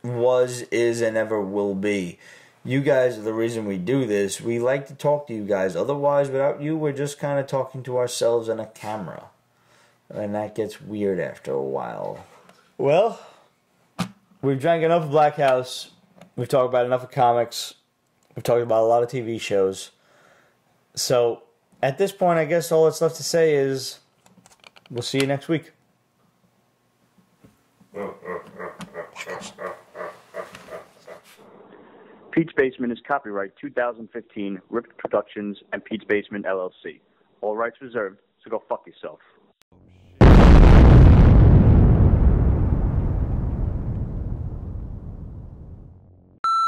was, is, and ever will be. You guys are the reason we do this. We like to talk to you guys. Otherwise, without you, we're just kind of talking to ourselves on a camera. And that gets weird after a while. Well, we've drank enough of Black House. We've talked about enough of comics. We've talked about a lot of TV shows. So, at this point, I guess all that's left to say is we'll see you next week. Pete's Basement is copyright 2015, Rift Productions and Pete's Basement LLC. All rights reserved, so go fuck yourself.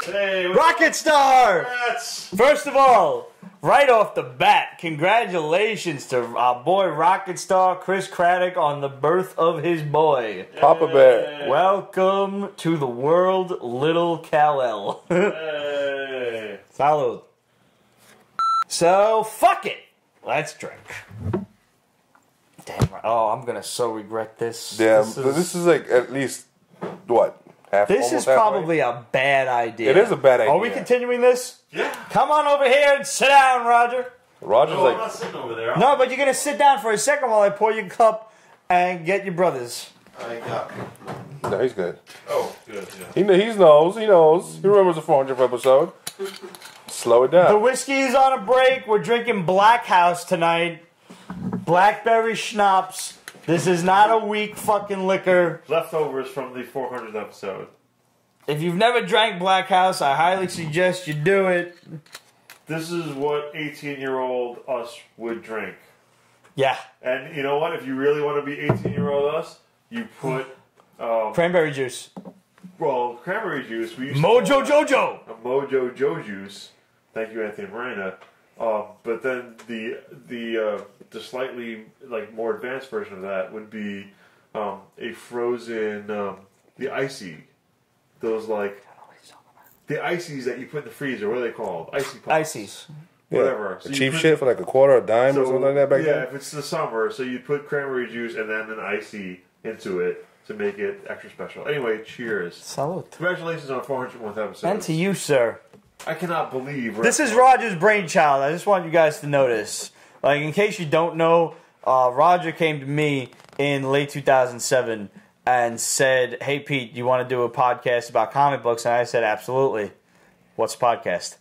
Hey, Rocket Star! Congrats! First of all, right off the bat, congratulations to our boy Rocket Star Chris Craddock on the birth of his boy. Papa Bear. Welcome to the world, little Kal-El. Hey. Salud. So, fuck it. Let's drink. Damn, I'm gonna so regret this. Damn, this is like at least, what? This is probably a bad idea. It is a bad idea. Are we continuing this? Yeah. Come on over here and sit down, Roger. Roger's No, I'm like, not sitting over there. No, but you're gonna sit down for a second while I pour your cup and get your brothers. I got. no, he's good. Oh, good. Yeah. He knows. He remembers the 400th episode. Slow it The down. whiskey is on a break. We're drinking Black House tonight. Blackberry schnapps. This is not a weak fucking liquor. Leftovers from the 400th episode. If you've never drank Black House, I highly suggest you do it. This is what 18-year-old us would drink. Yeah. And you know what? If you really want to be 18-year-old us, you put Cranberry juice. cranberry juice. We used Mojo to call Jojo. a Mojo Joe juice. Thank you, Anthony Morena. But then the slightly more advanced version of that would be a frozen the icy, those the ices that you put in the freezer. What are they called? Icy pops. Ices. Whatever. The cheap shit for like a quarter, a dime, or something like that back yeah, then. if it's the summer, so you'd put cranberry juice and then an icy into it to make it extra special. Anyway, cheers. Salud. Congratulations on 401th episode. And to you, sir. I cannot believe This is Roger's brainchild. I just want you guys to notice. In case you don't know, Roger came to me in late 2007 and said, "Hey, Pete, you want to do a podcast about comic books?" And I said, "Absolutely. What's a podcast?"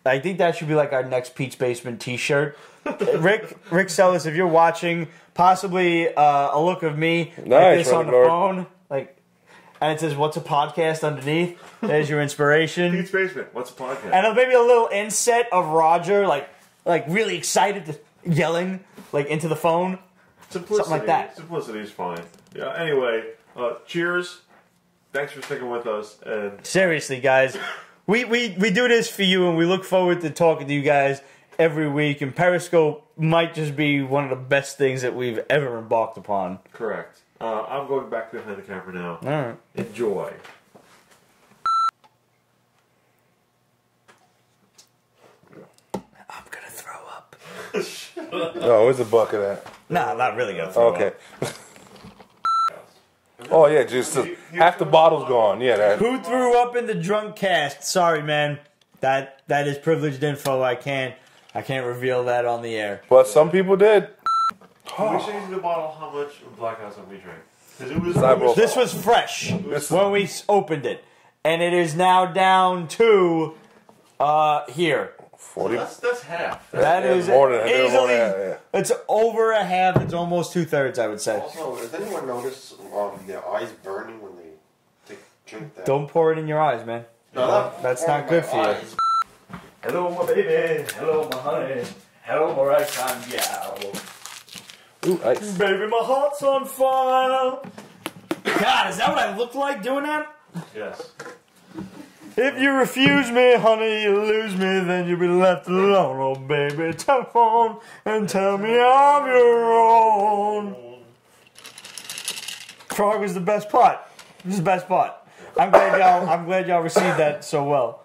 I think that should be like our next Pete's Basement t-shirt. Rick Sellis, if you're watching, possibly a look of me like Nice, this on the Lord. phone. and it says, "What's a podcast?" underneath. There's your inspiration. Pete's Basement. What's a podcast? And maybe a little inset of Roger, like really excited, yelling, like into the phone. Simplicity. Something like that. Simplicity is fine. Yeah. Anyway, cheers. Thanks for sticking with us. And seriously, guys, we do this for you, and we look forward to talking to you guys every week. And Periscope might just be one of the best things that we've ever embarked upon. Correct. I'm going back behind the camera now. All right. Enjoy. I'm gonna throw up. Oh, where's the bucket at? Nah, I'm not really gonna throw up. Okay. Oh yeah, just half the bottle's gone. Yeah, that. Who threw up in the drunk cast? Sorry, man. That is privileged info. I can't reveal that on the air. But some people did. Can we say to the bottle how much of Black House we drank? Because it was. This was fresh when we opened it, and it is now down to here. 40. That's half. That is more than easily. yeah. It's over a half. It's almost 2/3, I would say. Also, has anyone noticed their eyes burning when they drink that? Don't pour it in your eyes, man. No, That's not good for you. Hello, my baby. Hello, my honey. Hello, my right-time gal. Ooh, ice. Baby, my heart's on fire. God, is that what I look like doing that? Yes. If you refuse me, honey, you lose me, then you'll be left alone. Oh, baby, telephone and tell me I'm your own. Frog was the best part. This is the best part. I'm glad y'all received that so well.